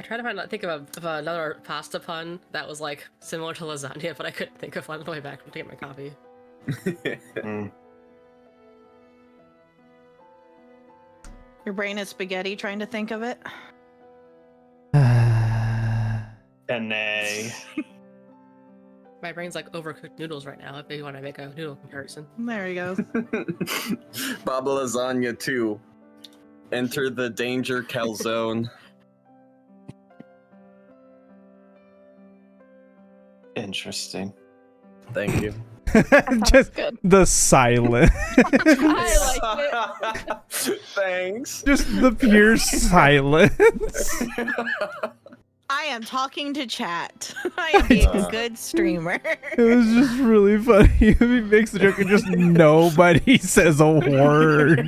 tried to think of another pasta pun that was like similar to lasagna, but I couldn't think of one on the way back to get my coffee. Your brain is spaghetti trying to think of it. Penne. My brain's like overcooked noodles right now. If you want to make a noodle comparison. There he goes. Baba Lasagna 2. Enter the danger calzone. Interesting. Thank you. Just good. the silence. I like it. Thanks. Just the pure silence. I am talking to chat. I am being a good streamer. It was just really funny. He makes the joke and just nobody says a word.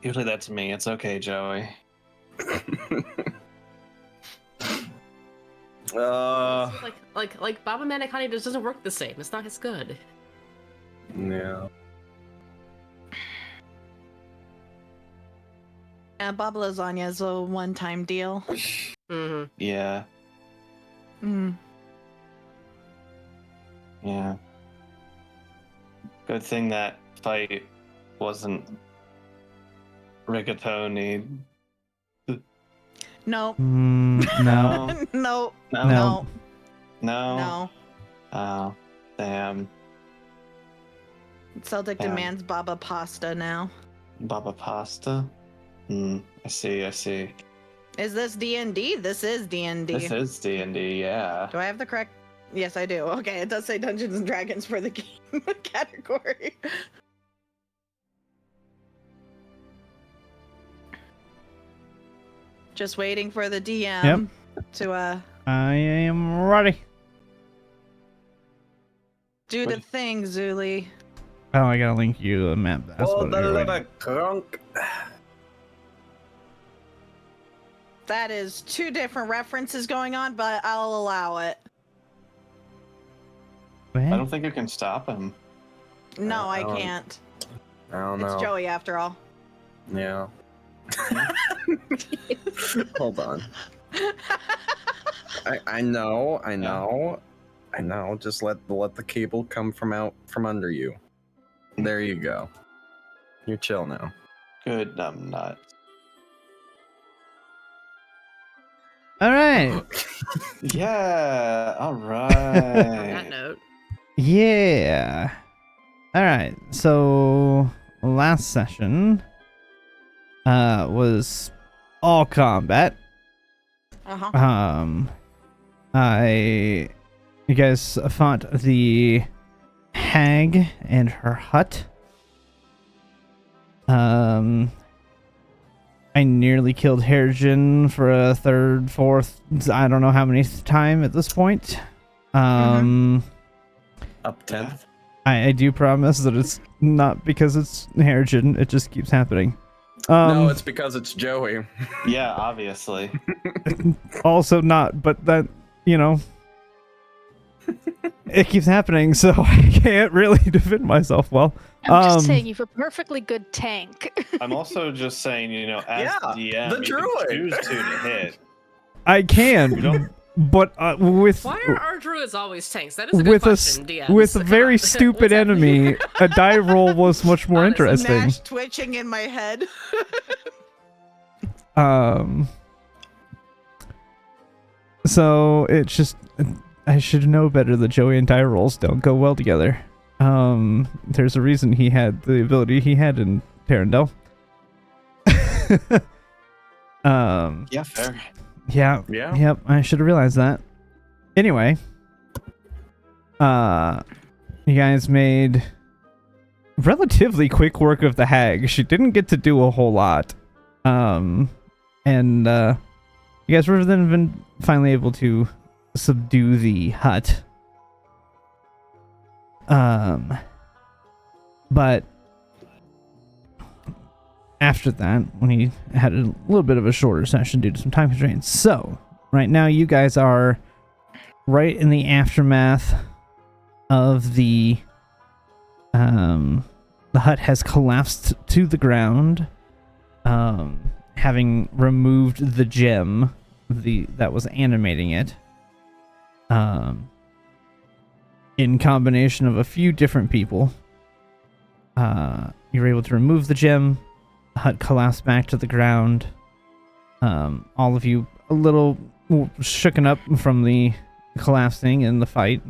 Usually that's me. It's okay, Joey. Like Baba Manicotti just doesn't work the same. It's not as good. Yeah. Baba Lasagna is a one-time deal. Mm-hmm. Yeah. Mm. Yeah. Good thing that fight wasn't rigatoni. No. No. No. No. No. No. No. Oh, damn. Celtic Yeah. demands Baba pasta now. Baba pasta? I see. Is this D&D? This is D&D. This is D&D, yeah. Do I have the correct? Yes, I do. Okay, it does say Dungeons and Dragons for the game category. Just waiting for the DM to I am ready. do the thing, Zuli. Oh, I gotta link you a map. That's Oh, what the you're little waiting. crunk. That is two different references going on, but I'll allow it. I don't think you can stop him. No, I don't- can't. I don't know. It's Joey after all. Yeah. Hold on. I know. Just let the cable come from out from under you. There you go. You're chill now. Good dumb nut. All right. Yeah, On that alright. note, Yeah. All right. So last session was all combat. Uh-huh. You guys fought the hag and her hut. I nearly killed Herjin for a third, fourth, I don't know how many time at this point. Up 10th. I do promise that it's not because it's Herjin, it just keeps happening. No, it's because it's Joey. Yeah, obviously. Also not, but that, you know, it keeps happening, so I can't really defend myself well. I'm just saying you've a perfectly good tank. I'm also just saying, you know, as Yeah, DM, the you druid. can choose to hit. I can, but with why are our druids always tanks? That is a good with question, DMs. with a Come very on. stupid What's happening? enemy, a die roll was much more Honestly, interesting. Mash twitching in my head. So it's just, I should know better that Joey and die rolls don't go well together. There's a reason he had the ability he had in Terrandel. Yeah, fair. Yeah. Yeah. Yep, I should have realized that. Anyway, you guys made relatively quick work of the hag. She didn't get to do a whole lot. You guys were then finally able to subdue the hut. But after that, when he had a little bit of a shorter session due to some time constraints. So, right now you guys are right in the aftermath of the hut has collapsed to the ground. having removed the gem that was animating it, in combination of a few different people, you're able to remove the gem. The hut collapsed back to the ground. All of you a little shooken up from the collapsing and the fight,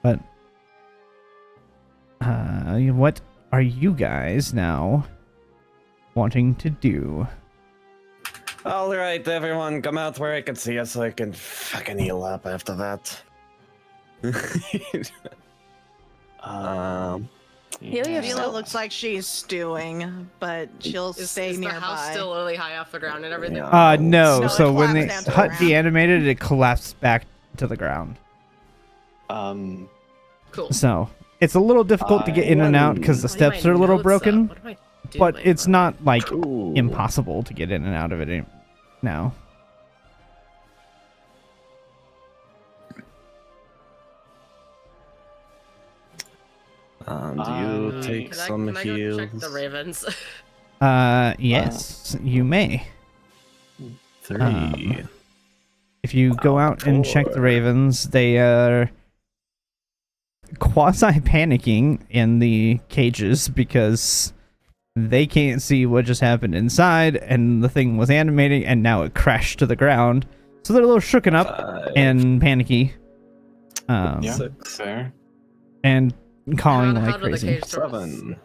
but what are you guys now wanting to do? All right, everyone, come out where I can see us so I can fucking heal up after that. Heal Mila yourself. looks like she's stewing, but she'll stay is nearby. the house still really high off the ground and everything? Yeah. No. No, So it when the collapsed down to the hut ground. de-animated, it collapsed back to the ground. Cool. So it's a little difficult to get in and out because the What do my steps are a little notes broken, up? What am I but doing, it's bro? not like Ooh. impossible to get in and out of it now. Do you take Can some I go heals? check the ravens? Yes, you may. 3. If you go out and check the ravens, they are quasi panicking in the cages because they can't see what just happened inside, and the thing was animating, and now it crashed to the ground. So they're a little shooken up 5. and panicky. Yeah, 6. fair. And calling how like do the crazy. cage doors? 7.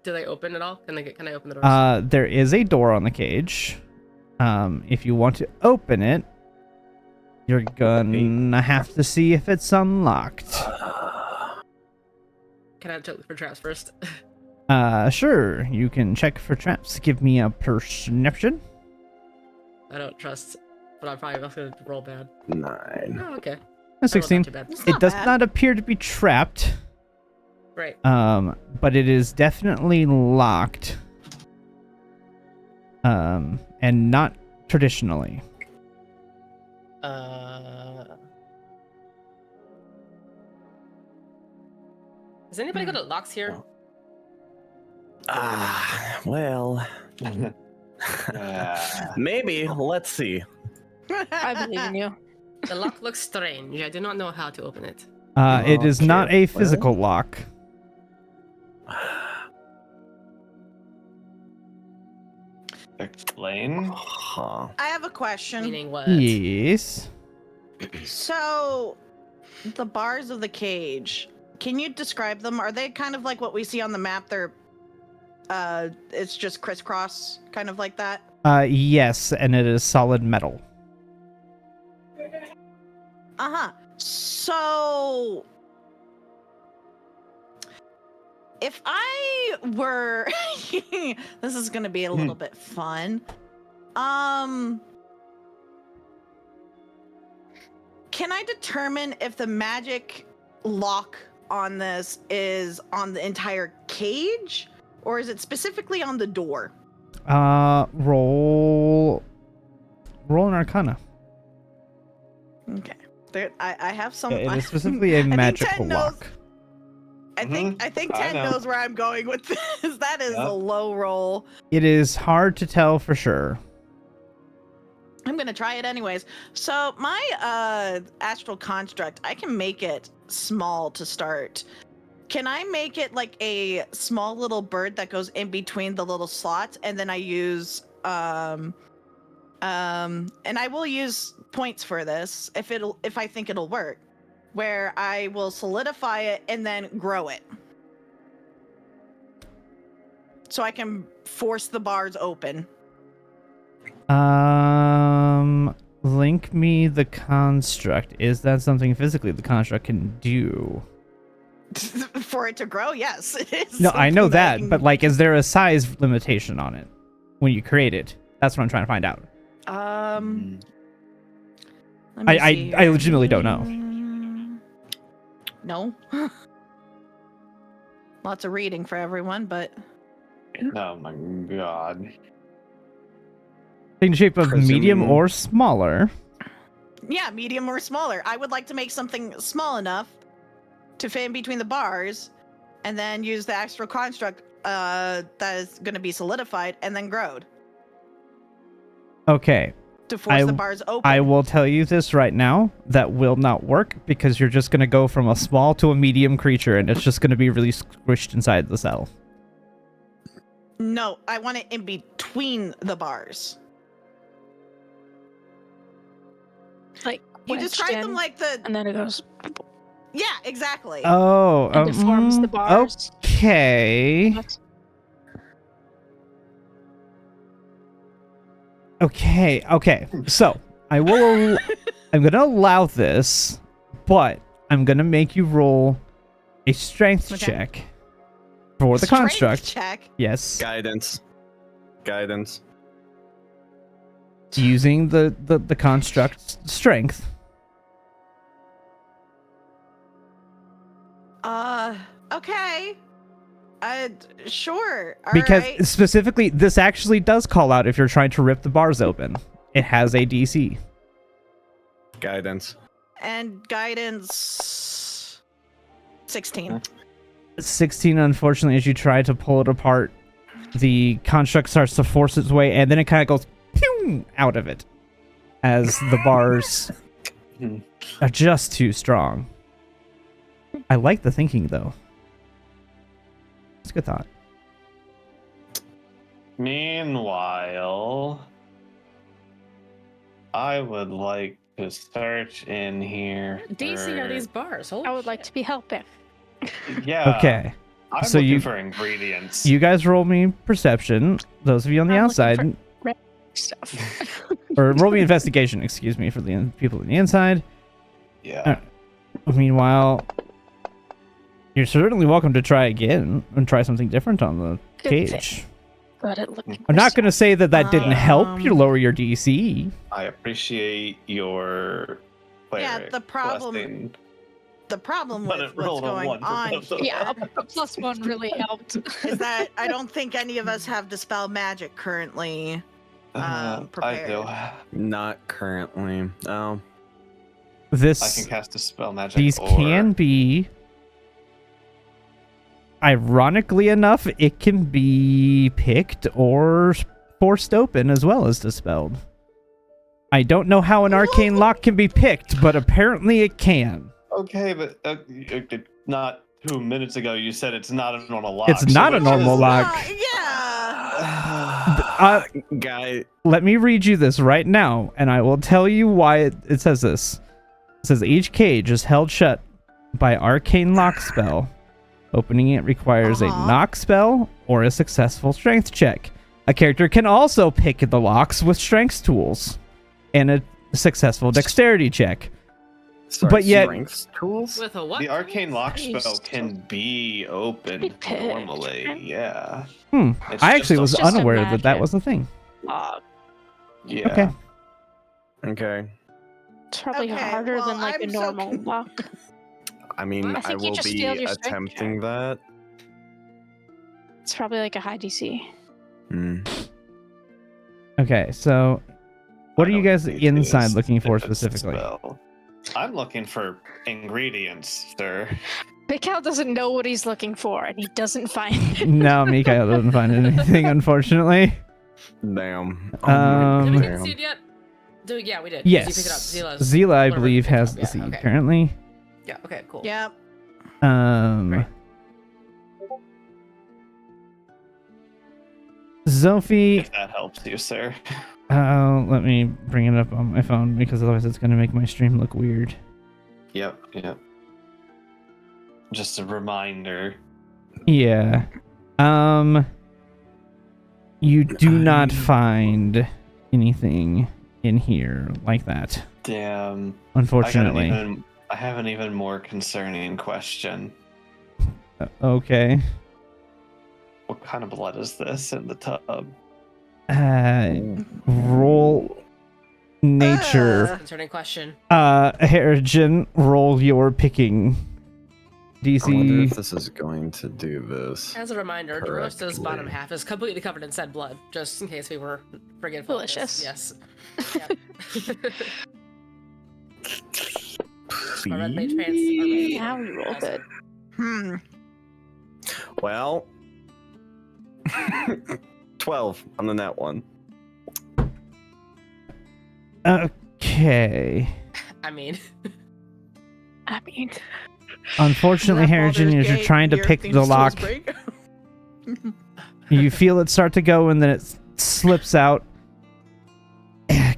Do they open at all? Can I open the doors? There is a door on the cage. If you want to open it, you're gonna have to see if it's unlocked. Can I check for traps first? Sure. You can check for traps. Give me a perception. I don't trust, but I'm probably not gonna roll bad. 9. Oh, okay. A 16. Too bad. It's It not does bad. not appear to be trapped. Great. But it is definitely locked. And not traditionally. Is anybody good at locks here? Well, maybe. Let's see. I believe in you. The lock looks strange. I do not know how to open it. It is not Okay, a physical lock. Explain. Huh. I have a question. Meaning what? Yes. So, the bars of the cage, can you describe them? Are they kind of like what we see on the map? They're, it's just crisscross, kind of like that? Yes, and it is solid metal. Uh-huh. So, if I were... this is going to be a little bit fun. Can I determine if the magic lock on this is on the entire cage, or is it specifically on the door? Roll an Arcana. Okay. There, I have some... It is specifically a I think magical 10 knows- lock. I think I 10 know. knows where I'm going with this. That is Yep. a low roll. It is hard to tell for sure. I'm gonna try it anyways. So my astral construct, I can make it small to start. Can I make it like a small little bird that goes in between the little slots, and then I use and I will use points for this if I think it'll work, where I will solidify it and then grow it. So I can force the bars open. Link me the construct. Is that something physically the construct can do? For it to grow, yes. It is No, I know something that, can- but like, is there a size limitation on it when you create it? That's what I'm trying to find out. let me see I here. legitimately don't know. No. Lots of reading for everyone, but Oh my god. In the shape of medium Presume- or smaller. yeah, medium or smaller. I would like to make something small enough to fit in between the bars, and then use the astral construct that is going to be solidified and then growed. Okay. to force the bars open. I will tell you this right now. That will not work because you're just going to go from a small to a medium creature and it's just going to be really squished inside the cell. No, I want it in between the bars. Like You describe them like the... and then it goes. Yeah, exactly. Oh, And deforms the bars. Okay. Okay. So I will. I'm gonna allow this, but I'm gonna make you roll a strength check for the Strength construct. check. Yes. Guidance. Using the construct's strength. Okay. Sure. Because Alright. specifically, this actually does call out if you're trying to rip the bars open. It has a DC. Guidance. And guidance 16. 16, unfortunately, as you try to pull it apart, the construct starts to force its way, and then it kind of goes pew out of it as the bars are just too strong. I like the thinking, though. It's a good thought. Meanwhile, I would like to search in here. DC are these bars? Holy I would like to be helping. Yeah. Okay. I'm So looking you- for ingredients. You guys roll me perception. Those of you on the I'm looking outside. Stuff. Or roll me investigation, excuse me, for the people on the inside. Yeah. Meanwhile, you're certainly welcome to try again and try something different on the Good cage. thing. Good at looking. I'm not going to say that didn't help you Um, lower your DC. I appreciate your Yeah, cleric the problem- blessing. The problem But with it what's rolled a going 1 for on both of here Yeah, a +1 really helped. is that I don't think any of us have Dispel Magic currently. I prepared. do. Not currently. Oh. I This can cast a spell magic. these or... can be, ironically enough, it can be picked or forced open as well as dispelled. I don't know how an arcane lock can be picked, but apparently it can. Okay, but not 2 minutes ago you said it's not a normal lock. It's not a which normal is- lock. Yeah. Guy. Let me read you this right now, and I will tell you why it says this. It says each cage is held shut by arcane lock spell. Opening it requires a knock spell or a successful strength check. A character can also pick the locks with strength tools and a successful dexterity check. Sorry, But yet- strength tools? With a what? The arcane lock spell Christ. can be opened picked. normally. Yeah. It's I actually just was a- just a unaware that that magic. was a thing. Yeah. Okay. Okay. It's probably Okay, harder well, than like I'm a so normal lock. I mean, I I think you will just be failed your strength attempting that. It's probably like a high DC. Hmm. Okay, so what I are you don't guys think it inside is looking for if it's a specifically? spell. I'm looking for ingredients, sir. Big Cal doesn't know what he's looking for, and he doesn't find it. No, Mikael doesn't find anything, unfortunately. Damn. Did we Damn. get the seed yet? Yes. Yeah, we did. Did you pick it up? Zila's- Zila, I whatever believe, picked has up. the Yeah, seed okay. currently. Yeah, okay, cool. Yep. Right. Zophie, If that helps you, sir. let me bring it up on my phone because otherwise it's going to make my stream look weird. Yep. Just a reminder. Yeah. You do not find anything in here like that, Damn. unfortunately. I have an even more concerning question. Okay. What kind of blood is this in the tub? Roll nature. Concerning question. Harrigan, roll your picking. I wonder if DC. this is going to do this. As a reminder, DeRosa's bottom correctly. half is completely covered in said blood, just in case we were forgetful. of this. Delicious. Yes. Yeah. My red mage pants are ready. Now we roll good. Well, 12 on the net one. Okay. I mean, Unfortunately, Is that Harry Jr., Baldur's you're Gate? trying to Your pick theme the tools lock. break? You feel it start to go, and then it slips out.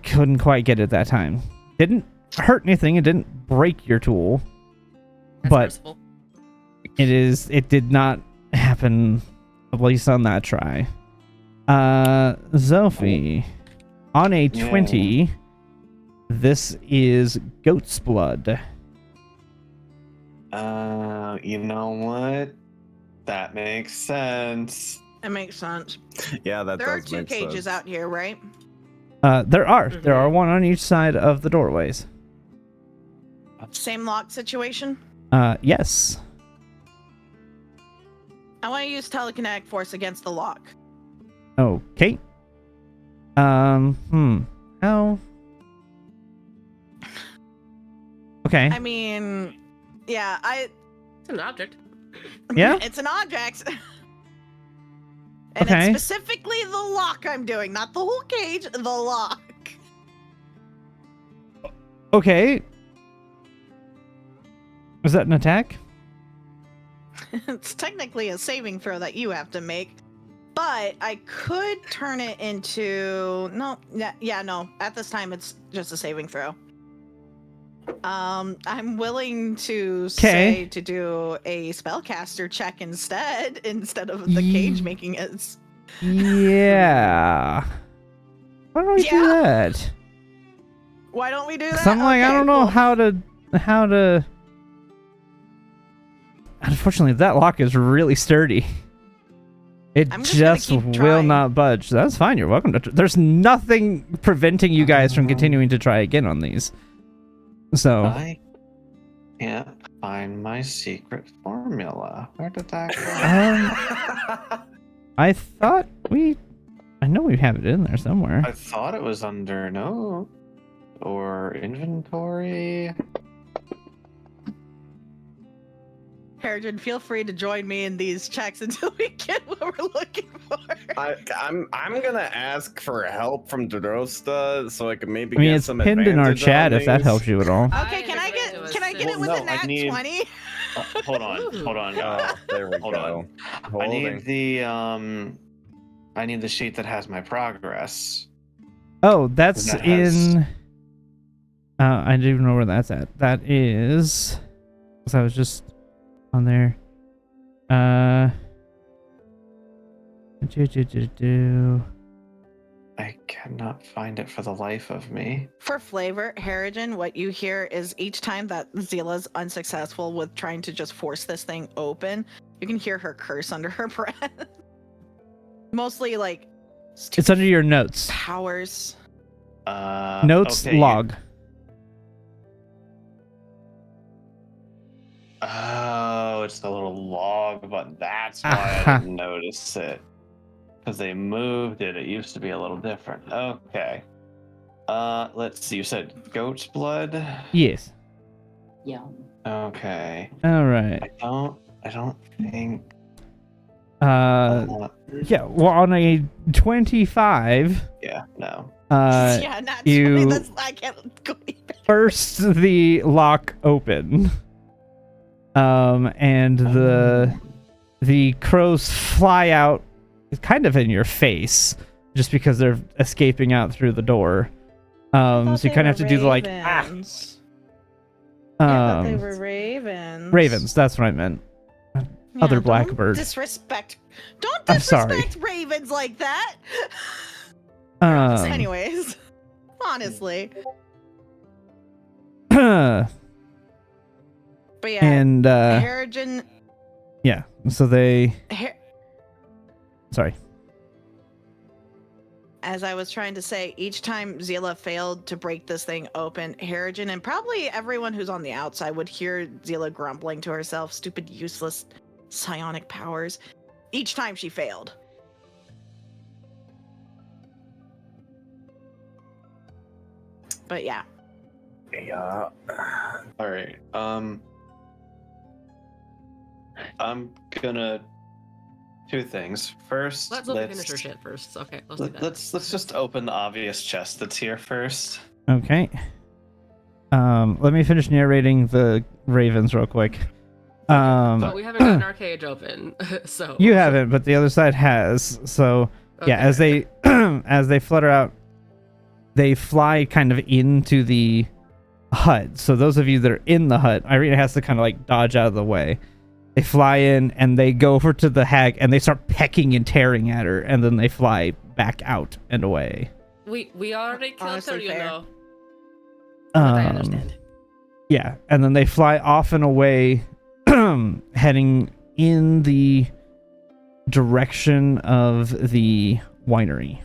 Couldn't quite get it that time. Didn't hurt anything. It didn't break your tool, that's but merciful. it did not happen, at least on that try. Zophie, on a 20, this is goat's blood. You know what? That makes sense. That makes sense. Yeah, that There are does two make cages sense. out here, right? There are one on each side of the doorways. Same lock situation. Yes. I want to use telekinetic force against the lock. Okay. How? Okay. I mean, yeah, It's an object. Yeah? it's an object. And Okay. it's specifically the lock I'm doing, not the whole cage, the lock. Okay. Was that an attack? It's technically a saving throw that you have to make. But I could turn it into no. At this time it's just a saving throw. I'm willing to say to do a spellcaster check instead of the cage making it. Yeah. Why don't we do that? Why don't we do that? 'Cause I'm like, I Okay, don't know cool. how to. Unfortunately, that lock is really sturdy. It I'm just gonna just keep will trying. not budge. That's fine. You're welcome to. There's nothing preventing you guys from continuing to try again on these. So I can't find my secret formula. Where did that go? I thought I know we have it in there somewhere. I thought it was under note or inventory. Harrigan, feel free to join me in these checks until we get what we're looking for. I'm gonna ask for help from Drosta so I can maybe I mean, get it's some pinned in our advantage chat on if that these. helps you at all. Okay, can I get it with no, a nat I need- 20? Hold on. Oh, there we Hold go. on. I Holding. need the sheet that has my progress. Oh, that's That has- in. I don't even know where that's at. That is. Because I was just on there. I cannot find it for the life of me. For flavor, Harrigan, what you hear is each time that Zila's unsuccessful with trying to just force this thing open, you can hear her curse under her breath. Mostly like It's under your notes. powers. Notes okay, log. Oh, it's the little log button. That's why I didn't notice it. Because they moved it. It used to be a little different. Okay. Let's see. You said goat's blood? Yes. Yeah. Okay. All right. I don't think. Yeah. Well, on a 25. Yeah, no. Yeah, not you- 20. That's I can't go even. Burst the lock open. And the crows fly out kind of in your face just because they're escaping out through the door. So you kind of have to do the like ravens. I thought they um were ravens. ravens, that's what I meant. Yeah, Other don't blackbird. Disrespect. Don't I'm sorry. disrespect ravens like that. Um, Anyways, honestly. and But yeah, Harrigan. yeah, so they sorry. As I was trying to say, each time Zila failed to break this thing open, Harrigan and probably everyone who's on the outside would hear Zila grumbling to herself, stupid, useless psionic powers, each time she failed. But yeah. Yeah. All right. I'm gonna two things. First, Let's finish her shit first. Okay, let's do that. let's just open the obvious chest that's here first. Okay. Let me finish narrating the ravens real quick. But we haven't gotten our cage open, so You haven't, but the other side has. So yeah, as they as they flutter out, they fly kind of into the hut. So those of you that are in the hut, Irina has to kind of like dodge out of the way. They fly in and they go over to the hag and they start pecking and tearing at her, and then they fly back out and away. we already killed her, Honestly, you fair. know. But I understand. Yeah, and then they fly off and away, heading in the direction of the winery.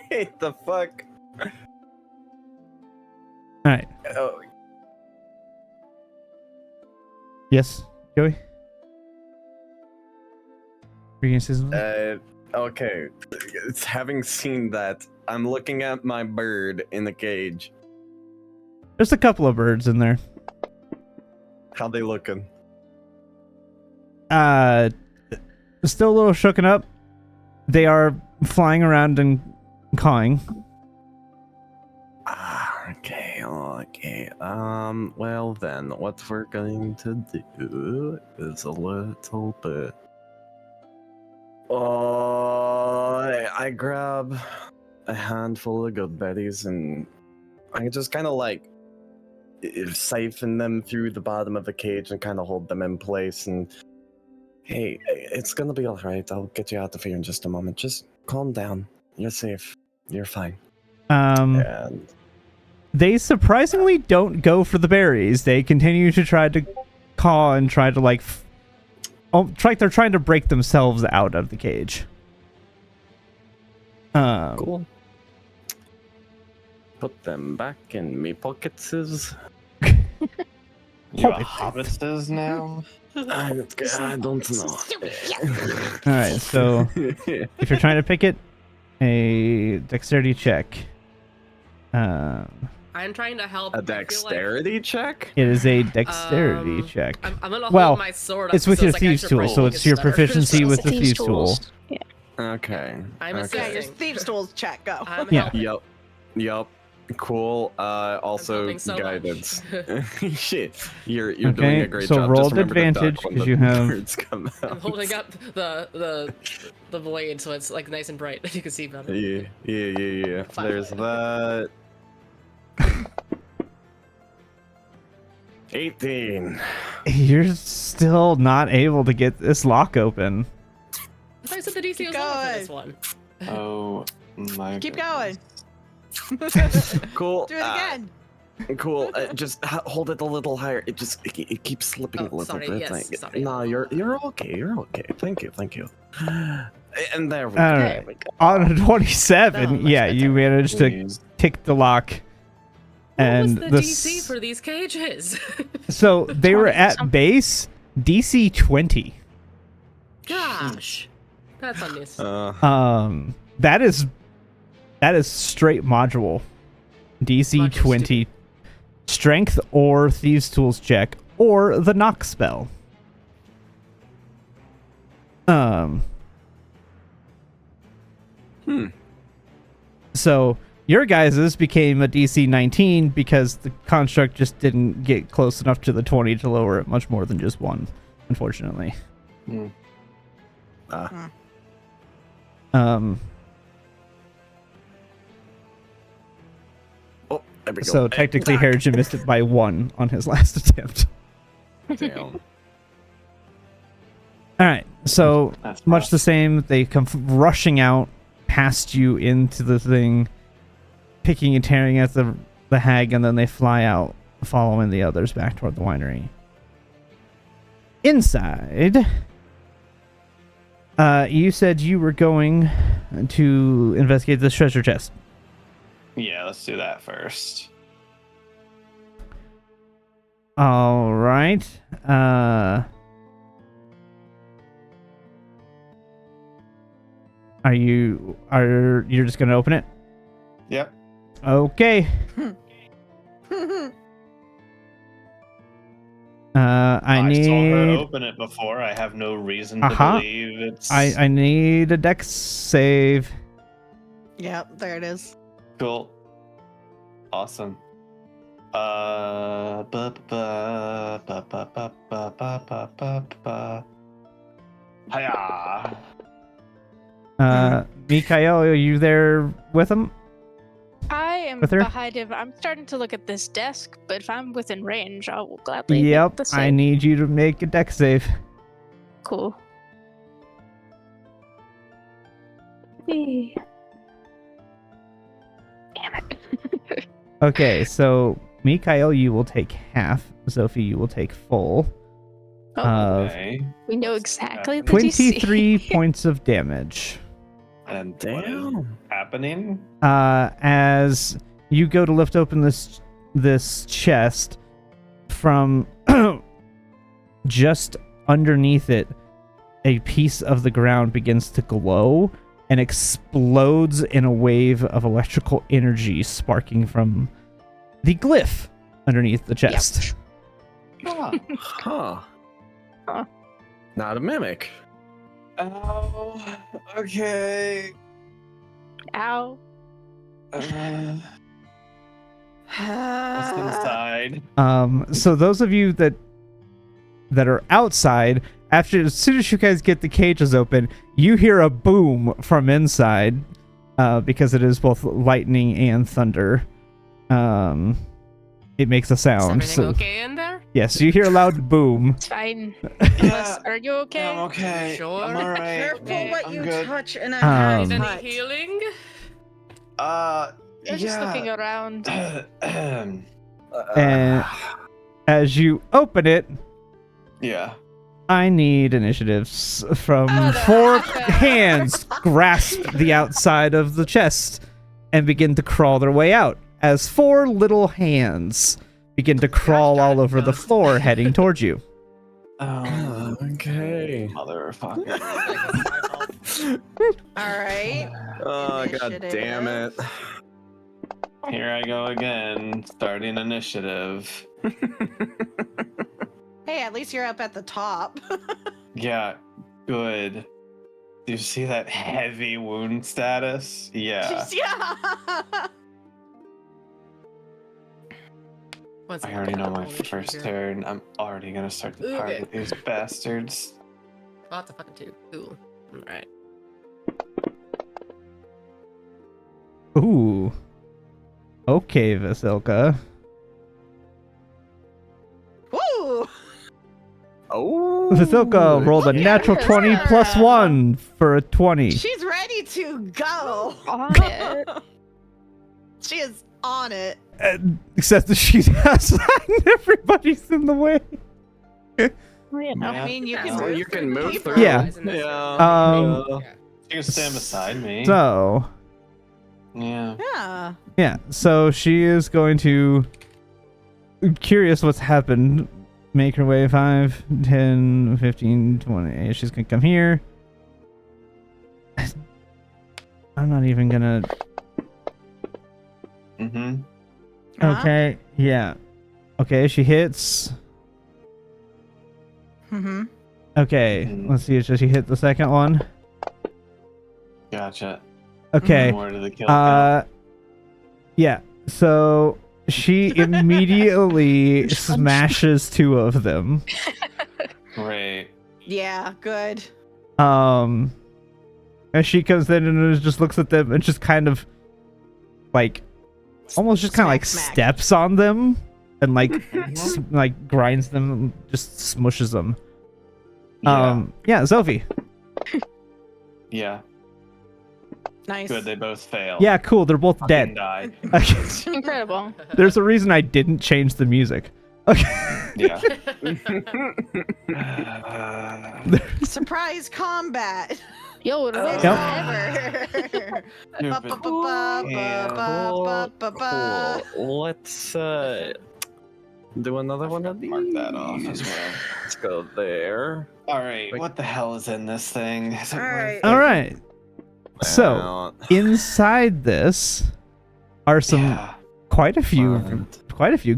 What the fuck? All right. Oh, Yes, Joey? Were you gonna say something? okay. Having seen that, I'm looking at my bird in the cage. There's a couple of birds in there. How they looking? Still a little shooken up. They are flying around and cawing. Okay. Well then, what we're going to do is a little bit. I grab a handful of good betties and I just kind of like siphon them through the bottom of the cage and kind of hold them in place. And hey, it's gonna be all right. I'll get you out of here in just a moment. Just calm down. You're safe. You're fine. And They surprisingly don't go for the berries. They continue to try to caw and try to like they're trying to break themselves out of the cage. cool. Put them back in me pockets. You a hobbitses now? I don't know. All right, so if you're trying to pick it, a dexterity check. I'm trying to help. A I feel like dexterity check? It is a dexterity check. I'm gonna Well, hold my sword up. It's with so your like thieves extra tool, so breaking it's your and stuff. proficiency with the Thieves' thieves tool. tools. Yeah. Okay. I'm okay. Yeah, your assisting. thieves tools check. Go. I'm Yeah. helping. Yup. Cool. Also helping so guidance. Shit. You're doing Okay, a great so job. roll Just remember to duck advantage, when 'cause the you have- birds come I'm out. holding up the blade so it's like nice and bright. You can see better. Yeah. Fine. There's that. 18. You're still not able to get this lock open. I thought you said the DC Keep was lower for going. this one. Oh my. Keep goodness. going. Cool. Do it again. Cool. Just hold it a little higher. It keeps slipping Oh, a little sorry, bit. yes, sorry. No, you're okay. You're okay. Thank you. And there we All go. right. On a 27, Oh, much yeah, you better. managed to Please. tick the lock. And What was the DC for these cages? so they were 20 at something. base DC 20. Gosh, that's a miss. That is straight module. DC Module's 20 strength or thieves tools check or the knock spell. So your guys's became a DC 19 because the construct just didn't get close enough to the 20 to lower it much more than just one, unfortunately. Hmm. Oh, there we go. So technically Harrigan missed it by 1 on his last attempt. Damn. All right, so That's much rough. the same. They come rushing out past you into the thing, picking and tearing at the hag, and then they fly out, following the others back toward the winery. Inside, you said you were going to investigate this treasure chest. Yeah, let's do that first. All right. You're just gonna open it? Yep. Okay. I saw her need. open it before. I have no reason to Uh-huh. believe it's I need a dex save. Yep, there it is. cool. Awesome. Hiya. Mikael, are you there with him? I am With her? behind him. I'm starting to look at this desk, but if I'm within range, I will gladly make Yep. the I save. need you to make a dex save. Cool. Damn it. Okay, so Mikael, you will take half. Sophie, you will take full. Of Okay. We know What's exactly the happening? 23 DC. points of damage. And what is Damn. happening? As you go to lift open this chest, from just underneath it, a piece of the ground begins to glow and explodes in a wave of electrical energy sparking from the glyph underneath the chest. Ah. Huh. Huh. Not a mimic. Oh, okay. Ow. What's inside? So those of you that are outside, as soon as you guys get the cages open, you hear a boom from inside, because it is both lightning and thunder. It makes a Is sound. everything So okay in there? yes, you hear a loud boom. It's fine. Yeah, Are you okay? I'm okay. Sure. I'm alright. Careful what I'm you good. touch in a Um, Need any hut. healing? They're just looking around. And as you open it, yeah. I need initiatives from Mother 4 effer. hands grasp the outside of the chest and begin to crawl their way out, as 4 little hands begin to crawl all over the floor heading towards you. Oh, Okay. motherfucker. All right. Oh, god Initiative. damn it. Here I go again, starting initiative. Hey, at least you're up at the top. Yeah, good. Do you see that heavy wound status? Yeah. Yeah. One I second, already know my Holy shit, first here. turn. I'm already gonna start to Okay. target these bastards. Oh, that's a fucking 2. Cool. Alright. Ooh. Okay, Vasilka. Woo! Oh. Vasilka rolled a look at natural her. 20 plus 1 for a 20. She's ready to go. On it. She is on it. Except that she's outside and everybody's in the way. Well, you know. Yeah. I mean, you can Yeah. move. You can move people. through. Yeah. Yeah. Um, She can stand beside me. So, Yeah. Yeah. yeah, so she is going to, curious what's happened, make her way 5, 10, 15, 20. She's going to come here. I'm not even going to. Mm-hmm. Uh-huh. Okay, yeah. Okay, she hits. Mm-hmm. Okay, Mhm. let's see. Does she hit the second one? Gotcha. Okay. More to the kill count. Yeah. So she immediately smashes 2 of them. Great. Yeah. Good. As she comes in and just looks at them and just kind of like almost just kind of like Smack, smack. steps on them and like Mhm. like grinds them, just smushes them. Yeah. Yeah, Sophie. Yeah. Nice. Good. They both fail. Yeah, cool. They're both Fucking dead. die. Incredible. There's a reason I didn't change the music. Okay. Yeah. Surprise combat. Yo, it was First ever. ever. Stupid. Ba-ba-ba-ba-ba-ba-ba. Cool. Let's do another one of these. Mark that off as well. Let's go there. All right. What the hell is in this thing? Is it All right. All right. So Now, inside this are some Yeah. quite a few fun.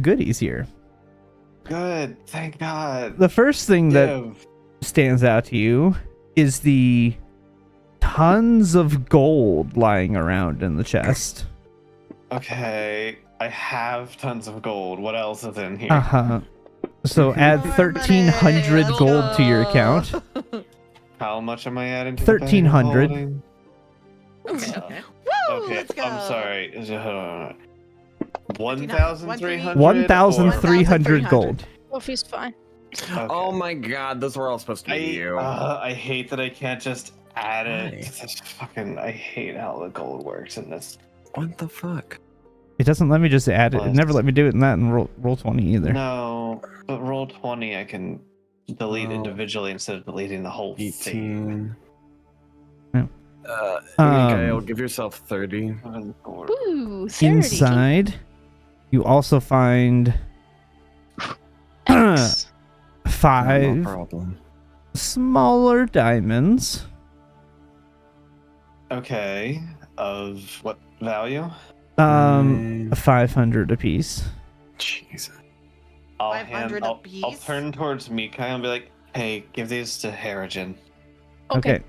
goodies here. Good. Thank God. The first thing that Give. stands out to you is the tons of gold lying around in the chest. Okay. I have tons of gold. What else is in here? Uh-huh. So add More 1,300 money. gold to your account. How much am I adding to the bag I'm 1,300. holding? Okay. Woo! Okay, Let's go. I'm sorry. 1,300? 1,300 gold. Wolfie's fine. Okay. Oh my god, those were all supposed to be you. I hate that I can't just add it. Why? It's just fucking, I hate how the gold works in this. What the fuck? It doesn't let me just add it. It Plus- never let me do it in that and roll 20 either. No, but roll 20 I can delete No. individually instead of deleting the whole thing. 18. Mikael, give yourself 30. Woo, 30. Inside, you also find X. 5 No problem. smaller diamonds. Okay, of what value? 500 apiece. Jesus. I'll 500 I'll apiece? turn towards Mika and be like, hey, give these to Harrigan. Okay.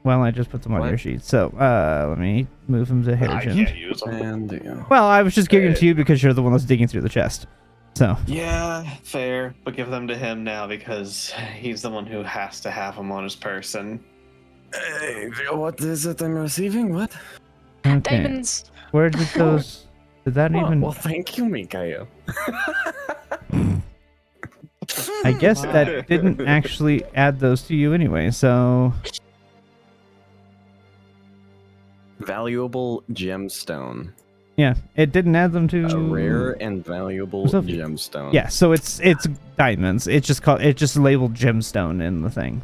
Well, I just put them on What? your sheet. So, let me move them to I Harrigan. can't use them. And yeah. Well, I was just giving them to you because you're the one that's digging through the chest. So, Yeah, fair, but give them to him now because he's the one who has to have them on his person. Hey, what is it I'm receiving? What? okay. Diamonds. Where did those? Did that even? Well, thank you, Mikael. I guess that didn't actually add those to you anyway. So, Valuable gemstone. yeah, it didn't add them to. A rare and valuable So- gemstone. Yeah, so it's diamonds. It's just labeled gemstone in the thing,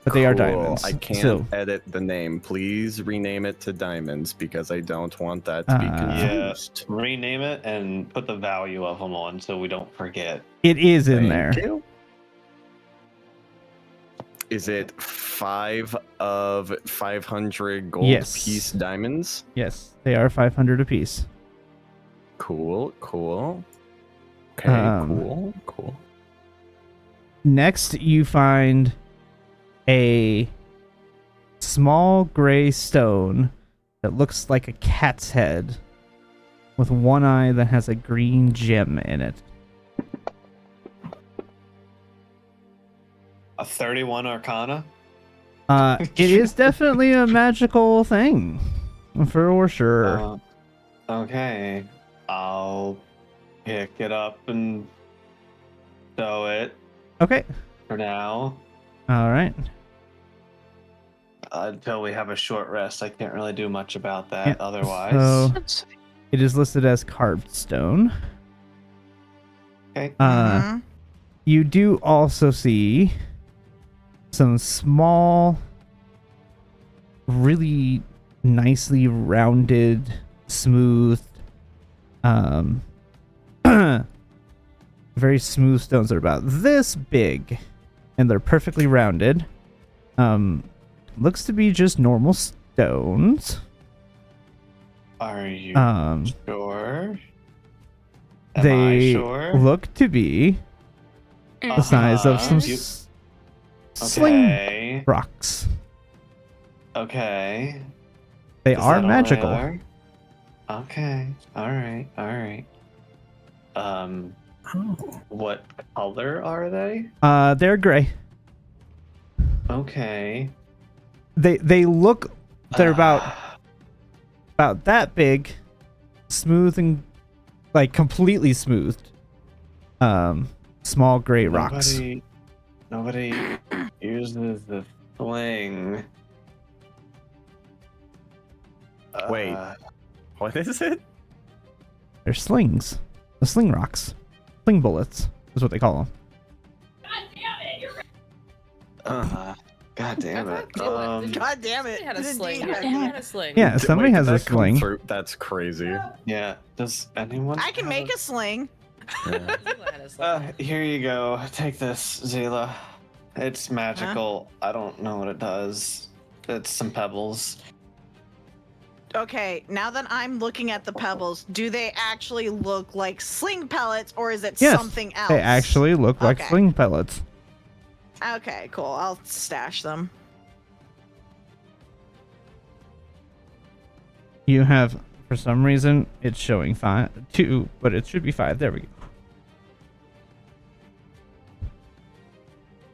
but they are Cool. diamonds. I can't So, edit the name. Please rename it to diamonds because I don't want that to be confused. Rename it and put the value of them on so we don't forget. it is in Thank there. you. Is it 5 of 500 gold Yes. piece diamonds? Yes, they are 500 apiece. Cool, cool. Okay, Um, cool. Next, you find a small gray stone that looks like a cat's head with one eye that has a green gem in it. A 31 Arcana? It is definitely a magical thing, for sure. Okay. I'll pick it up and sew it Okay, for now. all right. Until we have a short rest, I can't really do much about that Yeah, otherwise. so- That's It is listed as carved stone. Okay. Mhm. You do also see some small, really nicely rounded, smooth, very smooth stones that are about this big, and they're perfectly rounded. Looks to be just normal stones. Are you sure? Am I They sure? look to be the size of some You- sling Okay. rocks. Okay. They Is are that all magical. they are? Okay. All right. Oh. What color are they? They're gray. Okay. They look. They're about that big, smooth and like completely smoothed. Small gray rocks. Nobody uses the sling. Wait. What is it? They're slings. The sling rocks. Sling bullets is what they call them. God damn it. God damn it. He had a sling. Indeed. He had a sling. Yeah, somebody Wait, has did a that come sling. through? That's crazy. Yeah. Does anyone? I can make a sling. Yeah. Zila had a sling. Here you go. Take this, Zila. It's magical. I don't know what it does. It's some pebbles. Okay, now that I'm looking at the pebbles, do they actually look like sling pellets, or is it Yes, something else? they actually look like Okay. sling pellets. Okay, cool. I'll stash them. You have, for some reason, it's showing 2, but it should be 5. There we go.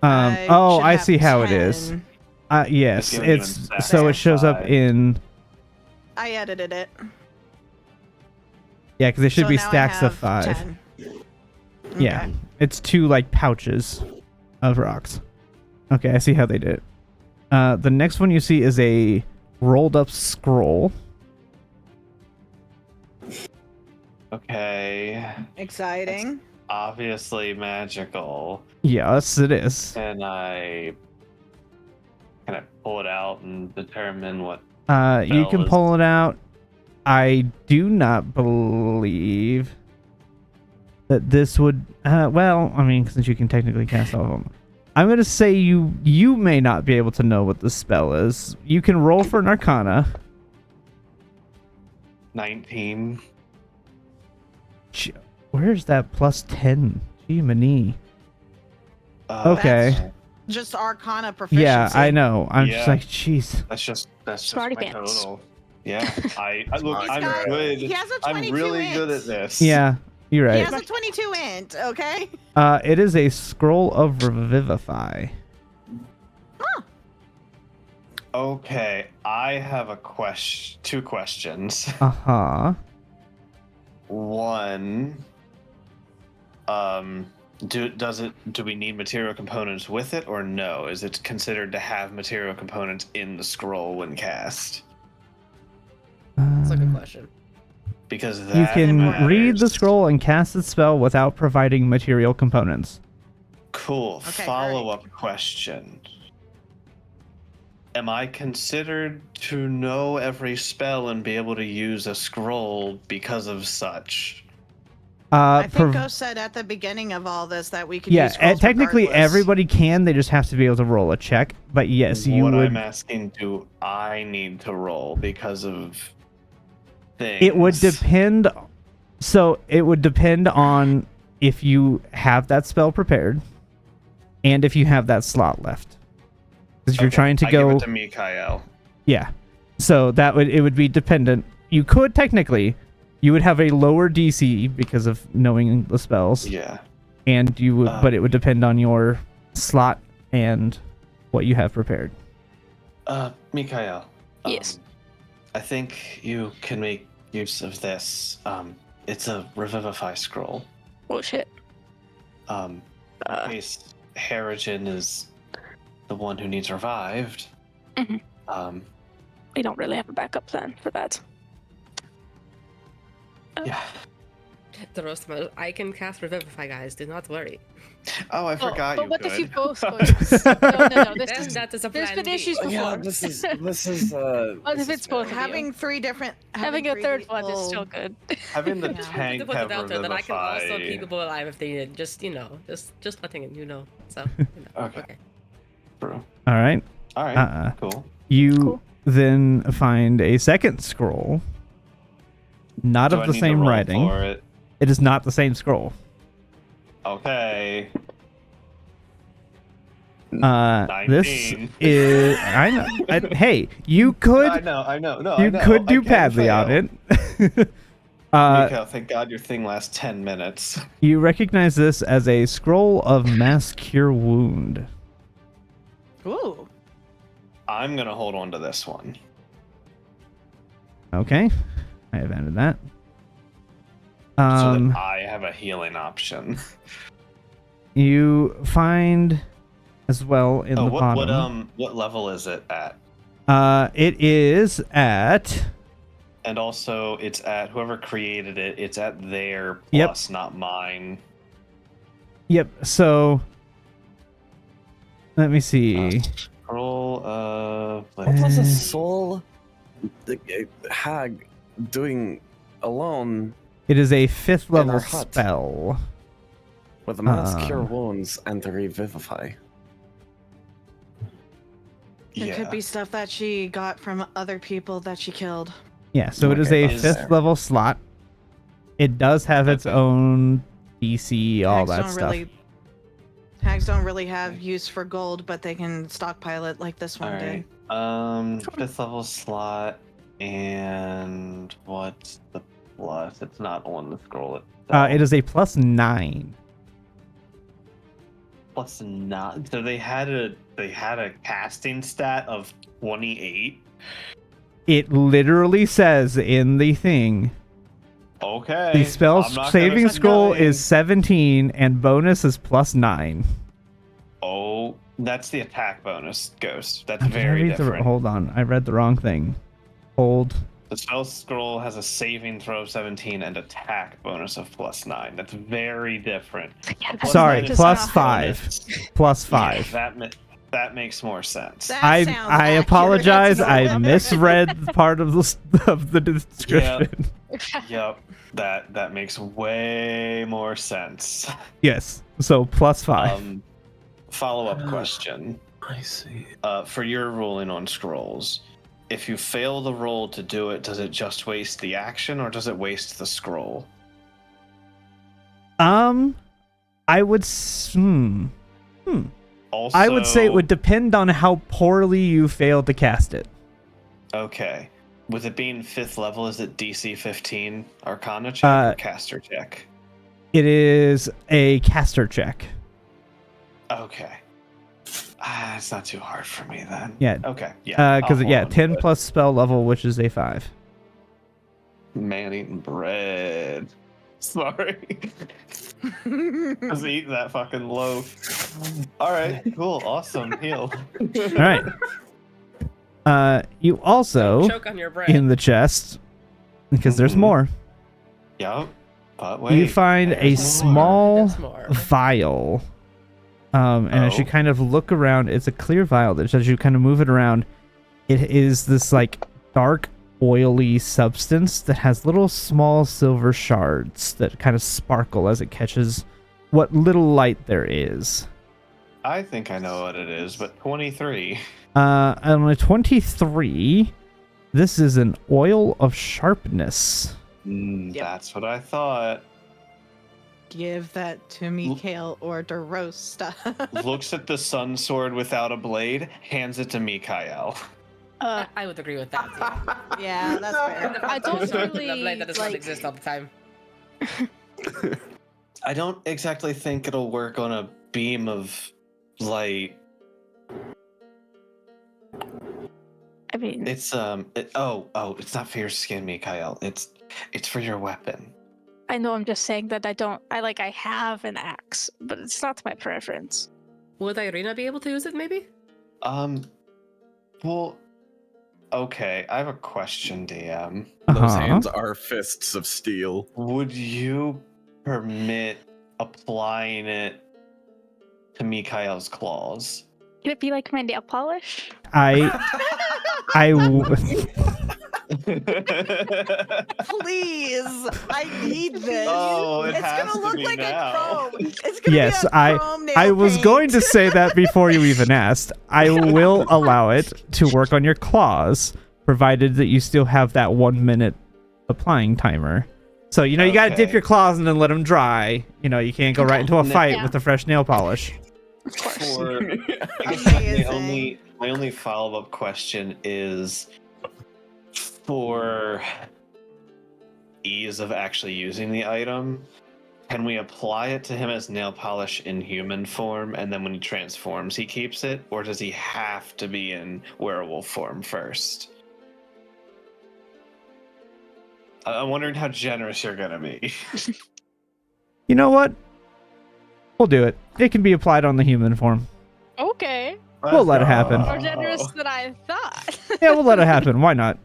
Oh, should I have see how it is. 10. Yes, It's giving you it's an stack so of it shows up 5. in I edited it. yeah, because it should So be now I stacks of have 5. 10. Yeah, Okay. it's 2 like pouches of rocks. Okay, I see how they did it. The next one you see is a rolled up scroll. Okay. Exciting. Obviously magical. Yes, it is. Can I pull it out and determine what? You can is- pull it out. I do not believe that this would. Well, I mean, since you can technically cast all of them, I'm gonna say you may not be able to know what the spell is. You can roll for an Arcana. 19. Where's that plus 10? Gee, many. Okay. Okay. Just Arcana proficiency. Yeah, I know. I'm just Yeah. like, jeez. That's just Smarty my pants. total. Yeah. I look. He's I'm got- good. He has a 22 I'm really int. good at this. Yeah, you're He right. has a 22 int, okay? It is a scroll of revivify. Okay. I have a two questions. Uh-huh. One. Do we need material components with it or no? Is it considered to have material components in the scroll when cast? That's a good question. Because that You can read the matters. scroll and cast the spell without providing material components. Cool. Okay, Follow-up question. Am I considered to know every spell and be able to use a scroll because of such? I think Ghost said at the beginning of all this that we could yeah, use scrolls technically regardless. everybody can. They just have to be able to roll a check. But yes, you what would. I'm asking, do I need to roll because of things? It would depend. So it would depend on if you have that spell prepared, and if you have that slot left. Because you're Okay, trying to I go. give it to Mikael. Yeah. So it would be dependent. You could technically, you would have a lower DC because of knowing the spells, Yeah. and you would, but it would depend on your slot and what you have prepared. Mikael. Yes. I think you can make use of this. It's a revivify scroll. Oh shit. In case Harrigan is the one who needs revived. Mhm. We don't really have a backup plan for that. Yeah. The roast mode. I can cast Revivify, guys. Do not worry. Oh, I forgot but you what could. if you both go? No. That is a There's plan been B. issues before. Yeah, this is What if it's both of you? Having three different. Having a three third one is people- still good. Having the Yeah. To tank put have it out there that I can also revivify. keep people alive if they need it. Just letting you know. So Okay. True. All right. All right. Cool. You Cool. then find a second scroll, not Do of I the need to same roll writing. for it? It is not the same scroll. Okay. This 19. is I know. Hey, you could I know. No, you I know. could I do can't badly on fail. it. Mikael, thank God your thing lasts 10 minutes. You recognize this as a scroll of mass cure wound. Ooh. I'm gonna hold on to this one. Okay, I have added that. So that I have a healing option. You find as well in the bottom. What level is it at? It is at. And also, it's at whoever created it. It's at their Yep. plus, not mine. Yep. So let me see. Scroll. What was Uh, a soul hag doing alone It is a 5th In our level hut. spell. with a mass cure wounds and to revivify? It Yeah. could be stuff that she got from other people that she killed. Yeah, so it is Okay, a is 5th there- level slot. It does have its Okay. own DC, all Hags that don't stuff. really. Hags don't really have use for gold, but they can stockpile it like this All one right. did. 5th level slot, and what's the plus? It's not on the scroll itself. It is a +9. plus 9. So they had a casting stat of 28. It literally says in the thing, Okay. the spell I'm not saving gonna say scroll nothing. is 17 and bonus is +9. Oh, that's the attack bonus, Ghost. That's Did I very read different. hold on, I read the wrong thing. Hold. The spell scroll has a saving throw of 17 and attack bonus of +9. That's very different. Yeah, A that's Sorry, +9 is plus not 5. bonus. +5. Yeah, that makes more sense. That I sounds I accurate. apologize. I misread part of the description. Yep. That makes way more sense. Yes. So +5. Follow-up question. I see. For your ruling on scrolls, if you fail the roll to do it, does it just waste the action or does it waste the scroll? I would Also, I would say it would depend on how poorly you failed to cast it. Okay. With it being 5th level, is it DC 15 Arcana check or caster check? It is a caster check. Okay. It's not too hard for me then. Yeah. Okay. Yeah. Because I'll yeah, hold on 10 to it. plus spell level, which is a 5. Man eating bread. Sorry. I was eating that fucking loaf. All right. Cool. Awesome. Heal. All right. You also Choke on your bread. in the chest because there's Mhm. more. Yep. But wait. You find a there's small There's more. vial. And as you Oh. kind of look around, it's a clear vial that as you kind of move it around, it is this like dark, oily substance that has little small silver shards that kind of sparkle as it catches what little light there is. I think I know what it is, but 23. On a 23, this is an oil of sharpness. Yep. That's what I thought. Give that to me, Kale or DeRosta. Looks at the sun sword without a blade, hands it to Mikael. I would agree with that. Too. Yeah, that's fair. I don't Sword with a really, blade that does not like- exist all the time. I don't exactly think it'll work on a beam of light. I mean, It's it's not for your skin, Mikael. It's for your weapon. I know I'm just saying that I have an axe, but it's not my preference. Would Irina be able to use it? Maybe. Well, okay. I have a question, DM. Those Uh-huh. hands are fists of steel. Would you permit applying it to Mikael's claws? Can it be like my nail polish? Please, I need this. Oh, it it's has gonna to look be like now. a chrome. It's gonna Yes, be a chrome nail I was paint. going to say that before you even asked. I will allow it to work on your claws, provided that you still have that 1 minute applying timer. So, you gotta dip Okay. your claws and then let them dry. You can't go right into a fight Yeah. with a fresh nail polish. Of course. For, I guess my Amazing. only follow-up question is for ease of actually using the item, can we apply it to him as nail polish in human form and then when he transforms he keeps it, or does he have to be in werewolf form first? I'm wondering how generous you're gonna be. You know what? We'll do it. It can be applied on the human form. Okay. We'll let it happen. More generous than I thought. Yeah, we'll let it happen. Why not?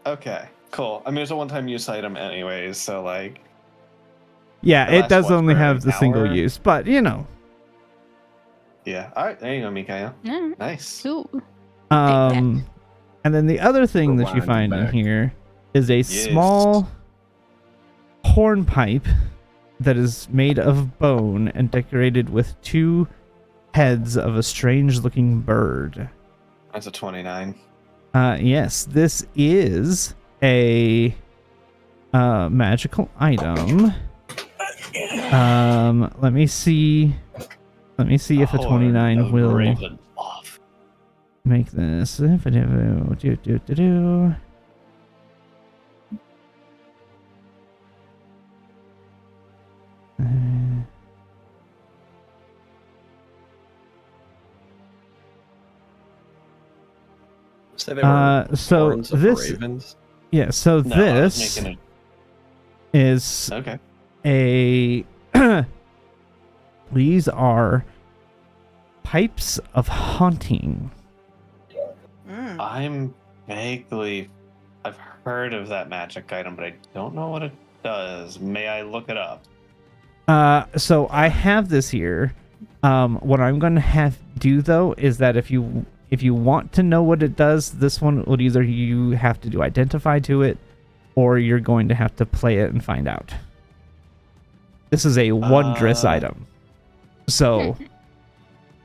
Okay, cool. I mean, it's a one-time use item anyways, so like... Yeah, It it lasts, does what, only for have an the single hour? use, but Yeah. All right, there you go, Mikael. Yeah. Nice. Ooh. And then the other thing that you Rewind find in back. here is a small hornpipe that is made of bone and decorated with 2 heads of a strange-looking bird. That's a 29. Yes, this is a magical item. Let me see. Let me see if a 29 will Raven off. make this. Do. Say they were So horns of this, ravens. yeah. So No, I was this making is okay. a. These are pipes of haunting. Mm. I'm vaguely. I've heard of that magic item, but I don't know what it does. May I look it up? So I have this here. What I'm going to have do though is that if you want to know what it does, this one would either you have to do identify to it, or you're going to have to play it and find out. This is a wondrous item. So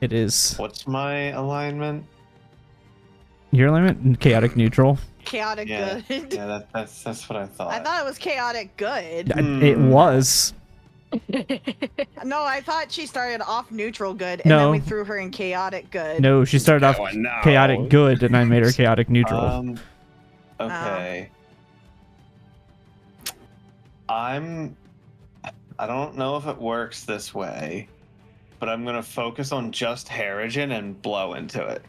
it is What's my alignment? your limit chaotic neutral. Chaotic Yeah. good. Yeah, that's what I thought. I thought it was chaotic good. It was. No, I thought she started off neutral good, and No. then we threw her in chaotic good. No, she started off going now. chaotic good, and I made her chaotic neutral. Okay. I don't know if it works this way, but I'm gonna focus on just Harrigan and blow into it.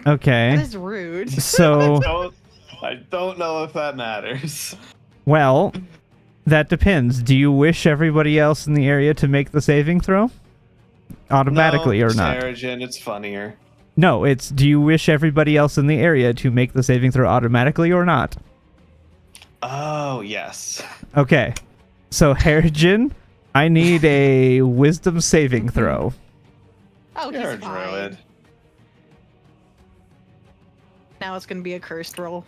Okay. That is rude. So, I don't know if that matters. well, that depends. Do you wish everybody else in the area to make the saving throw? Automatically No, or not? Harrigan, it's funnier. No, it's do you wish everybody else in the area to make the saving throw automatically or not? Oh, yes. Okay. So, Harrigan, I need a wisdom saving throw. Oh, he's You're a fine. druid. Now it's gonna be a cursed roll.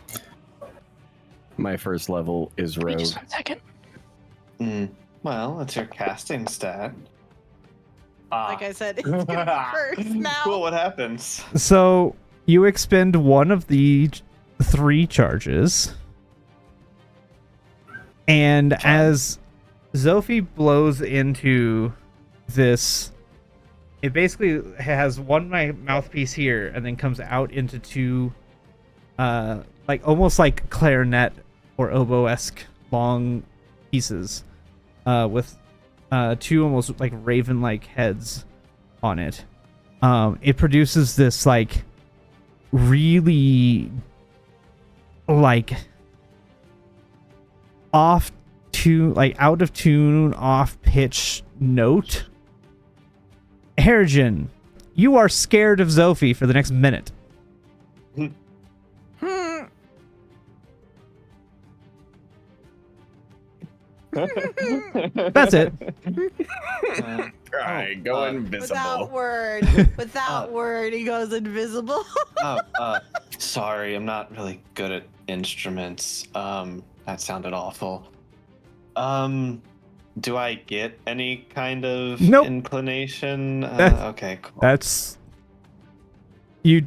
My first level is Wait rogue. just 1 second. Well, it's your casting stat. Ah. Like I said, it's gonna be cursed now. Cool, what happens? So, you expend one of the 3 charges. And as Zophie blows into this, it basically has one mouthpiece here and then comes out into 2, like almost like clarinet or oboe-esque long pieces, with 2 almost like raven-like heads on it. It produces this like really like off tune, like out of tune, off pitch note. Harrigan, you are scared of Zophie for the next minute. That's it. Alright, go invisible. Without word. Without word, he goes invisible. Sorry, I'm not really good at instruments. That sounded awful. Do I get any kind of Nope. inclination? That's- Okay, cool. That's you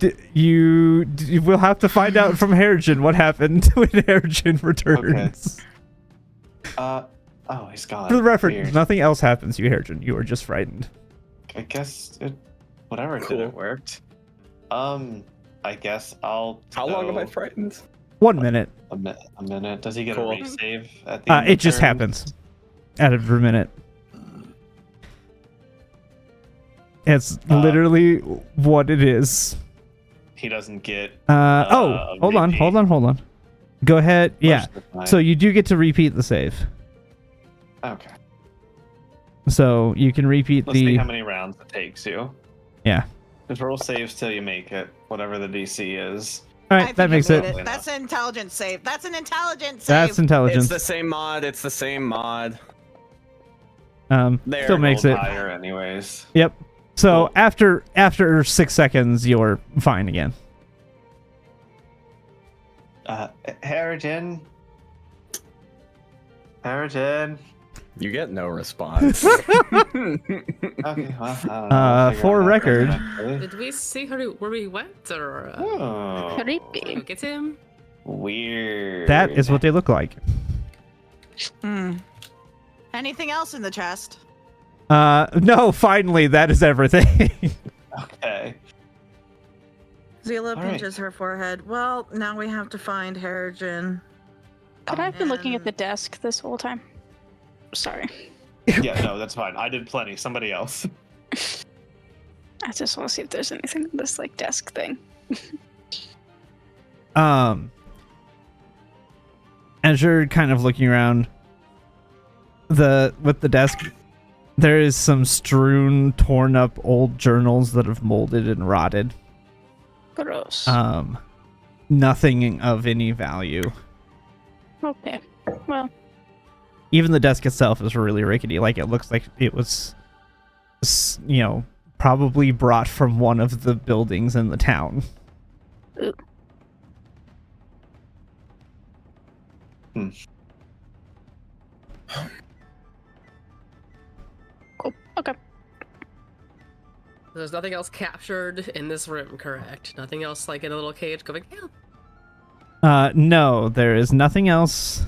will have to find out from Harrigan what happened when Harrigan returns. Oh, he's gone. For the reference, Weird. nothing else happens to you, Harrigan. You are just frightened. I guess whatever it Cool. did, it worked. I guess I'll. How long am I go frightened? 1 minute. A minute. Does he get Cool. a resave at the end? It of just turn? happens. Out of a minute. It's literally what it is. He doesn't get. Hold on. repeat. Go ahead. Yeah. most of the time. So you do get to repeat the save. Okay. So you can repeat Let's see the. how many rounds it takes you. Yeah. Just roll saves till you make it, whatever the DC is. All I right. think That I makes made it. That's an intelligence save. That's an intelligence save. That's It's intelligence. the same mod. It's the same mod. There. Still makes Rolled it. higher, anyways. Yep. So Cool. after 6 seconds, you're fine again. Harrigan. You get no response. Okay, well, I don't know. We'll figure for out record- eventually. Did we see where we went, or Oh, Creepy. go get him? weird. That is what they look like. Hmm. Anything else in the chest? No, finally, that is everything. Okay. Zila All right. pinches her forehead. Well, now we have to find Harrigan. But I've been looking at And- the desk this whole time. Sorry. Yeah, no, that's fine. I did plenty. Somebody else. I just want to see if there's anything in this like desk thing. As you're kind of looking around with the desk, there is some strewn, torn up old journals that have molded and rotted. Gross. Nothing of any value. Okay. Well, Even the desk itself is really rickety. Like, it looks like it was, probably brought from one of the buildings in the town. ooh. Cool. Okay. There's nothing else captured in this room, correct? Nothing else like in a little cage going, yeah. No, there is nothing else.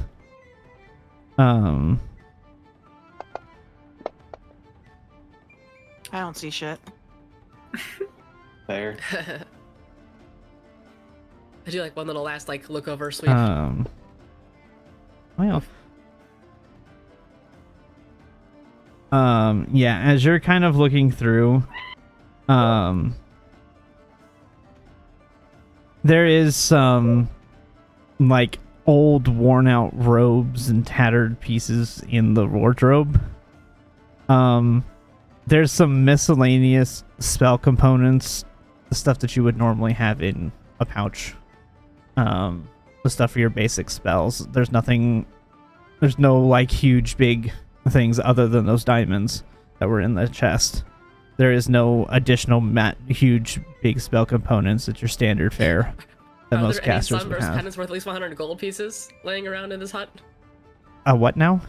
I don't see shit. There. I do like one little last like look over sweep. Well. Yeah, as you're kind of looking through, there is some like old worn out robes and tattered pieces in the wardrobe. There's some miscellaneous spell components, the stuff that you would normally have in a pouch. The stuff for your basic spells. There's no like huge big things other than those diamonds that were in the chest. There is no additional huge big spell components at your standard fare that Are most there any casters would sunburst have. pendants worth at least 100 gold pieces laying around in this hut? What now?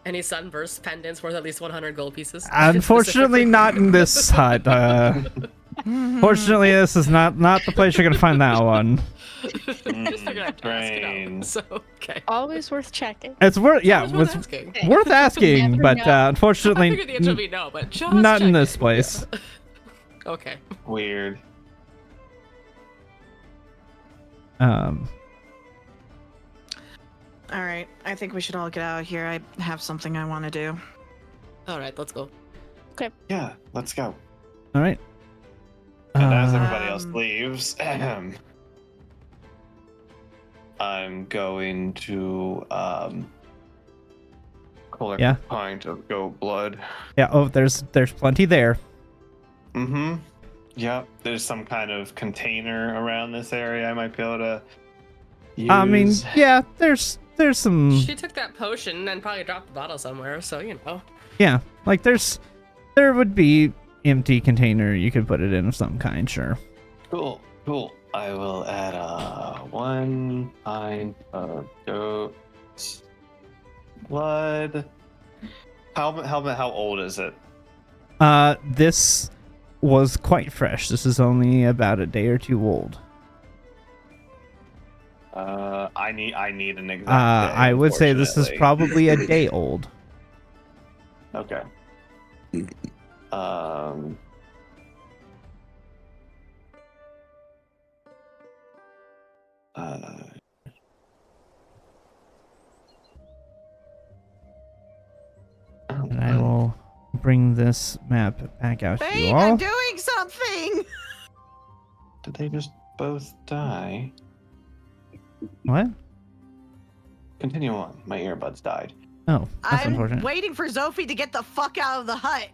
Any sunburst pendants worth at least 100 gold pieces? Unfortunately, Specifically. not in this hut. Fortunately, this is not the place you're gonna find that one. Just figured I'd ask it out. Brain. So, okay. Always worth checking. It's worth, yeah, Always it's worth asking. worth asking, Never but know. I unfortunately, figured the answer would be no, but just not in checking. this place. Okay. Weird. All right, I think we should all get out of here. I have something I want to do. All right, let's go. Yeah, let's go. All right. And as everybody else Um, leaves, I'm going to collect Yeah. a pint of goat blood. Yeah. Oh, there's plenty there. Mm-hmm. Yep. There's some kind of container around this area I might be able to use. I mean, yeah. There's some. She took that potion and probably dropped the bottle somewhere, so you know. Yeah. Like there would be empty container you could put it in of some kind. Sure. Cool. I will add 1 pint of goat blood. How old is it? This was quite fresh. This is only about a day or two old. I need an exact day, I would say this is unfortunately. probably a day old. Okay. And I will bring this map back out to you Wait, I'm all. doing something. Did they just both die? What? Continue on. My earbuds died. Oh, that's I'm unfortunate. waiting for Zophie to get the fuck out of the hut.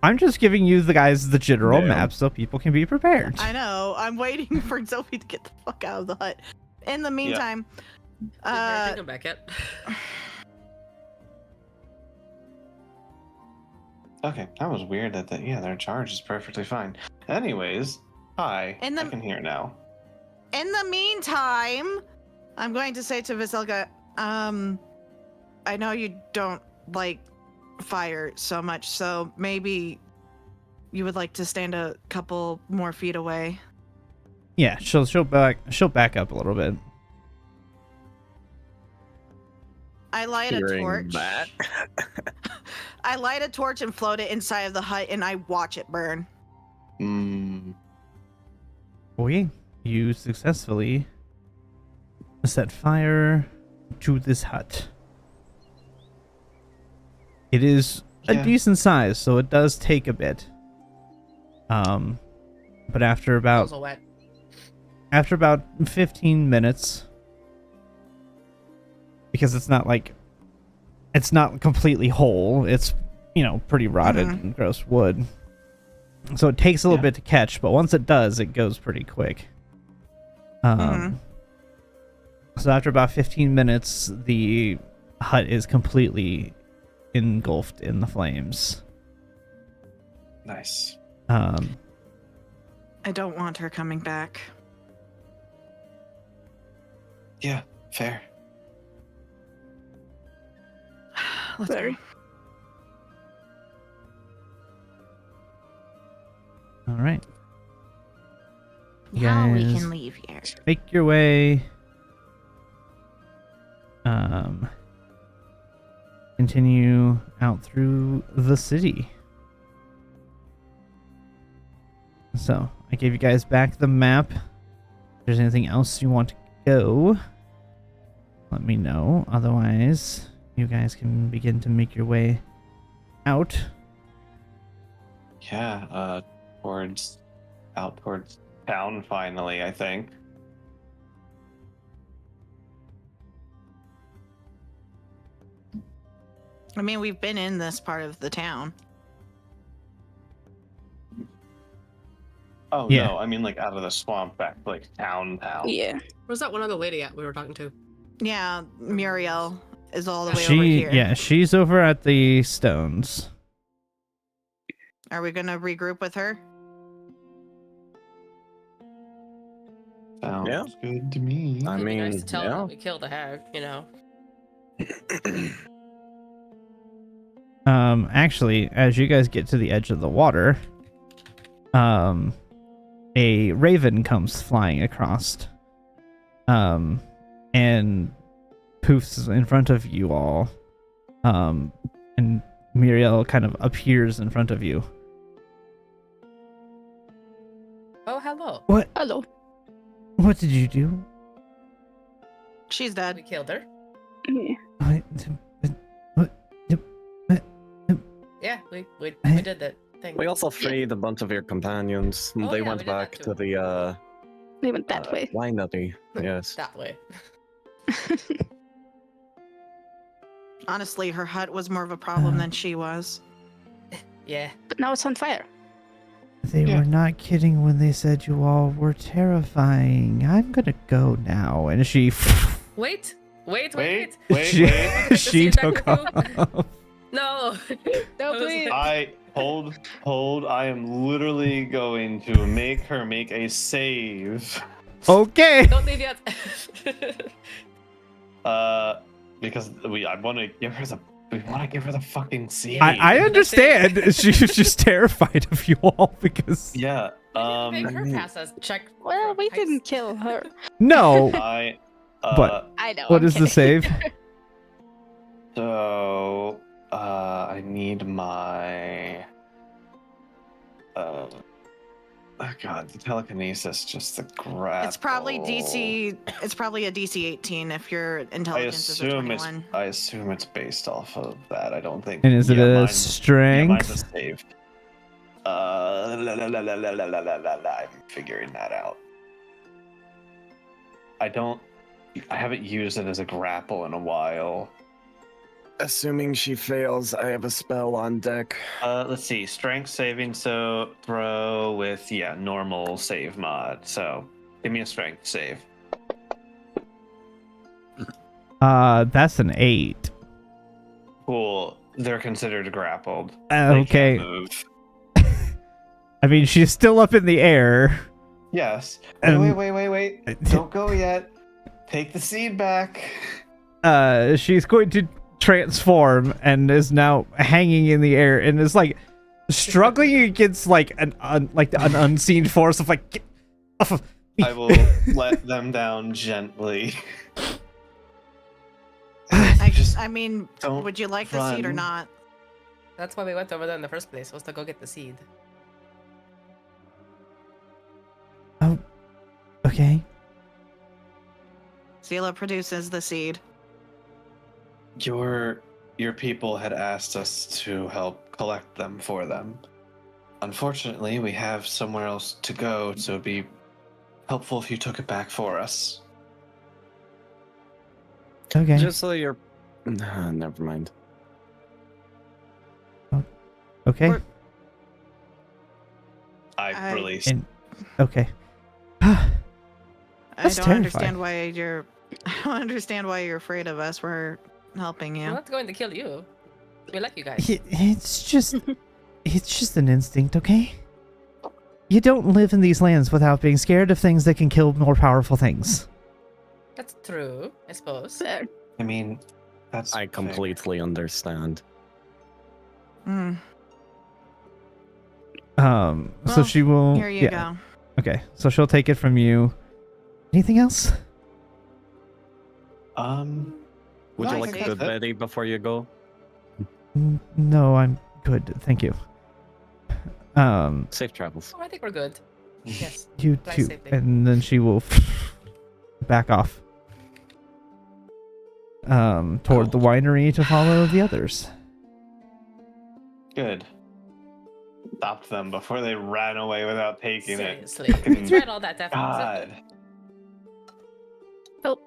I'm just giving you the general Yeah. map so people can be prepared. I know. I'm waiting for Zophie to get the fuck out of the hut. In the meantime, Did Harry come back yet? Okay, that was weird that their charge is perfectly fine. Anyways, hi. And I the- can hear now. in the meantime, I'm going to say to Vasilka, I know you don't like fire so much, so maybe you would like to stand a couple more feet away. Yeah, she'll back up a little bit. I light a Hearing torch. that. I light a torch and float it inside of the hut, and I watch it burn. Okay, you successfully set fire to this hut. It is a Yeah. decent size, so it does take a bit. But after Balls about are wet. 15 minutes, because it's not completely whole, it's pretty rotted and gross wood, so it takes a little bit to catch, but once it does, it goes pretty quick. So after about 15 minutes, the hut is completely engulfed in the flames. Nice. I don't want her coming back. Yeah, fair. Let's Very. go. All right, You Now we guys can leave here. make your way. Continue out through the city. So I gave you guys back the map. If there's anything else you want to go, let me know. Otherwise, you guys can begin to make your way out. Yeah, out towards town finally, I think. I mean, we've been in this part of the town. Oh Yeah. no, I mean like out of the swamp back to like town. Yeah. Where's that one other lady at we were talking to? Yeah, Muriel is all the way over here. Yeah, she's over at the stones. Are we gonna regroup with her? Sounds Yeah. good to me. I It'd be nice mean, to tell her yeah. that we killed a hag, you know. Actually, as you guys get to the edge of the water, a raven comes flying across, and poofs in front of you all, and Muriel kind of appears in front of you. Oh, hello. Hello. What did you do? She's We dead. killed her. Yeah. Yeah, we did that thing. We also freed a bunch of your companions. Oh, They yeah, we went did that back too. to the They went that way. winery. Yes. That way. Honestly, her hut was more of a problem than she was. Yeah. But now it's on fire. They Yeah. were not kidding when they said you all were terrifying. I'm gonna go now. And she Wait. Wait. she, Get the she scene back took with off. No. No, I was please. like- Hold. I am literally going to make her make a save. Okay. Don't leave yet. Because we want to give her the fucking save. I understand. She's just terrified of you all because Yeah. Make her pass us. Check. Well, for we heist. didn't kill her. no. I. But- I know. What I'm is the kidding. save? So, I need my. Oh God, the telekinesis, just the grapple. It's probably DC. It's probably a DC 18 if your I intelligence is a assume it's. 21. I assume it's based off of that. I don't think. And is it yeah, a mine's- Yeah, mine's a strength? save. I'm figuring that out. I haven't used it as a grapple in a while. Assuming she fails, I have a spell on deck. Let's see. Strength saving, so throw with normal save mod. So give me a strength save. That's an 8. Cool. They're considered grappled. They can't Okay. move. I mean, she's still up in the air. Yes. Um, Wait. Don't go yet. Take the seed back. She's going to transform and is now hanging in the air and is like struggling against like an unseen force of like. Get off of me. I will let them down gently. I mean, don't would you like the seed or run. not? That's why we went over there in the first place, was to go get the seed. Oh, okay. Zila produces the seed. Your people had asked us to help collect them for them. Unfortunately, we have somewhere else to go, so it'd be helpful if you took it back for us. Okay. Just so you're. Never mind. Okay. We're- I I- released. And okay. I That's don't terrifying. understand why you're. I don't understand why you're afraid of us. We're helping We're you. not going to kill you. We like you guys. It's just an instinct, okay? You don't live in these lands without being scared of things that can kill more powerful things. That's true, I suppose. Fair. I mean, that's. I fair. completely understand. Mm, So Well, she will. here you go. Okay, so she'll take it from you. Anything else? Would you Nice. like a good Betty before you go? No, I'm good. Thank you. Safe travels. Oh, I think we're good. Yes. You Fly too. safely. And then she will back off. Toward the winery to follow the others. Good. Stopped them before they ran away without taking Seriously. it. Fucking It's right, all that effort. God. Oh,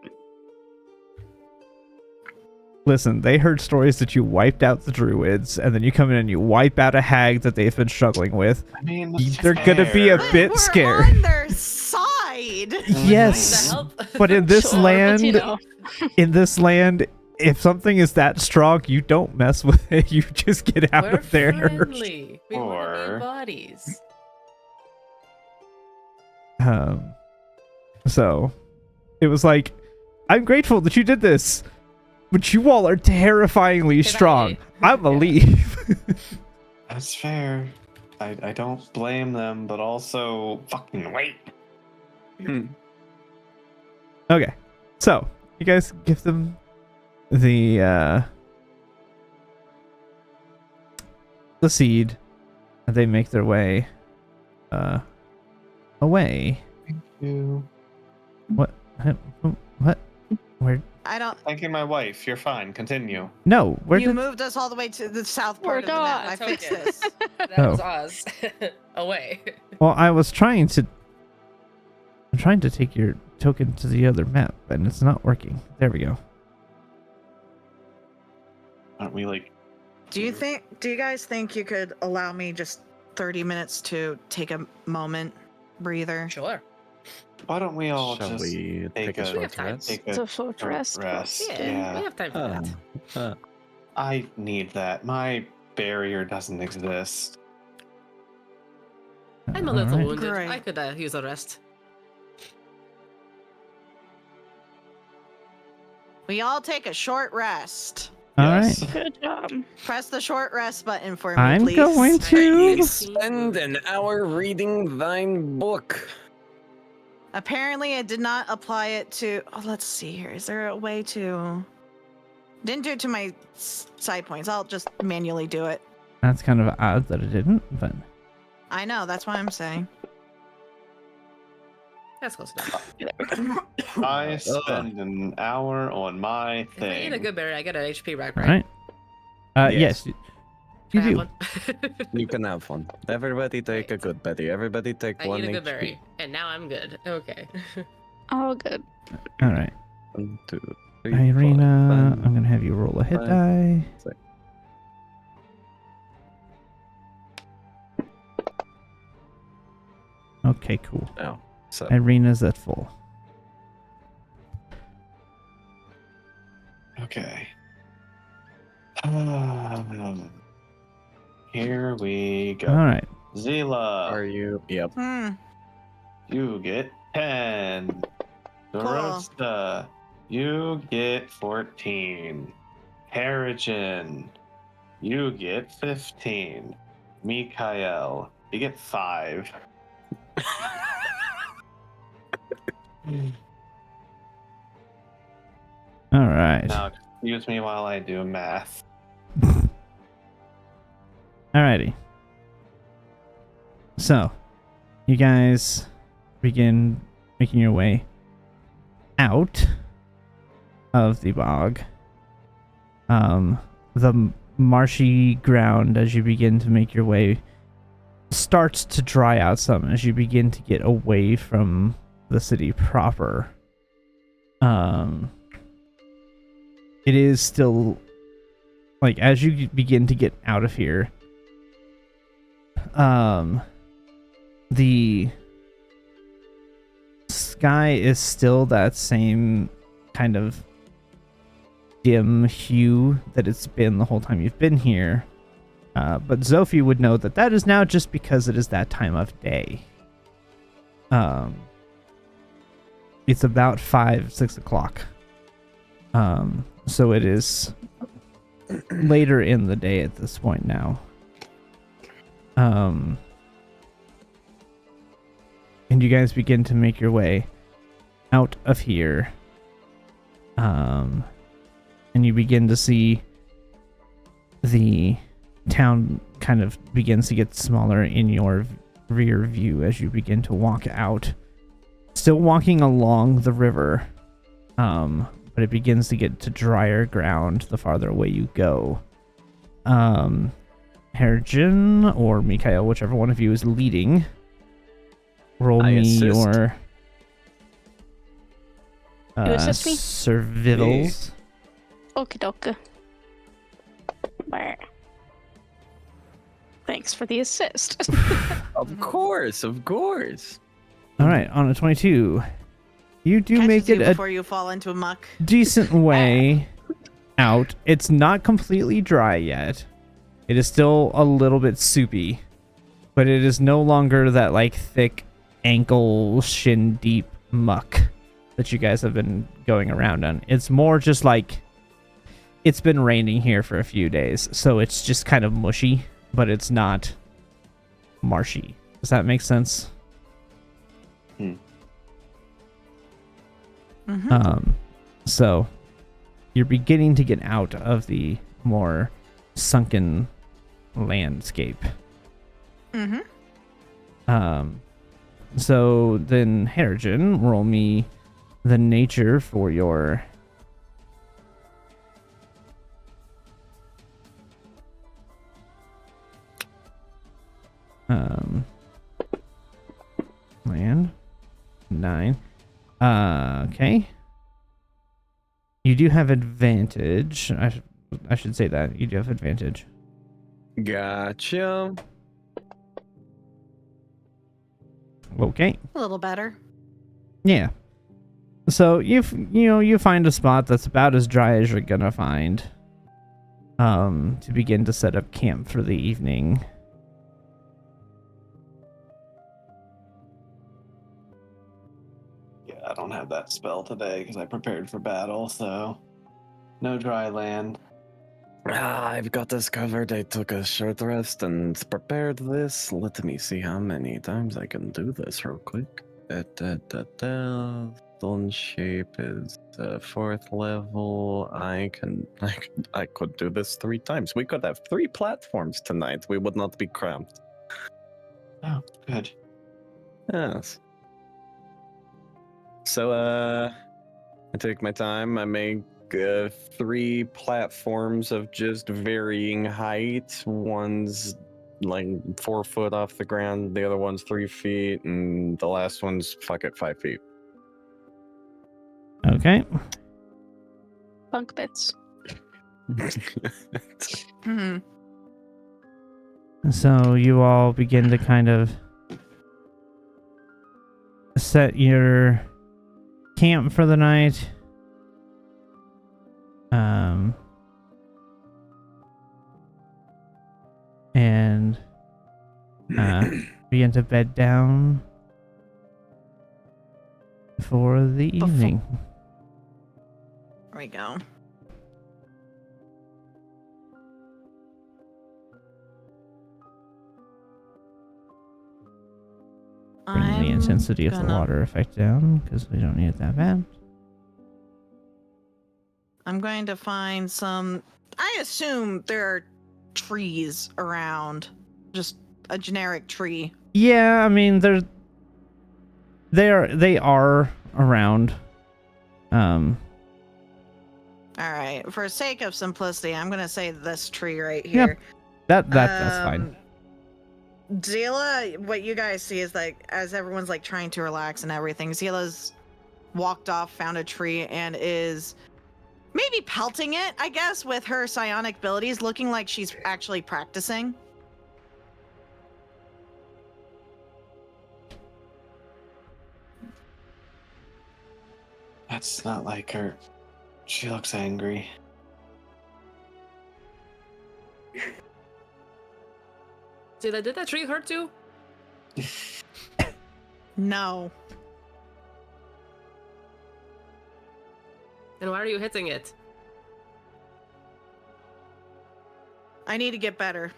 Listen, they heard stories that you wiped out the druids, and then you come in and you wipe out a hag that they've been struggling with. I mean, They're gonna be a fair. bit We're scared. on their side. Yes, To help. but in this sure, land, but, you know, if something is that strong, you don't mess with it. You just get out We're of there. friendly. We want to Or- be buddies. So it was like, I'm grateful that you did this, but you all are terrifyingly Good strong. night. I'm a Yeah. leave. That's fair. I don't blame them, but also fucking wait. Okay, so you guys give them the seed, and they make their way away. You. What? Where? I don't. Thanking my wife. You're fine. Continue. No, where You did? moved us all the way to the south We're part of the map. I gone. fixed this. That Oh. was Oz. Away. Well, I'm trying to take your token to the other map, and it's not working. There we go. Aren't we like? Do you guys think you could allow me just 30 minutes to take a moment, breather? Sure. Why don't we all Shall just we take take a a- We have short time. rest? take it's a a short short rest. rest? Yeah, Yeah. we have time for that. I need that. My barrier doesn't exist. I'm a little Alright. wounded. Great. I could use a rest. We all take a short rest. All right. Yes. Good job. Press the short rest button for me, I'm please. going to. Spend an hour reading thine book. Apparently, it did not apply it to. Oh, let's see here. Is there a way to? Didn't do it to my side points. I'll just manually do it. That's kind of odd that it didn't, but I know. That's what I'm saying. That's close enough. I spend an hour on my If I eat a thing. good berry, I get an HP back, all right? right. Yes. Yes, Can you I have do. one? You can have fun. Everybody take a Right. good Betty. Everybody take I one eat a good HP. berry, and now I'm good. Okay. All good. All right. 1, 2, 3, 4, Irina, 5. I'm gonna have you roll a hit Fine. die. Six. Okay, cool. Oh, so Irina's at full. Okay. Here we go. All right. Zila, are you? Yep. you get 10. Dorosta, you get 14. Harrigan, you get 15. Mikael, you get 5. All right. Now, excuse me while I do math. Alrighty. So, you guys begin making your way out of the bog. The marshy ground, as you begin to make your way, starts to dry out some as you begin to get away from the city proper. It is still, like, as you begin to get out of here, the sky is still that same kind of dim hue that it's been the whole time you've been here. But Zophie would know that that is now just because it is that time of day. It's about 5-6 o'clock. So it is later in the day at this point now. And you guys begin to make your way out of here. And you begin to see the town kind of begins to get smaller in your rear view as you begin to walk out. Still walking along the river, but it begins to get to drier ground the farther away you go. Harrigan or Mikael, whichever one of you is leading, roll I me assist. your You assist me? survivals. Okie dokie. Where? Thanks for the assist. Of course, of course. All right, on a 22, you do Catches make you it a before you fall into a muck. decent way out. It's not completely dry yet. It is still a little bit soupy, but it is no longer that like thick ankle shin deep muck that you guys have been going around on. It's more just like it's been raining here for a few days, so it's just kind of mushy, but it's not marshy. Does that make sense? So you're beginning to get out of the more sunken landscape. So then Harrigan, roll me the nature for your land. 9. Okay. You do have advantage. I should say that. You do have advantage. Gotcha. Okay. A little better. Yeah. So you find a spot that's about as dry as you're gonna find. To begin to set up camp for the evening. Yeah, I don't have that spell today because I prepared for battle, so no dry land. I've got this covered. I took a short rest and prepared this. Let me see how many times I can do this real quick. Stone shape is 4th level. I could do this 3 times. We could have 3 platforms tonight. We would not be cramped. Oh, good. Yes. So I take my time. I make 3 platforms of just varying height. One's like 4 foot off the ground, the other one's 3 feet, and the last one's 5 feet. Okay. Bunk bits. So you all begin to kind of set your camp for the night. And begin to bed down for the evening. There we go. Bring the intensity of the water effect down because we don't need it that bad. I'm going to find some. I assume there are trees around, just a generic tree. Yeah, I mean they are around. All right. For sake of simplicity, I'm gonna say this tree right here. That's fine. Zila, what you guys see is like as everyone's like trying to relax and everything, Zila's walked off, found a tree, and is maybe pelting it, I guess, with her psionic abilities, looking like she's actually practicing. That's not like her. She looks angry. Did that tree hurt you? No. Then why are you hitting it? I need to get better.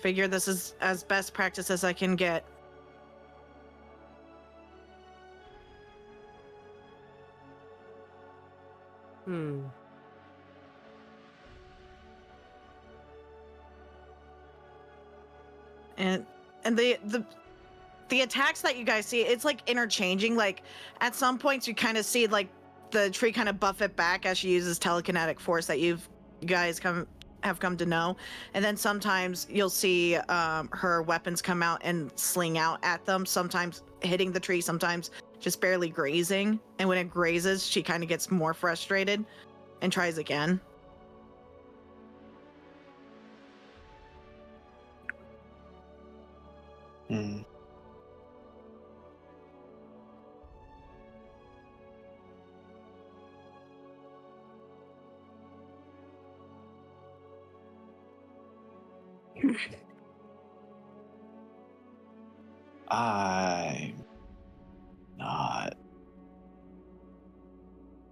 Figure this is as best practice as I can get. Hmm. And the attacks that you guys see, it's like interchanging. Like at some points you kind of see like the tree kind of buff it back as she uses telekinetic force that you guys have come to know. And then sometimes you'll see her weapons come out and sling out at them, sometimes hitting the tree, sometimes just barely grazing. And when it grazes, she kind of gets more frustrated and tries again. Hmm.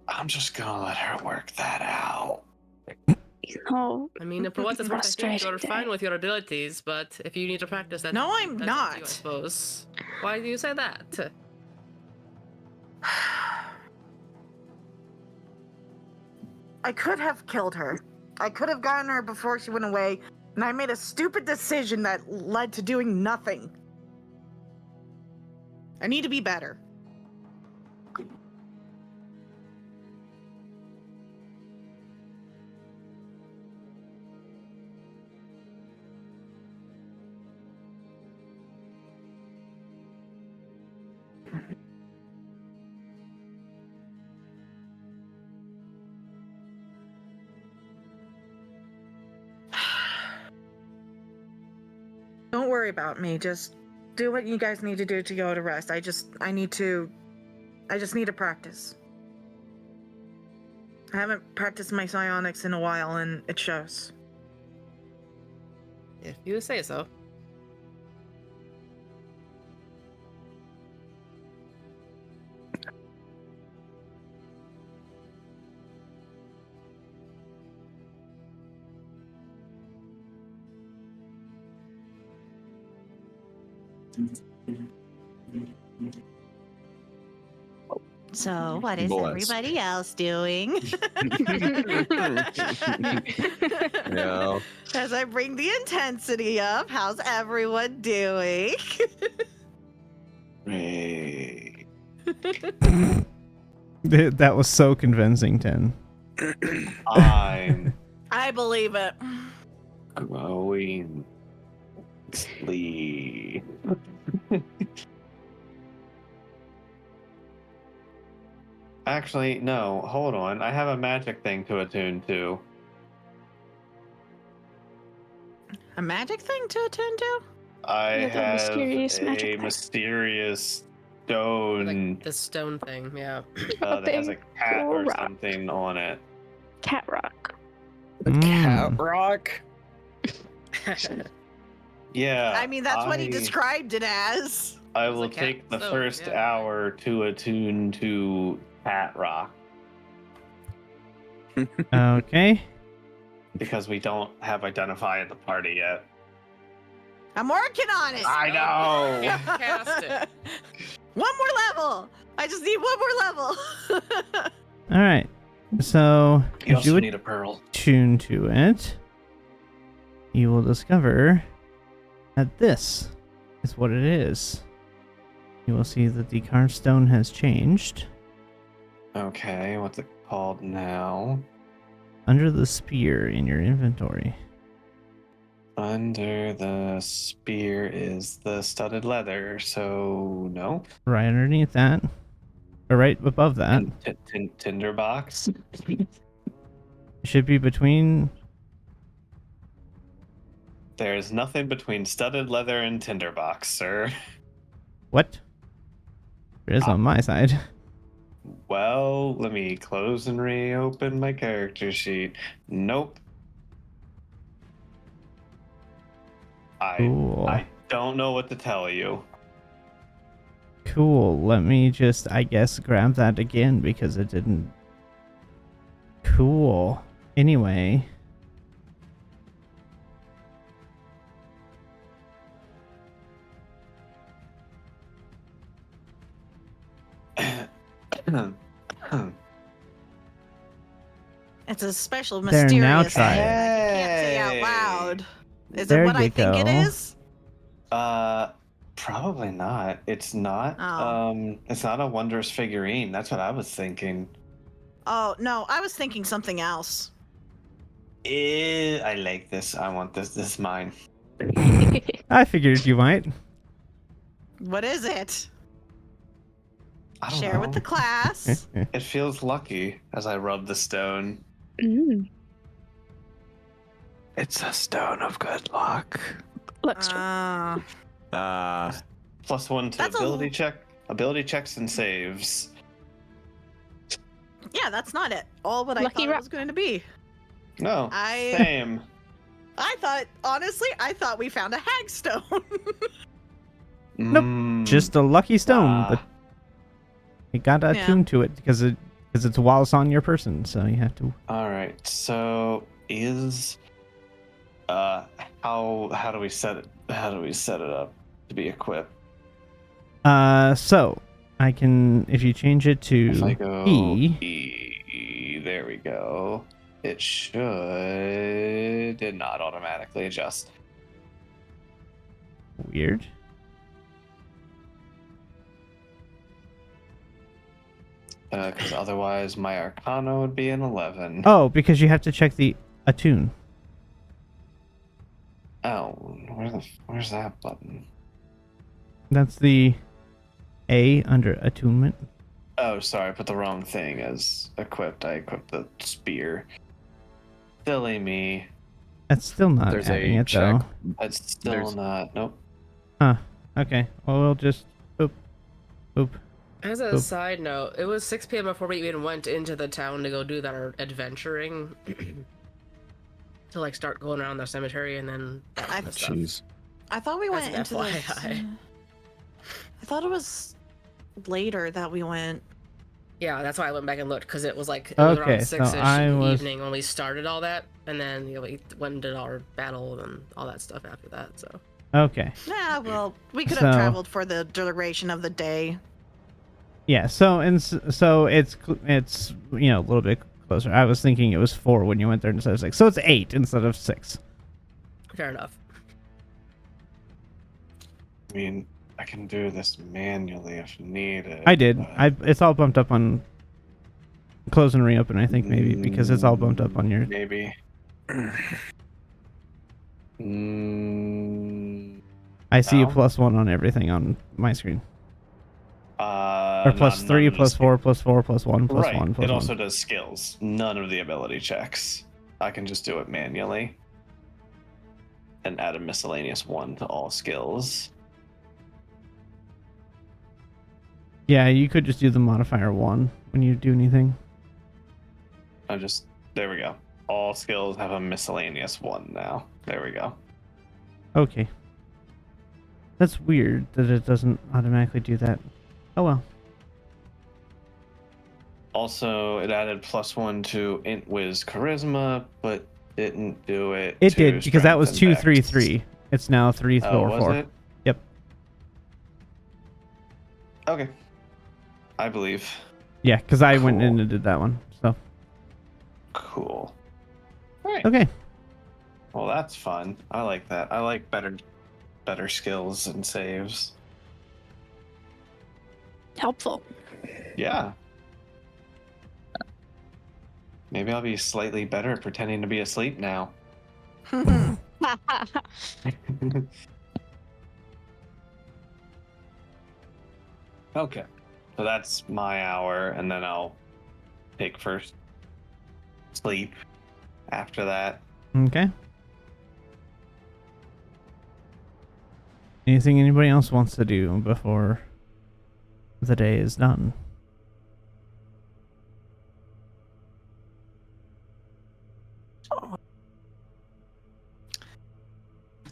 I'm just gonna let her work that out. No. I mean, for what it's worth, I think Frustrating you're fine day. with your abilities, but if you need to practice that, No, I'm that's up to you, I not. suppose. Why do you say that? I could have killed her. I could have gotten her before she went away, and I made a stupid decision that led to doing nothing. I need to be better. Don't worry about me. Just do what you guys need to do to go to rest. I just need to practice. I haven't practiced my psionics in a while, and it shows. If you say so. So, what is Bless. everybody else doing? Yeah. As I bring the intensity up, how's everyone doing? Hey. That was so convincing, 10. I'm I believe it. going sleep. Actually, no, hold on. I have a magic thing to attune to. A magic thing to attend to? I Yeah, the have mysterious a magic thing. mysterious stone Like the stone thing, yeah. that has a big cat or rock. something on it. Cat rock. Cat rock? Yeah. I mean, that's what he described it as. I It's will a cat take the stone, first yeah. hour to attune to cat rock Okay. because we don't have identify at the party yet. I'm working on it. I know. Cast it. One more level. I just need one more level. All right. So You as you also need a pearl. attune to it, you will discover that this is what it is. You will see that the carved stone has changed. Okay, what's it called now? Under the spear in your inventory. Under the spear is the studded leather, so no. Right underneath that. Or right above that. Tinderbox. It should be between. There's nothing between studded leather and tinderbox, sir. What? There is on my side. Well, let me close and reopen my character sheet. Nope. Cool. I don't know what to tell you. Cool. Let me just, I guess, grab that again because it didn't. Cool. Anyway. It's a special, There, mysterious now thing. try it. I can't say out Hey. loud. Is There it what you I think it go. is? Probably not. It's not. Oh. It's not a wondrous figurine. That's what I was thinking. Oh no, I was thinking something else. I like this. I want this. This is mine. I figured you might. What is it? I don't Share know. with the class. It feels lucky as I rub the stone. Mm. It's a stone of good luck. Let's +1 to That's ability checks and saves. Yeah, that's not it. All what I Lucky thought it rock. was going to be. No, I same. I thought we found a hagstone. Nope. Just a lucky stone, but you gotta Yeah. attune to it because it's while it's on your person, so you have to. All right. So is how do we set it? How do we set it up to be equipped? So I can, if you change it If I to go E, there we go. It did not automatically adjust. weird. Because otherwise my Arcana would be an 11. Oh, because you have to check the attune. Oh, where's that button? That's the A under attunement. Oh, sorry, I put the wrong thing as equipped. I equipped the spear. Silly me. That's still not There's adding a it check. though. That's still There's- not. Nope. Huh. Okay. Well, we'll just boop, boop. As a Oop. side note, it was 6 p.m. before we even went into the town to go do that adventuring. To like start going around the cemetery and then that kind of stuff. Jeez. I thought we went That's into an the. FYI. I thought it was later that we went. Yeah, that's why I went back and looked because it was like it was Okay, around so 6-ish I in the was- evening when we started all that, and then we went and did our battle and all that stuff after that. So Okay. Yeah, well, we could have So- traveled for the duration of the day. Yeah. So so it's a little bit closer. I was thinking it was 4 when you went there instead of 6. So it's 8 instead of 6. fair enough. I mean, I can do this manually if needed. I did. but- It's all bumped up on close and reopen. I think maybe because it's all bumped up on your. Maybe. I see a No. +1 on everything on my screen. Or None +3, of the +4, +4, +1, +1, Right. +1. It also does skills. None of the ability checks. I can just do it manually. And add a miscellaneous 1 to all skills. Yeah, you could just do the modifier 1 when you do anything. There we go. All skills have a miscellaneous 1 now. There we go. Okay. That's weird that it doesn't automatically do that. Oh well. Also, it added +1 to Int Wiz Charisma, but didn't do it. It to did because that was Strength and 2, 3, Dex. 3. It's now 3, 4, Oh, was 4. it? Yep. Okay. I believe. Yeah, because I went Cool. in and did that one. So Cool. All right. okay. Well, that's fun. I like that. I like better skills and saves. Helpful. Yeah. Maybe I'll be slightly better at pretending to be asleep now. Okay. So that's my hour, and then I'll take first sleep after that. Okay. Anything anybody else wants to do before the day is done?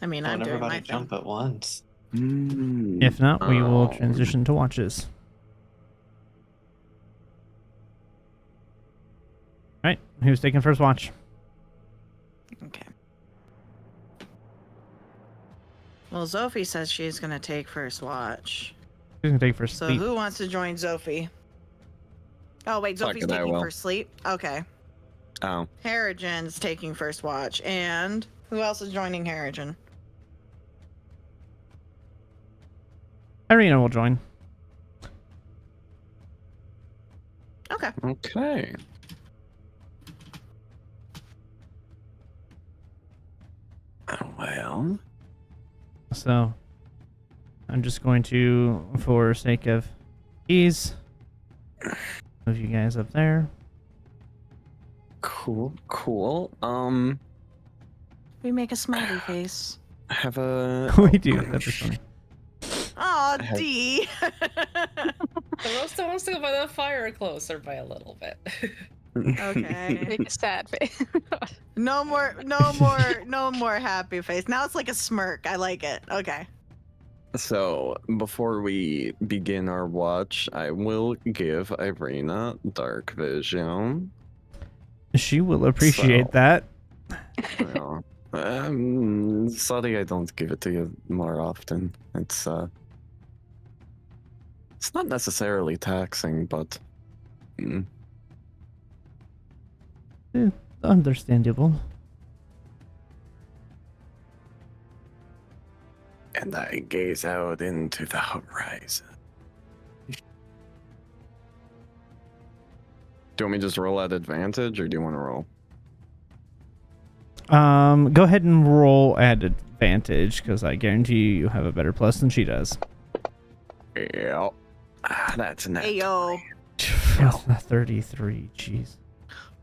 I mean, I'm Don't doing everybody my thing. jump at once. If not, we will transition to watches. All right, who's taking first watch? Okay. Well, Zophie says she's gonna take first watch. Who's gonna take first So sleep? who wants to join Zophie? Oh wait, Fuck Zophie's it, I taking will. first sleep. Okay. Oh, Harrigan's taking first watch, and who else is joining Harrigan? Irina will join. Okay. okay. Well, So I'm just going to, for sake of ease, move you guys up there. cool. We make a smiley face. Have a. We do. That'd be funny. Oh, have- D. The roaster wants to go by the fire closer by a little bit. Okay. Make a sad face. No more happy face. Now it's like a smirk. I like it. Okay. So, before we begin our watch, I will give Irina dark vision. She will appreciate So- that. Well, sorry I don't give it to you more often. It's not necessarily taxing, but Understandable. and I gaze out into the horizon. Do you want me to just roll at advantage, or do you want to roll? Go ahead and roll at advantage, because I guarantee you have a better plus than she does. Yeah. That's an Ayo. 33, jeez.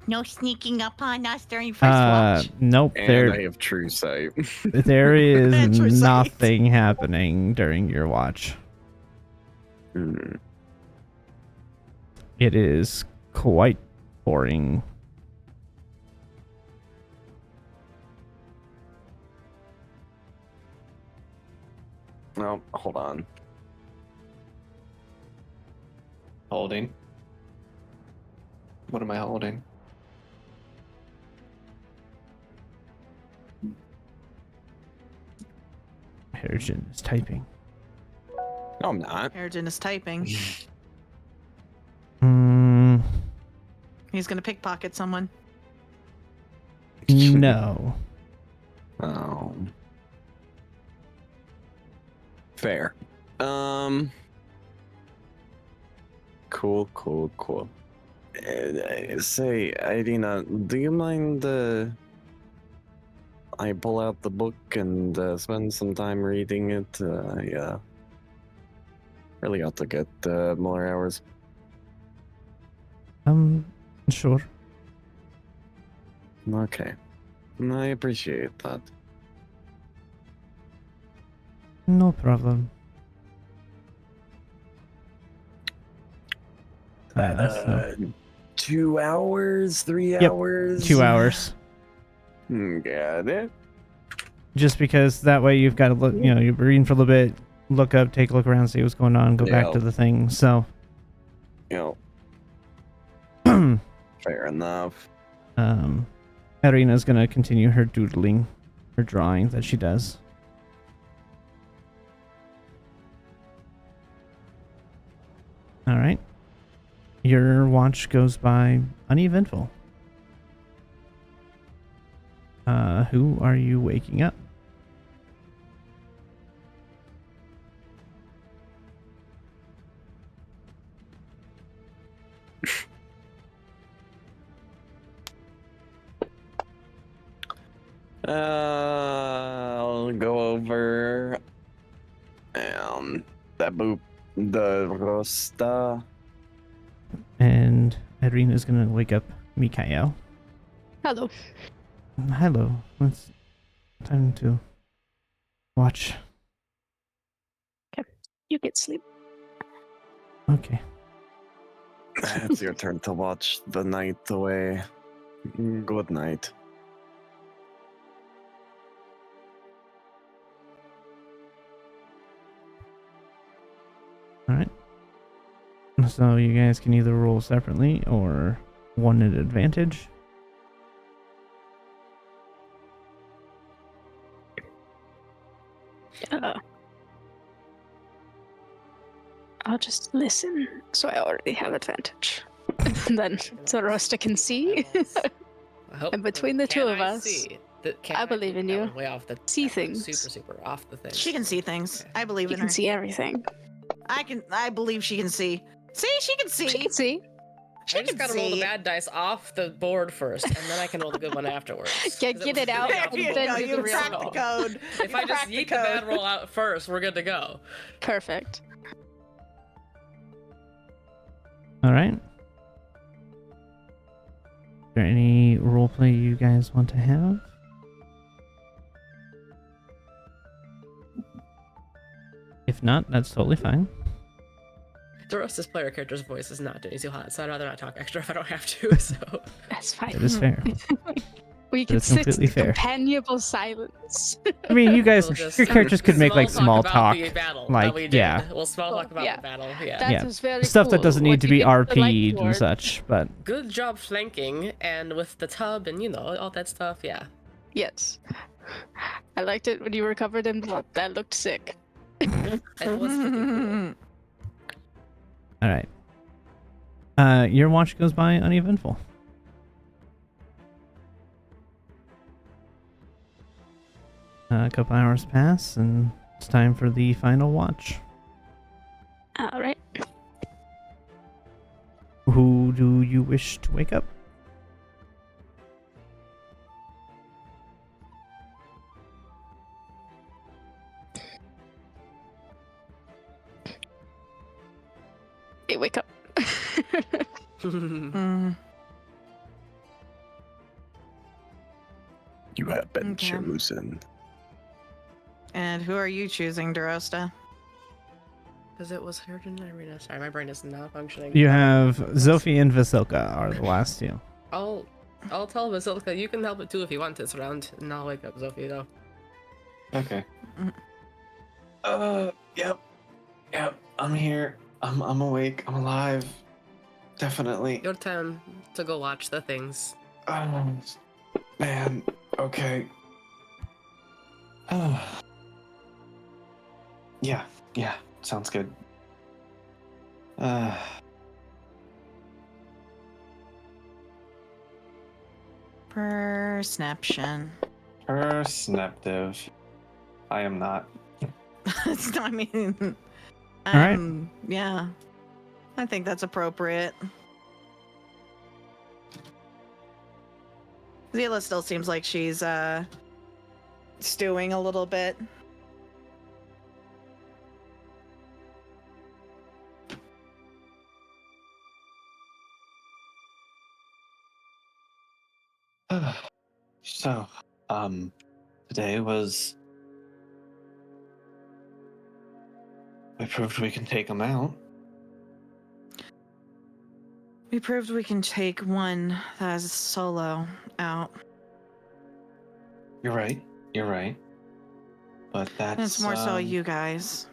No sneaking up on us during first watch. Nope. And There, I have true sight. there is True sight. nothing happening during your watch. Hmm. It is quite boring. No, hold on. Holding. What am I holding? Harrigan is typing. No, I'm not. Harrigan is typing. Mm, He's gonna pickpocket someone. no. Oh. Fair. Cool. Say, Irina, do you mind, I pull out the book and spend some time reading it? Yeah. Really ought to get more hours. Sure. Okay. I appreciate that. No problem. So 2 hours? 3 Yep, hours? 2 hours. Got it. Just because that way you've got to look, you know, you're reading for a little bit, look up, take a look around, see what's going on, go back to Yeah. the thing. So, You know, fair enough. Irina's gonna continue her doodling, her drawing that she does. Your watch goes by uneventful. Who are you waking up? I'll go over that boop the Rosta. And Edrina's gonna wake up Mikael. Hello. Hello. It's time to watch. You get sleep. Okay. It's your turn to watch the night away. Good night. Alright. So you guys can either roll separately or one at advantage. I'll just listen, so I already have advantage. And then Zoroaster can see. I hope, And between the two can of I us, see? I believe in that you. one way off the See that one things. super off the thing. She can see things. Okay. I believe You in can her. see everything. I believe she can see. See, she can see. She can see. She I just can gotta roll the see. bad dice off the board first, and then I can roll the good one afterwards. 'Cause Get was it out, really off There the you board. go. do You the real cracked the roll. code. If You I just cracked yeet the bad roll out first, we're good to go. Perfect. Alright. Is there any roleplay you guys want to have? If not, that's totally fine. The rest of this player character's voice is not doing too hot, so I'd rather not talk extra if I don't have to. So That's fine. That is fair. We can That's sit completely in fair. companionable silence. I mean, you guys, we'll just your characters could make like small about talk. the battle like, that we did. yeah. We'll small talk about Yeah. the battle. Yeah. That Yeah. was very Stuff that cool. doesn't need What to you be did with the RP'd and light such, but Good job flanking and with the tub and all that stuff. Yeah. Yes. I liked it when you were covered in blood. That looked sick. It was pretty cool. alright. Your watch goes by uneventful. A couple hours pass, and it's time for the final watch. All right. Who do you wish to wake up? Hey, wake up. Mm. You have been Okay. chosen. And who are you choosing, Darosta? Because it was her and Irina. Sorry, my brain is not functioning. You have Zophie and Vasilka are the last two. I'll tell Vasilka you can help it too if you want this round, and I'll wake up Sophie though. Okay. Mm. Yep. I'm here. I'm awake. I'm alive. Definitely. Your turn to go watch the things. Oh, man. Okay. Yeah. Sounds good. Perception. Perceptive. I am not. It's not, I mean, right. yeah. I think that's appropriate. Zila still seems like she's stewing a little bit. So, today was. We proved we can take them out. We proved we can take one that is solo out. You're right. But that's. And it's more so you guys.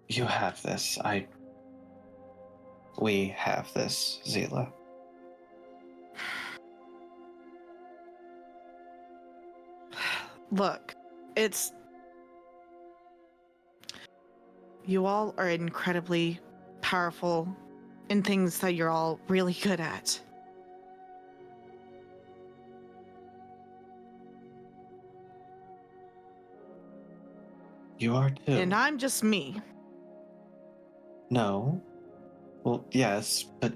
You have this. We have this, Zila. Look, it's you all are incredibly powerful in things that you're all really good at. You are too. And I'm just me. No. Well, yes, but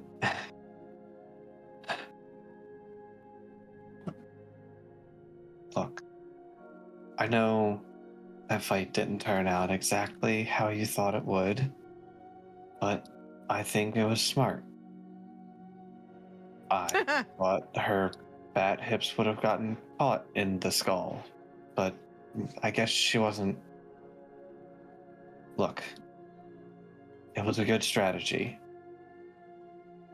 look, I know that fight didn't turn out exactly how you thought it would, but I think it was smart. I thought her fat hips would have gotten caught in the skull, but I guess she wasn't. Look, it was a good strategy.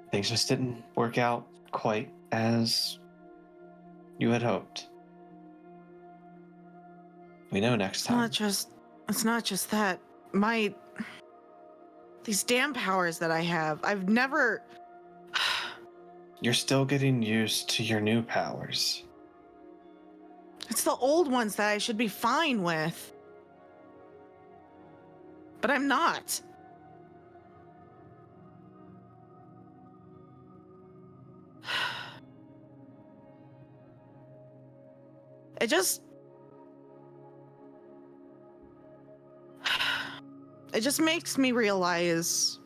Things just didn't work out quite as you had hoped. We know next It's time. not just that. These damn powers that I have, I've never. You're still getting used to your new powers. It's the old ones that I should be fine with. But I'm not. It just makes me realize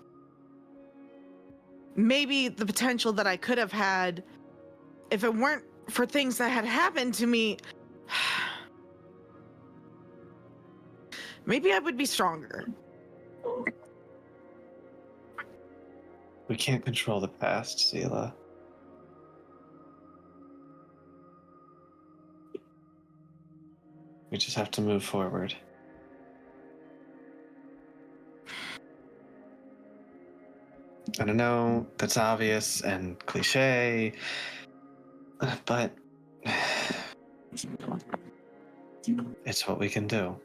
maybe the potential that I could have had if it weren't for things that had happened to me. Maybe I would be stronger. We can't control the past, Seela. We just have to move forward. And I know that's obvious and cliche, but it's what we can do.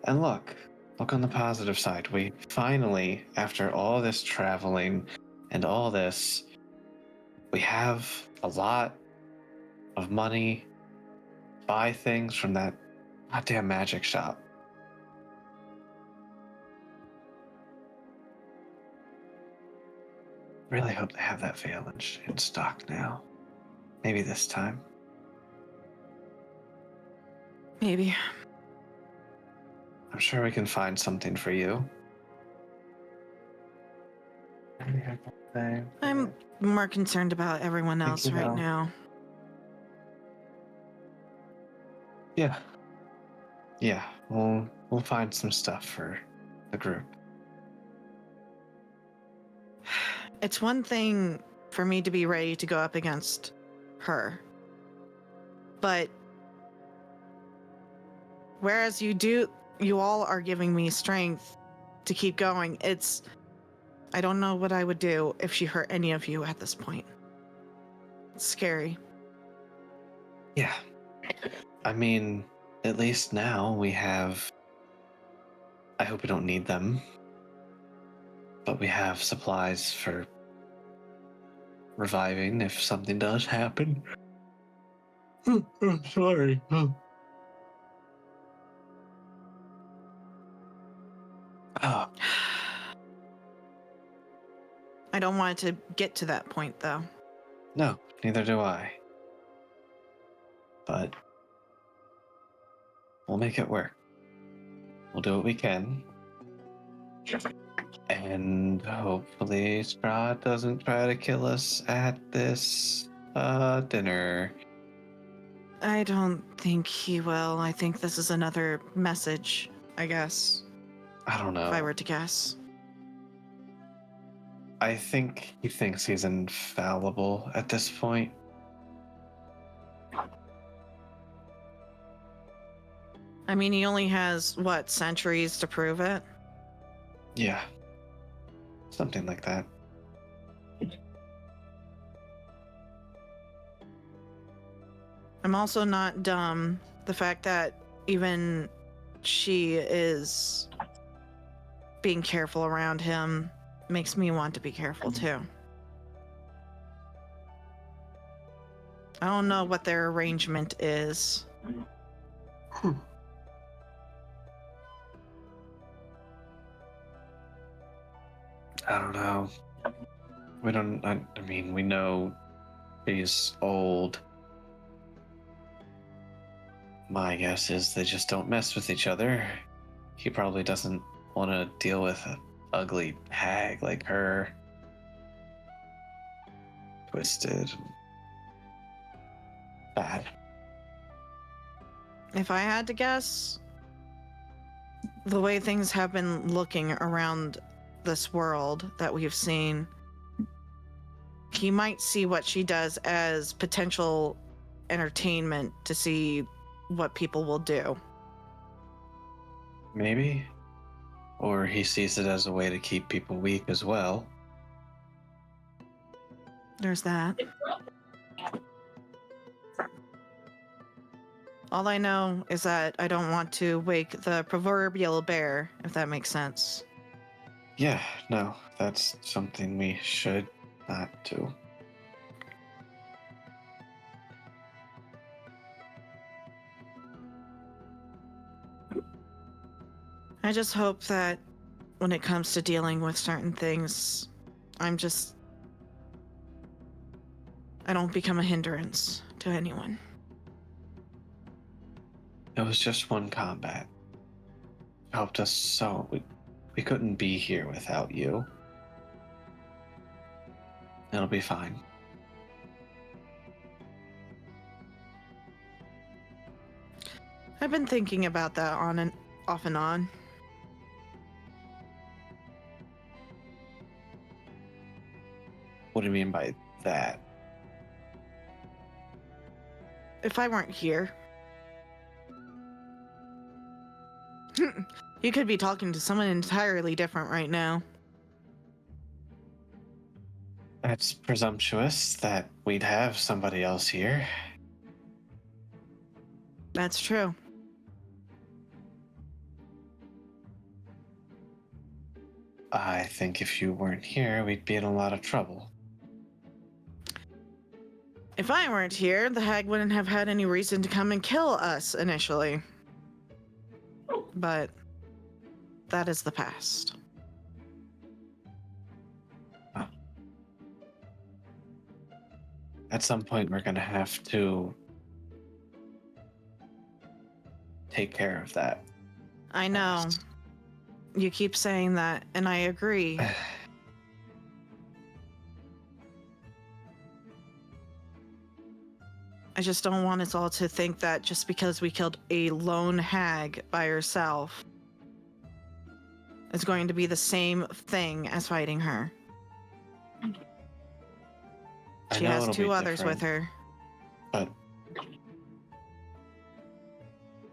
And look on the positive side. We finally, after all this traveling and all this, we have a lot of money to buy things from that goddamn magic shop. Really hope they have that Valence in stock now. Maybe this time. Maybe. I'm sure we can find something for you. I'm more concerned about everyone else you right know. now. Yeah, we'll find some stuff for the group. It's one thing for me to be ready to go up against her. But whereas you all are giving me strength to keep going, I don't know what I would do if she hurt any of you at this point. It's scary. Yeah. I mean, at least now we have. I hope we don't need them. But we have supplies for reviving if something does happen. Sorry. Oh, I don't want it to get to that point, though. no, neither do I. But we'll make it work. We'll do what we can. And hopefully Strahd doesn't try to kill us at this dinner. I don't think he will. I think this is another message, I guess, I don't know. if I were to guess. I think he thinks he's infallible at this point. I mean, he only has, centuries to prove it? Yeah. Something like that. I'm also not dumb. The fact that even she is being careful around him makes me want to be careful too. I don't know what their arrangement is. I don't know. We don't. I mean, we know he's old. My guess is they just don't mess with each other. He probably doesn't want to deal with an ugly hag like her. Twisted. Bad. If I had to guess, the way things have been looking around this world that we've seen, he might see what she does as potential entertainment to see what people will do. Maybe. Or he sees it as a way to keep people weak as well. There's that. All I know is that I don't want to wake the proverbial bear, if that makes sense. Yeah, no, that's something we should not do. I just hope that when it comes to dealing with certain things, I don't become a hindrance to anyone. It was just one combat. Helped us so. We couldn't be here without you. It'll be fine. I've been thinking about that on and off and on. What do you mean by that? If I weren't here, you could be talking to someone entirely different right now. That's presumptuous that we'd have somebody else here. That's true. I think if you weren't here, we'd be in a lot of trouble. If I weren't here, the hag wouldn't have had any reason to come and kill us initially. But that is the past. At some point, we're gonna have to take care of that. I know. You keep saying that, and I agree. I just don't want us all to think that just because we killed a lone hag by herself, it's going to be the same thing as fighting her. She has two others with her. But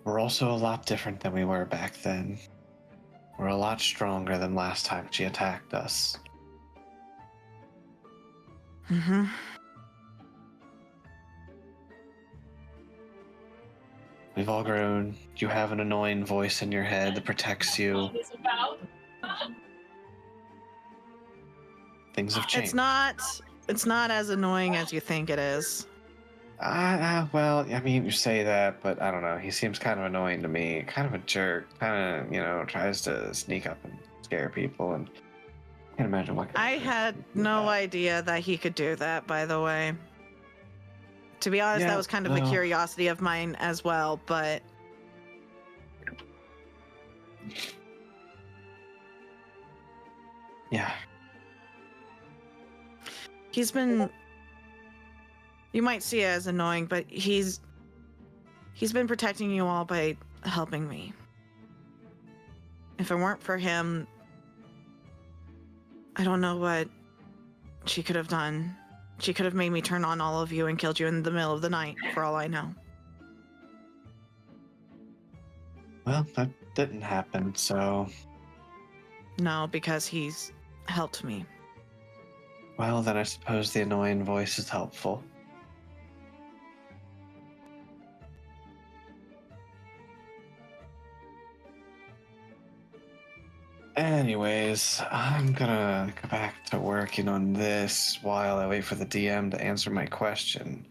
we're also a lot different than we were back then. We're a lot stronger than last time she attacked us. Mm-hmm. We've all grown. You have an annoying voice in your head that protects you. Things have changed. It's not as annoying as you think it is. Well, I mean, you say that, but I don't know. He seems kind of annoying to me. Kind of a jerk. Kind of, tries to sneak up and scare people. And I can't imagine what. I had no idea that he could do that, by the way. To be honest, Yeah, that was kind of a curiosity of mine as well, but... Yeah. He's been... You might see it as annoying, but he's been protecting you all by helping me. If it weren't for him, I don't know what she could have done. She could have made me turn on all of you and killed you in the middle of the night, for all I know. Well, that didn't happen, so... No, because he's helped me. Well, then I suppose the annoying voice is helpful. Anyways, I'm gonna go back to working on this while I wait for the DM to answer my question.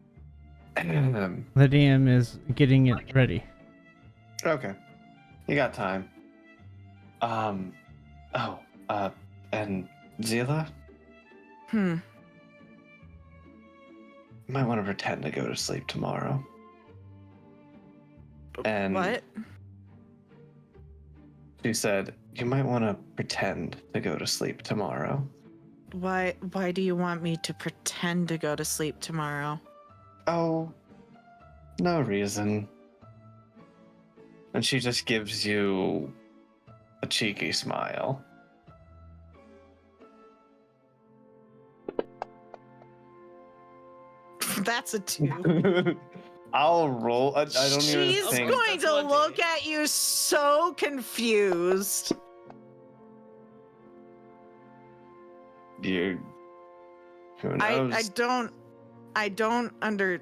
The DM is getting it ready. Okay. You got time. And Zila, Hmm. you might want to pretend to go to sleep tomorrow. And What? she said, you might want to pretend to go to sleep tomorrow. Why do you want me to pretend to go to sleep tomorrow? Oh, no reason. And she just gives you a cheeky smile. That's a 2. I'll roll. I don't She's even think. going to look at you so confused. You. Who knows? I don't under.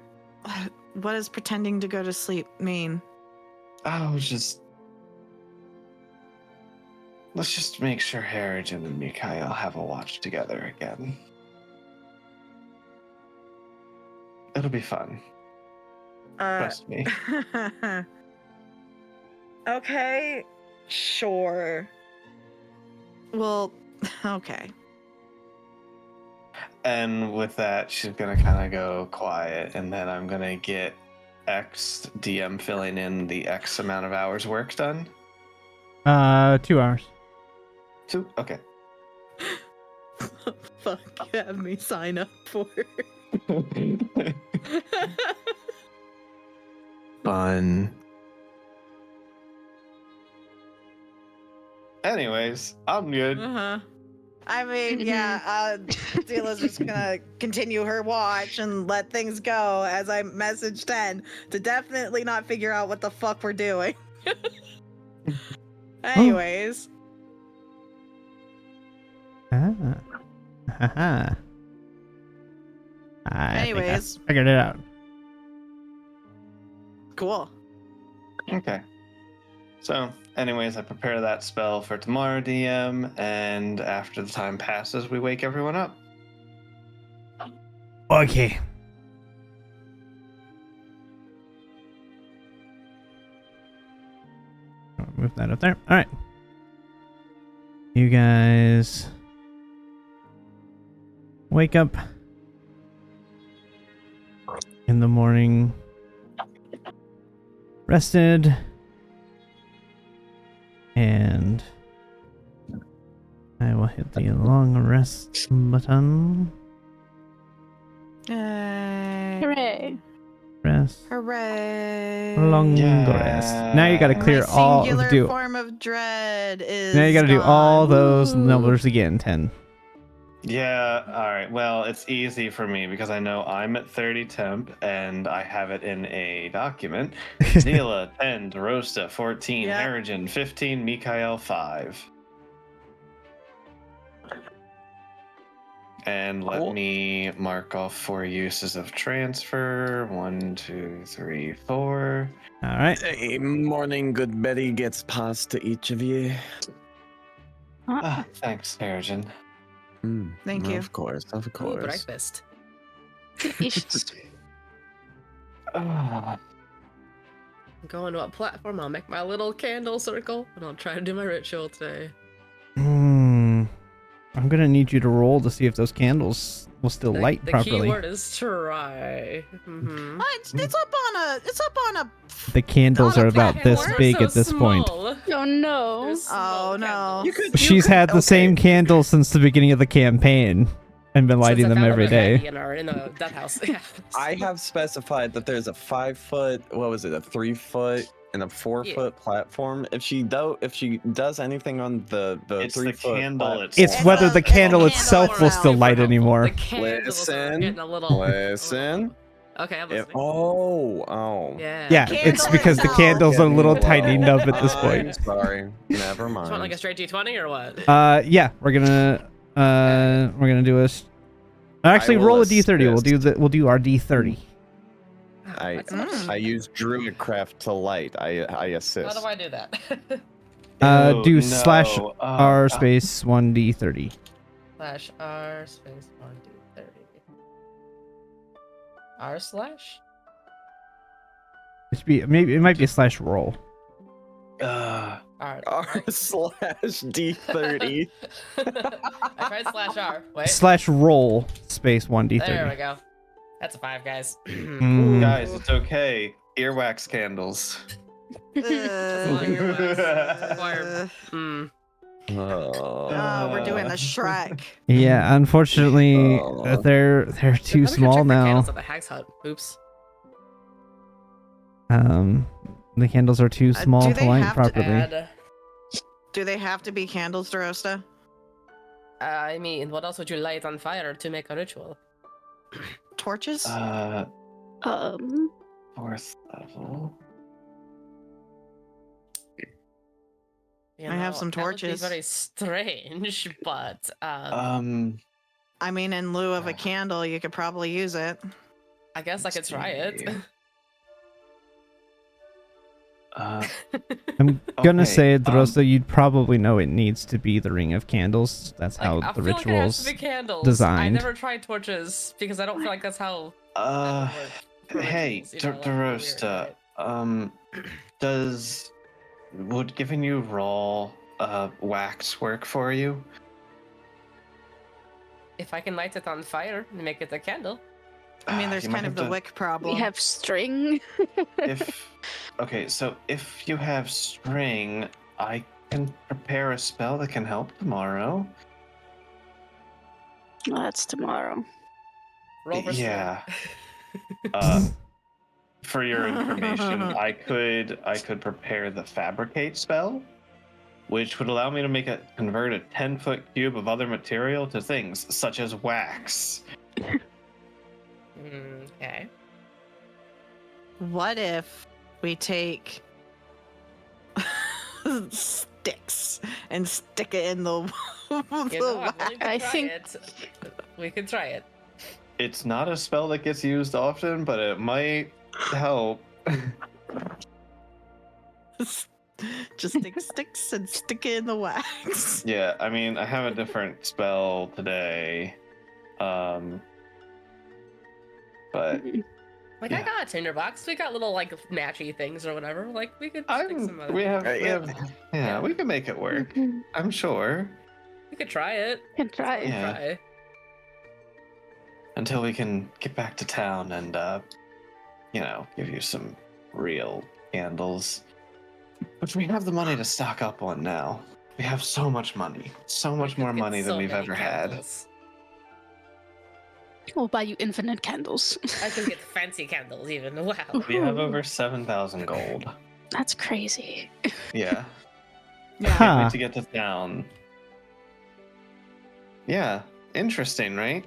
What does pretending to go to sleep mean? Oh, let's just make sure Harrigan and Mikhail have a watch together again. It'll be fun. Trust me. Okay, sure. Well, okay. And with that, she's gonna kind of go quiet, and then I'm gonna get X DM filling in the X amount of hours work done. 2 hours. 2. Okay. Fuck, you have me sign up for. Fun. Anyways, I'm good. Uh-huh. I mean, yeah, Zila's just gonna continue her watch and let things go as I message 10 to definitely not figure out what the fuck we're doing. Anyways. Haha. I think I Anyways. figured it out. Cool. Okay. So, anyways, I prepare that spell for tomorrow, DM, and after the time passes, we wake everyone up. Okay. I'll move that up there. All right. You guys wake up in the morning, rested, and I will hit the long rest button. Hooray. Rest. Hooray. Long rest. Now you gotta clear My all singular do. form of dread is Now you gotta do all gone. those Woo. numbers again. 10. Yeah, alright. Well, it's easy for me because I know I'm at 30 temp and I have it in a document. Zila, 10, DeRosa, 14, Yeah. Harrigan, 15, Mikhail, 5. And let Cool. me mark off 4 uses of transfer. 1, 2, 3, 4. All right. A morning good Betty gets passed to each of you. Ah, thanks, Harrigan. Thank you. Of course, of Ooh, course. breakfast. Delicious. Ah, Going to a platform, I'll make my little candle circle, and I'll try to do my ritual today. I'm gonna need you to roll to see if those candles will still light The properly. key word is try. Mm-hmm. It's up on a. The candles On a are about this platform? big at this point. Oh no. Oh no. She's had the same candles since the beginning of the campaign and been lighting them every day. In the death house. Yeah. I have specified that there's a 5 foot, what was it, a 3 foot, and a 4 foot platform. If she does anything on the it's 3 the foot candle platform, itself. It's whether the candle candle itself will around. still light anymore. The candles are Listen, getting a little. listen. Okay, I'm If, listening. oh. Yeah. Yeah, Candle it's because the itself. candles are a little Getting tightened up at this I'm point. sorry. Never Do you want like mind. a straight D20 or what? Yeah, we're gonna do a. Actually, will roll a d30. assist. We'll do our d30. I use Druidcraft to light. I assist. How do I do that? Oh, Do no. slash r space 1d30. Slash R space 1D30. R slash? It might be a slash roll. R. R/D30. I tried /R. Wait. Slash roll space 1d30. There we go. That's a 5, guys. Mm. Guys, it's okay. Earwax candles. Required. Oh, we're doing the Shrek. Yeah, unfortunately, Oh. they're too Let me go small check the now. candles at the Hag's Hut. Oops. The candles are too small do to they light have to properly. Add, Do they have to be candles, Darosta? I mean, what else would you light on fire to make a ritual? Torches? Fourth level. You I have know, some that would be torches. very strange, but I mean, in lieu of a candle, you could probably use it. I guess I could try it. I'm gonna Okay, say, Drosta, you'd probably know it needs to be the Ring of Candles. That's how I the feel like it has to ritual's be candles. designed. I never tried torches because I don't feel like that's how. Hey, DeRosta, would giving you raw wax work for you? If I can light it on fire and make it a candle. I mean, there's You might kind of have the to- wick problem. We have string. So if you have string, I can prepare a spell that can help tomorrow. Well, that's tomorrow. Roll for Yeah. strength. For your information, I could prepare the fabricate spell, which would allow me to convert a 10-foot cube of other material to things such as wax. Okay. What if we take sticks and stick it in the, You know, I'm willing to I try think- it. We can try it. It's not a spell that gets used often, but it might help. just take sticks and stick it in the wax. Yeah, I mean, I have a different spell today. But Like, Yeah. I got a tinderbox. We got little, like, matchy things or whatever. Like, we could stick some other... we have, Yeah. we can make it work. Mhm. I'm sure. We could try it. Can try. We could Yeah. try. Until we can get back to town and, give you some real candles. Which we have the money to stock up on now. We have so much money. So much We more could get money than so we've many ever candles. We'll buy you infinite candles. I can get fancy candles even. Wow. had. We have over 7,000 gold. That's crazy. Yeah. Yeah. Can't Huh. wait to get to town. Yeah. Interesting, right?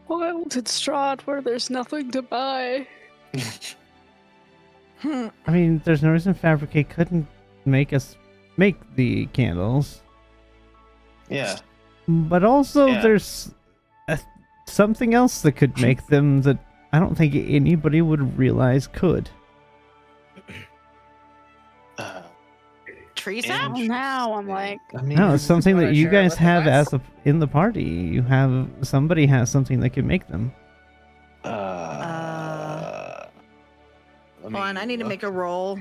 Wild in Strahd where there's nothing to buy. I mean, there's no reason Fabricate couldn't make the candles. Yeah. But also, Yeah. there's something else that could make them that I don't think anybody would realize could. Tree Oh, sap? now I'm like, I mean, No, it's something wanna that you share it guys with the have class? in the party. Somebody has something that can make them. Hold on, I need to make a roll.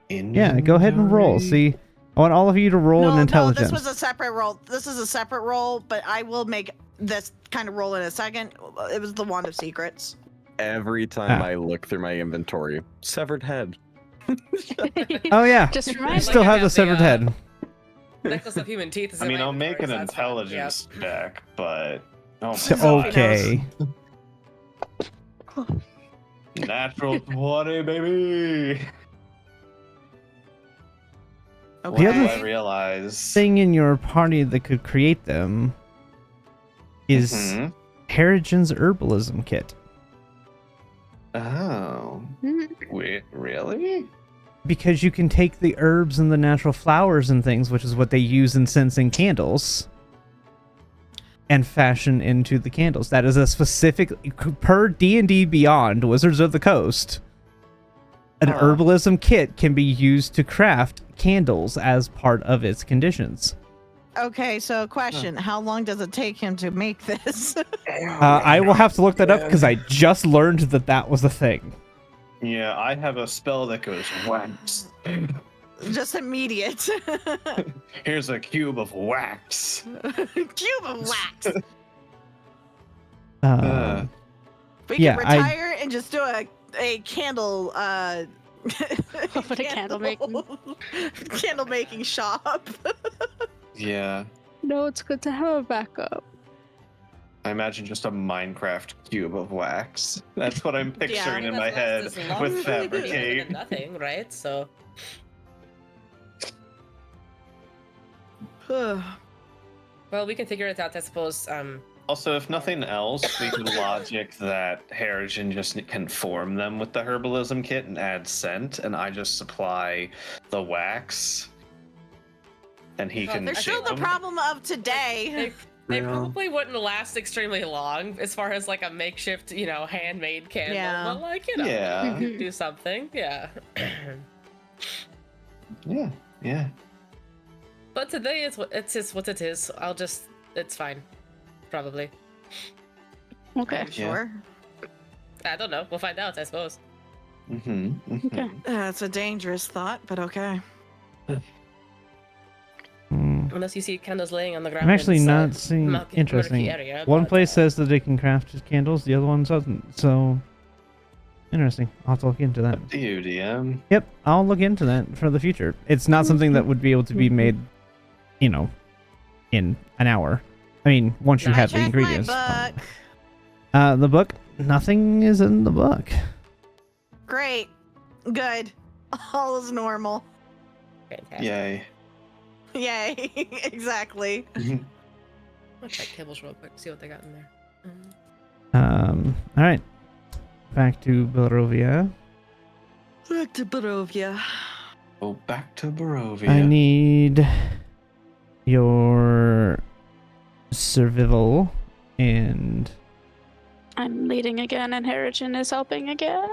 Yeah, go ahead and roll. See, I want all of you to roll an intelligence. No, this was a separate roll. This is a separate roll, but I will make this kind of roll in a second. It was the Wand of Secrets. Every time Ah. I look through my inventory, severed head. Oh yeah, just you remind Like still I have have the the, severed head. Necklace of human teeth is I in mean, my I'll make an inventory, so that's fine. intelligence check, but Okay. natural 20, baby. Okay. The other I realize. Thing in your party that could create them is Mhm. Harrigan's herbalism kit. Oh. Wait, really? Because you can take the herbs and the natural flowers and things, which is what they use in sensing candles, and fashion into the candles. That is a specific, per D&D Beyond Wizards of the Coast, an Huh. herbalism kit can be used to craft candles as part of its conditions. Okay, so question: how long does it take him to make this? I will have to look that up because I just learned that was a thing. Yeah, I have a spell that goes wax. Just immediate. Here's a cube of wax. Cube of wax. Um, We Yeah, can I- retire and just do a candle Open a candle making. candle making shop. Yeah. No, it's good to have a backup. I imagine just a Minecraft cube of wax. That's what I'm picturing in my head with fabricate. Nothing, right? So Ugh. well, we can figure it out, I suppose. Also, if nothing else, we can logic that Harrigan just can form them with the herbalism kit and add scent, and I just supply the wax, and he can. There's shape still the them. problem of today. They Yeah. probably wouldn't last extremely long as far as like a makeshift, handmade candle. Yeah. But like, Yeah. do something. Yeah. Yeah. But today it's what it is. It's fine. Probably. Okay. I'm sure. I don't know. We'll find out, I suppose. Okay. That's a dangerous thought, but okay. Unless you see candles laying on the ground. I'm actually in this, not seeing murky interesting. area, One but, place says that they can craft candles, the other one doesn't. So interesting. I'll have to look into that. Up to you, DM. Yep, I'll look into that for the future. It's not something that would be able to be made, in an hour. I mean, once you have the Check ingredients. my book. The book, nothing is in the book. Great. Good. All is normal. Fantastic. Yay. Yay. Exactly. I'll check tables real quick, see what they got in there. All right. Back to Barovia. Back to Barovia. Go back to Barovia. I need your survival and I'm leading again, and Harrigan is helping again.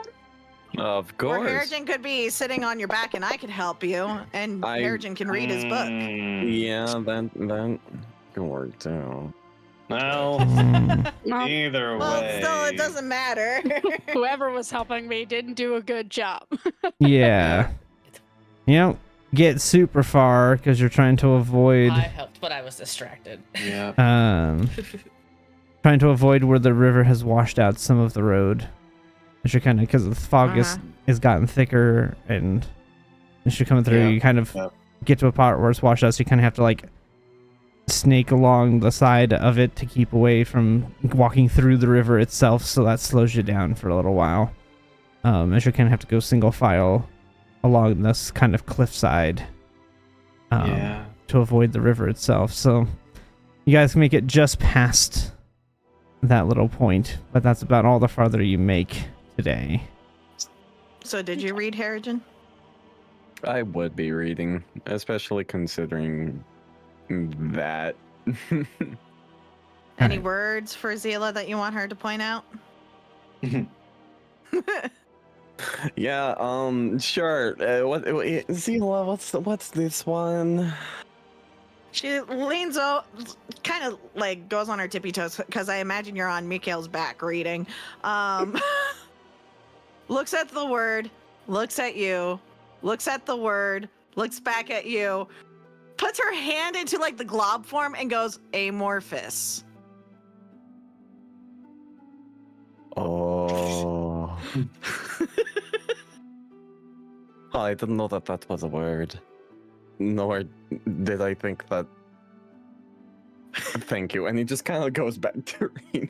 Of Or course. Harrigan could be sitting on your back and I could help you, and Harrigan can read his book. Yeah, that can work too. Well, Well, either Well, way. still, it doesn't matter. whoever was helping me didn't do a good job. yeah. You don't get super far because you're trying to avoid I helped, but I was distracted. Yeah. trying to avoid where the river has washed out some of the road. As you're kind of, because the fog is gotten thicker, and as you're coming through, Yeah. you kind of Yep. get to a part where it's washed out, so you kind of have to like snake along the side of it to keep away from walking through the river itself, so that slows you down for a little while. As you kind of have to go single file along this kind of cliffside Yeah. to avoid the river itself. So you guys can make it just past that little point, but that's about all the farther you make today. So, did you read Harrigan? I would be reading, especially considering that. Any words for Zila that you want her to point out? Yeah, sure. Zila, what's this one? She leans out, kind of like goes on her tippy toes, because I imagine you're on Mikhail's back reading. Looks at the word, looks at you, looks at the word, looks back at you, puts her hand into like the glob form and goes, amorphous. Oh. I didn't know that was a word. Nor did I think that. Thank you. And he just kind of goes back to reading.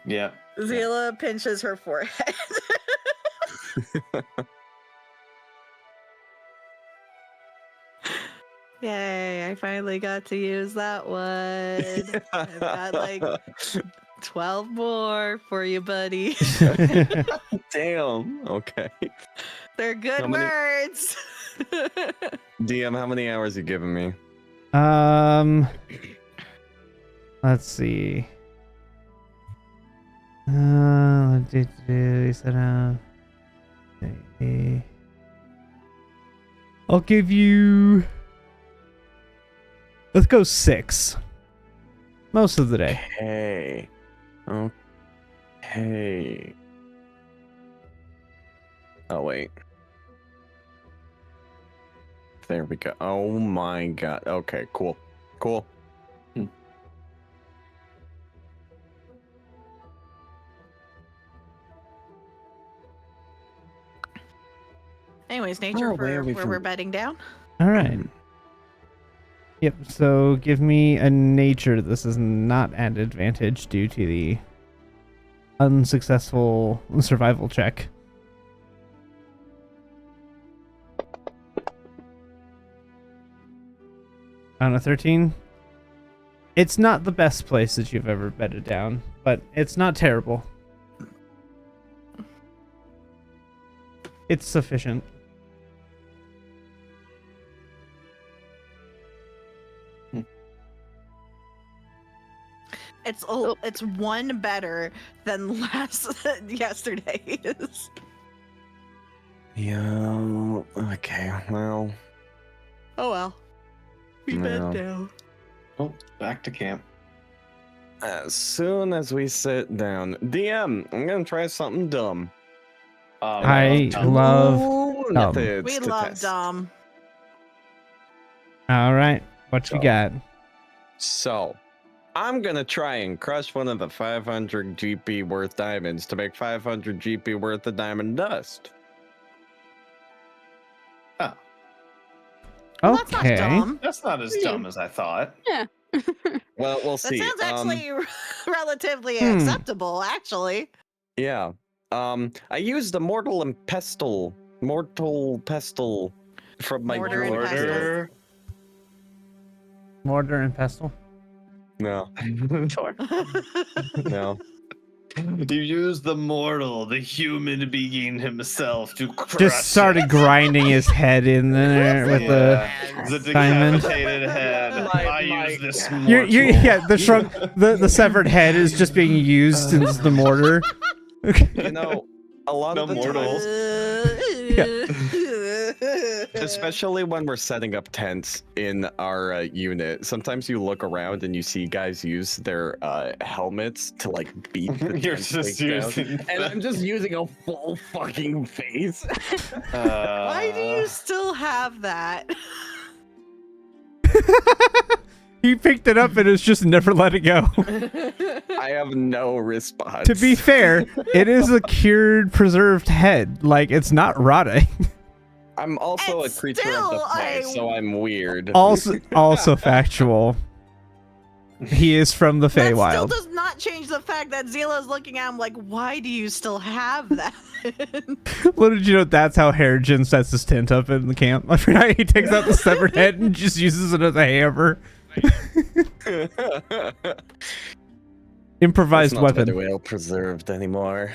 Yeah. Zila pinches her forehead. Yay, I finally got to use that one. I've got like 12 more for you, buddy. Damn. Okay. They're good How many- words. DM, how many hours you giving me? Let's see. He said, I'll give you. Let's go 6. Most of the day. Okay. Okay. Oh, wait. There we go. Oh my god. Okay, cool. Cool. Anyways, nature Oh, where for are we where from? we're bedding down. All right. Yep. So give me a nature. This is not at advantage due to the unsuccessful survival check. On a 13. It's not the best place that you've ever bedded down, but it's not terrible. It's sufficient. It's one better than yesterday's. Yeah. Okay. Well. Oh well. We No. bed down. Oh, back to camp. As soon as we sit down, DM, I'm gonna try something dumb. I dumb. love Ooh, dumb. methods We to love test. Dom. All right. What you So- got? So, I'm gonna try and crush one of the 500 GP worth diamonds to make 500 GP worth of diamond dust. Well, that's not Okay. dumb. That's not as dumb as I thought. Well, we'll That see. sounds actually relatively Hmm. acceptable, actually. Yeah. I used the mortal pestle from my Mortar and pestle. Order. Mortar and pestle. No, Sure. no. You used the mortal, the human being himself, to crush Just started it. grinding his head in there with the. the diamond. decapitated head. My- I use this mortal. Yeah, the shrunk, the severed head is just being used as the mortar. You know, a lot of No the mortals. especially when we're setting up tents in our unit, sometimes you look around and you see guys use their helmets to like beat the You're tent just stake down. using. And I'm just using a full fucking face. Why do you still have that? He picked it up and it's just never let it go. I have no response. To be fair, it is a cured, preserved head. Like, it's not rotting. I'm also And a creature of the still, place, so I'm weird. Also factual. He is from the That still Feywild. does not change the fact that Zila's looking at him like, why do you still have that? Little did you know that's how Harrigan sets his tent up in the camp. Every night he takes out the severed head and just uses it as a hammer. Improvised It's not weapon. well preserved anymore.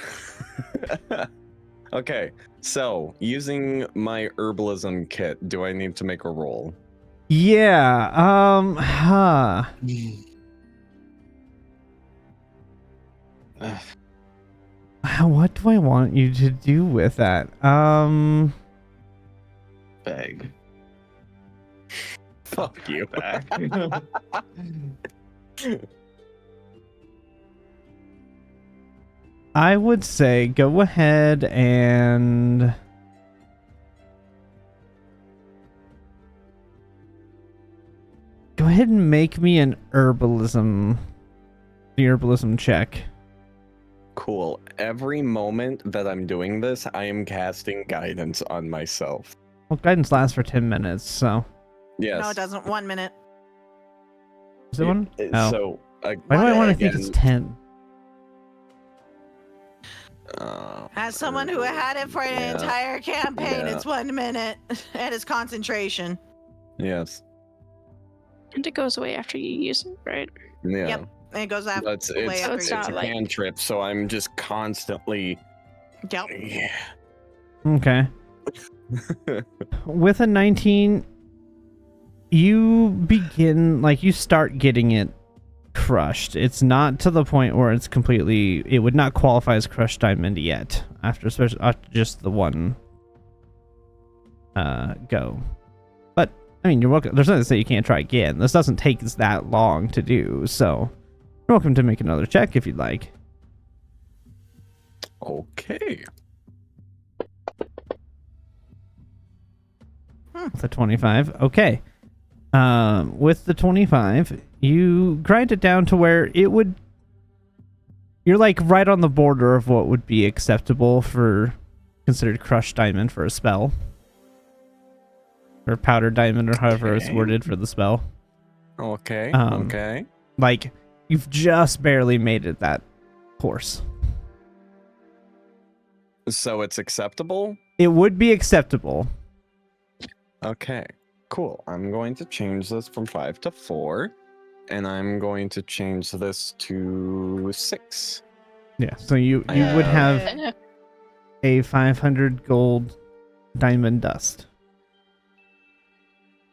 Okay, so using my herbalism kit, do I need to make a roll? Yeah. What do I want you to do with that? Beg. Fuck you. Back. I would say go ahead and go ahead and make me the herbalism check. Cool. Every moment that I'm doing this, I am casting guidance on myself. Well, guidance lasts for 10 minutes, so Yes. No, it doesn't. 1 minute. is it one? Oh. So, Why do I want to think it's 10? As someone who had it for an Yeah. entire campaign, Yeah. it's 1 minute. And it's concentration. Yes. And it goes away after you use it, right? Yeah. Yep. And it goes after. But way it's after it's you not a do it. like- cantrip, so I'm just constantly. Yep. Yeah. Okay. With a 19, you start getting it crushed. It's not to the point where it would not qualify as crushed diamond yet, after just the one go. But, I mean, you're welcome. There's nothing to say you can't try again. This doesn't take us that long to do, so you're welcome to make another check if you'd like. Okay. With a 25. Okay. With the 25, you grind it down to where it would... You're like right on the border of what would be acceptable for considered crushed diamond for a spell. Or powdered diamond, or however it's worded for the spell. Okay. Um, okay. Like, you've just barely made it that coarse. So it's acceptable? It would be acceptable. Okay. Cool. I'm going to change this from 5 to 4. And I'm going to change this to 6. Yeah, so you would have Yeah. a 500 gold diamond dust.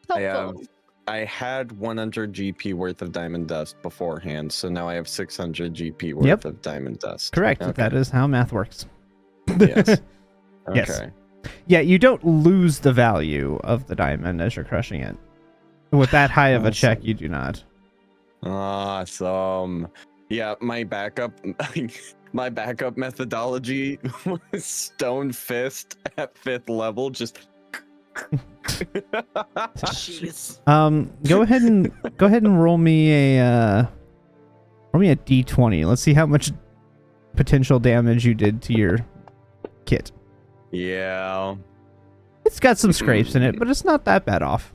I had 100 GP worth of diamond dust beforehand, so now I have 600 GP worth Yep. of diamond dust. Correct. Okay. That is how math works. Yes. Yes. Okay. Yeah, you don't lose the value of the diamond as you're crushing it. With that high of a check, you do not. Awesome. Yeah, my backup methodology was stone fist at 5th level, just Jeez. Go ahead and roll me a d20. Let's see how much potential damage you did to your kit. Yeah. It's got some scrapes in it, but it's not that bad off.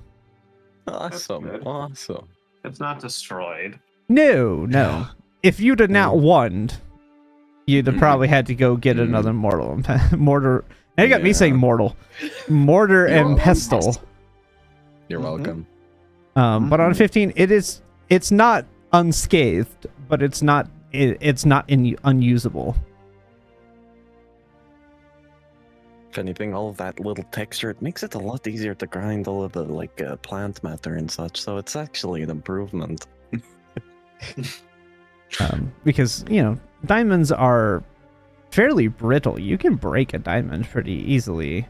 Awesome. good. Awesome. It's not destroyed. No. If you'd have not won, you'd have probably had to go get another mortar. Now you got me saying mortar and pestle. You're welcome. But on 15, it's not unscathed, but it's not unusable. If anything, all of that little texture, it makes it a lot easier to grind all of the plant matter and such, so it's actually an improvement. Because, diamonds are fairly brittle. You can break a diamond pretty easily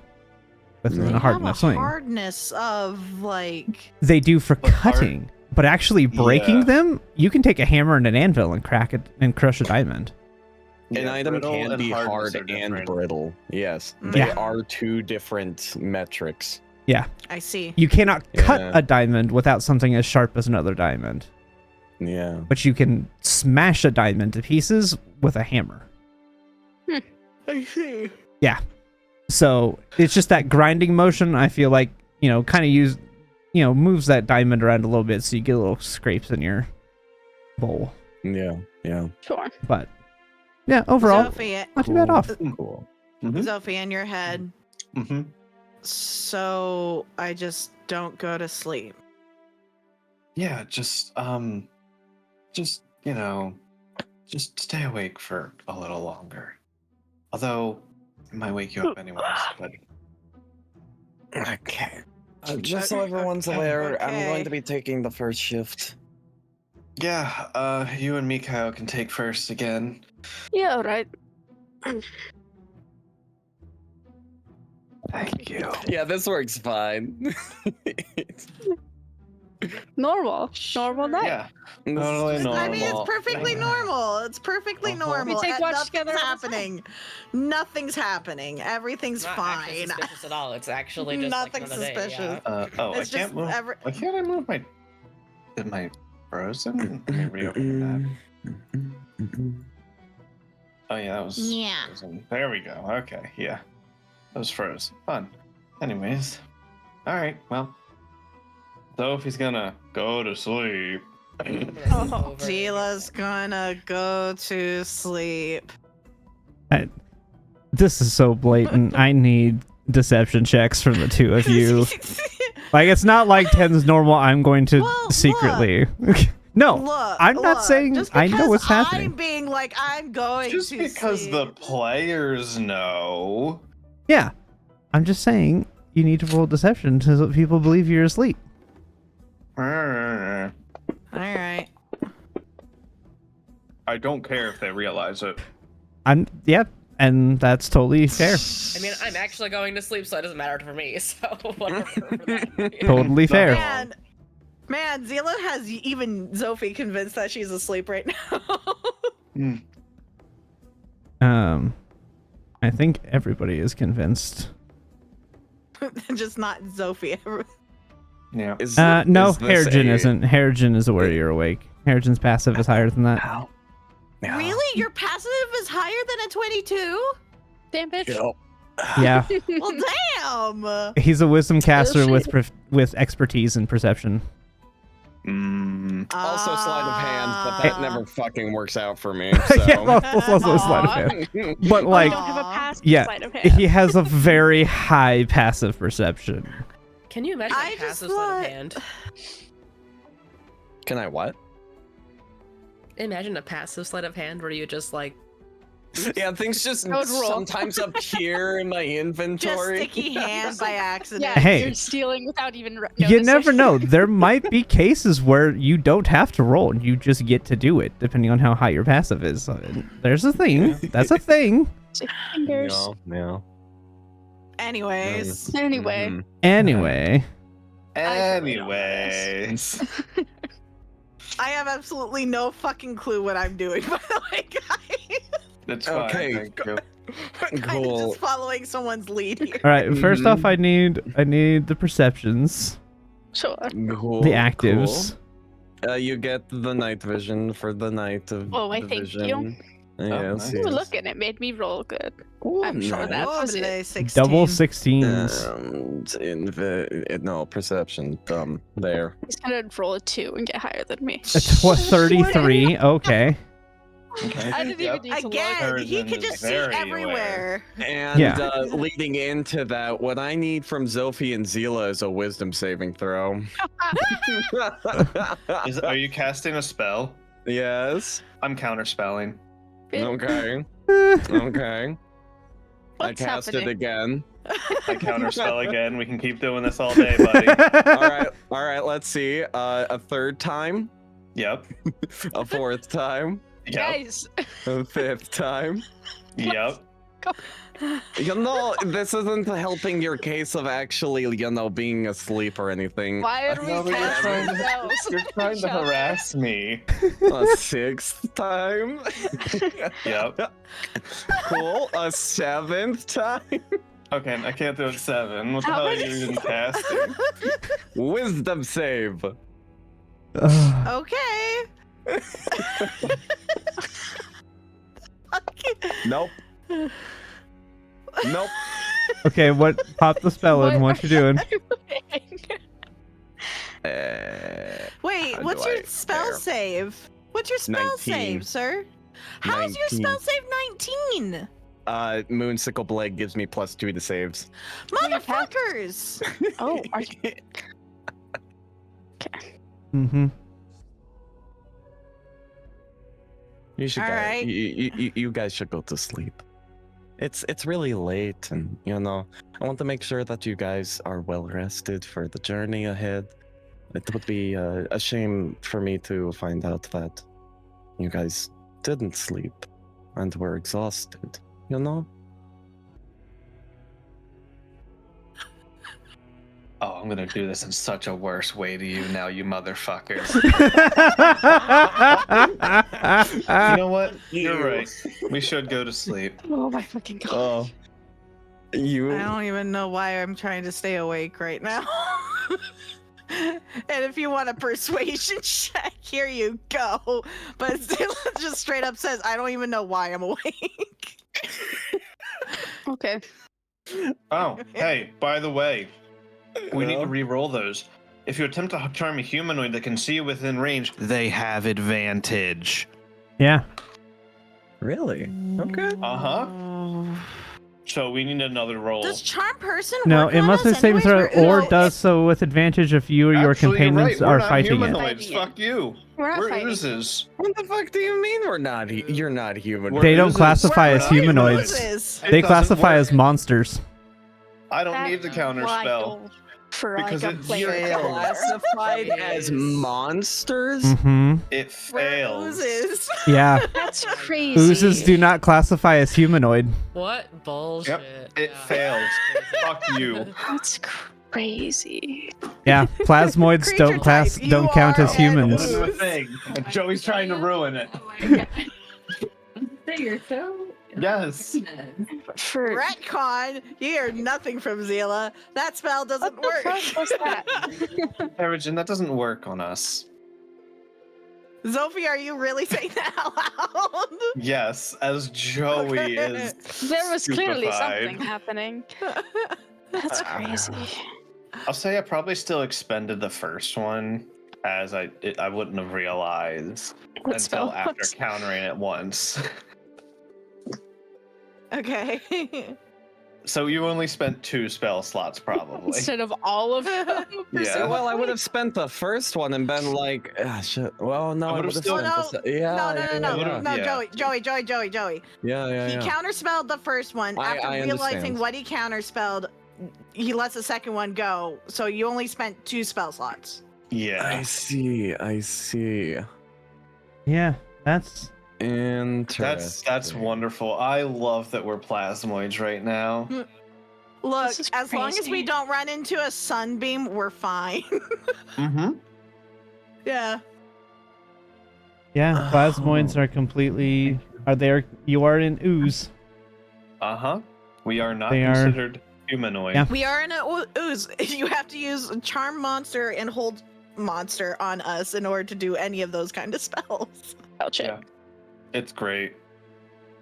with They a hard enough swing. Hardness of like. They do for But hard- cutting, but actually breaking Yeah. them, you can take a hammer and an anvil and crack it and crush a diamond. An item brittle can and be hardness hard are and different. brittle. Yes, Mm. they Yeah. are two different metrics. I see. You cannot cut Yeah. a diamond without something as sharp as another diamond, Yeah. but you can smash a diamond to pieces with a hammer. I see. So it's just that grinding motion. I feel like, kind of moves that diamond around a little bit so you get little scrapes in your bowl. Yeah. Sure. But yeah, overall, Sophie, not too bad off. Cool. Sophie, in your head. Mm-hmm. So I just don't go to sleep. Yeah, just stay awake for a little longer. Although it might wake you up anyways, but Okay. Just so everyone's aware, I'm going to be taking the first shift. yeah, you and Mikhail can take first again. Yeah, all right. Thank you. Yeah, this works fine. Normal night. Yeah, totally normal. I mean, it's perfectly normal. It's perfectly Uh-huh. normal. We take and watch nothing's together all the happening. Nothing's happening. Everything's Not actually fine. suspicious at all. It's actually just Nothing like another day, suspicious. yeah. It's I can't just move. Why can't I move my? Am I frozen? Let me reopen that. Oh yeah, that was. Yeah. Frozen. There we go. Okay, yeah, that was frozen. Fun. Anyways, all right. Well, so if he's gonna go to sleep. Oh, Zila's gonna go to sleep. This is so blatant. I need deception checks from the two of you. Like, it's not like 10's normal. I'm going to Well, secretly. No, Look, I'm not saying just I know because what's happening. I'm being like, I'm going Just to because the sleep. players know. Yeah, I'm just saying you need to roll deception so that people believe you're asleep. I All right. don't care if they realize it. Yeah, and that's totally fair. I mean, I'm actually going to sleep, so it doesn't matter for me. So whatever. For that. Totally fair. Man, Zila has even Zophie convinced that she's asleep right now. I think everybody is convinced. just not Sophie. Yeah. No, is this Harrigan a- isn't. Harrigan is where you're awake. Harrigan's passive is higher than that. Ow. Yeah. Really? Your passive is higher than a 22? Damn bitch. Yep. Yeah, Well, damn. he's a wisdom caster shit. with expertise and perception. Also sleight of hand, but that never fucking works out for me. Yeah, So. that's also a sleight of hand. But I like, don't have a passive yeah, sleight of hand. he has a very high passive perception. Can you imagine I a just passive sleight thought- of hand? Can I what? Imagine a passive sleight of hand where you just like Yeah, things just I would roll. sometimes appear in my Just inventory. sticky hand by accident. Yeah, Hey. you're stealing without even You noticing. never know. There might be cases where you don't have to roll and you just get to do it, depending on how high your passive is. There's a thing. That's a thing. Fingers. Yeah. Anyways, Anyway, Mhm. Anyway, Anyways. I have absolutely no fucking clue what I'm doing, by the way, guys. It's fine. Okay, Thank you. Kind of Cool. just following someone's lead here. all right. First off, I need the perceptions, sure. Cool. the actives. Cool. You get the night vision for the night of Oh, I the thank vision. you. Yes, nice. Ooh, yes. look, and it made me roll good. Ooh, I'm sure nice. that was it. Lovely, 16. Double 16s. No perception. There. He's gonna roll a 2 and get higher than me. 33. Okay. Okay. I didn't even need to look. Again, he Harrison could is just see very everywhere. And Yeah. leading into that, what I need from Zophi and Zila is a wisdom saving throw. Are you casting a spell? Yes. I'm counterspelling. Okay. Okay. I What's cast happening? it again. I counterspell again. We can keep doing this all day, buddy. All right. Let's see. A third time, Yep. a fourth time, Yep. Guys, a fifth time. Yep. You know, this isn't helping your case of actually, being asleep or anything. why are we No, but casting spells? You're trying Each to other? harass me. A sixth time. Yep. Cool. A seventh time. Okay, I can't do it 7. What the How hell are many- you even casting? Wisdom save. Ugh. Okay. Nope. Nope. Okay, what? Pop the spell in. What you doing? Wait, How what's do your I spell fare? save? What's your spell 19. save, sir? How's your 19. spell save 19? Moonsicle Blade gives me +2 to saves. Motherfuckers! Oh, are you? Mm-hmm. You should All go. right. You guys should go to sleep. It's really late, and I want to make sure that you guys are well rested for the journey ahead. It would be a shame for me to find out that you guys didn't sleep and were exhausted. Oh, I'm gonna do this in such a worse way to you now, you motherfuckers. You know what? You're right. We should go to sleep. Oh my fucking god. Oh, you. I don't even know why I'm trying to stay awake right now. And if you want a persuasion check, here you go. But Zilla just straight up says, I don't even know why I'm awake. Okay. Oh, hey, by the way, we need to re-roll those. If you attempt to charm a humanoid that can see you within range, they have advantage. Yeah. Really? Okay. Uh-huh. So we need another roll. Does charm person No, work it on must us be saving throw anyways? or No, does so with advantage if you or your Actually, you're companions right. are We're not fighting it. humanoids. Fighting it. Fuck you. We're not We're fighting. oozes. What the fuck do you mean we're not? You're not human. We're They don't oozes. classify We're as not humanoids. Oozes. It They doesn't classify work. as monsters. I don't need the counter spell. For Because like a it player. failed. Classified as monsters? Mm-hmm. It We're fails. oozes. Yeah. That's crazy. Oozes do not classify as humanoid. what bullshit. It Yeah. fails. Fuck you. That's crazy. Yeah. Plasmoids Creature don't class type, you don't count are as an humans. ooze. The thing. And Joey's trying to ruin it. Yes. For Retcon, you hear nothing from Zila. That spell doesn't what the work. fuck was that? Origin, that doesn't work on us. Zophie, are you really saying that out loud? Yes, as Joey is. There was clearly stupefied. something happening. That's crazy. I'll say I probably still expended the first one, as I wouldn't have realized What until spell? after countering it once. Okay. So you only spent 2 spell slots, probably. Instead of all of them. Yeah. Well, I would have spent the first one and been like, shit. Well, no, I I would've would have still- spent the yeah, no, yeah, no, would've- no, yeah. Joey. yeah. He counterspelled the first one. I After realizing understand. what he counterspelled, he lets the second one go. So you only spent 2 spell slots. Yeah. I see. Yeah, that's Interesting. That's wonderful. I love that we're plasmoids right now. Look, This is as long as we crazy. don't run into a sunbeam, we're fine. Mm-hmm. Yeah. yeah. Plasmoids are completely. Are there? You are in ooze. Uh-huh. We are not They are- considered humanoid. Yeah. We are in a ooze. You have to use charm monster and hold monster on us in order to do any of those kind of spells. I'll check. Yeah. It's great.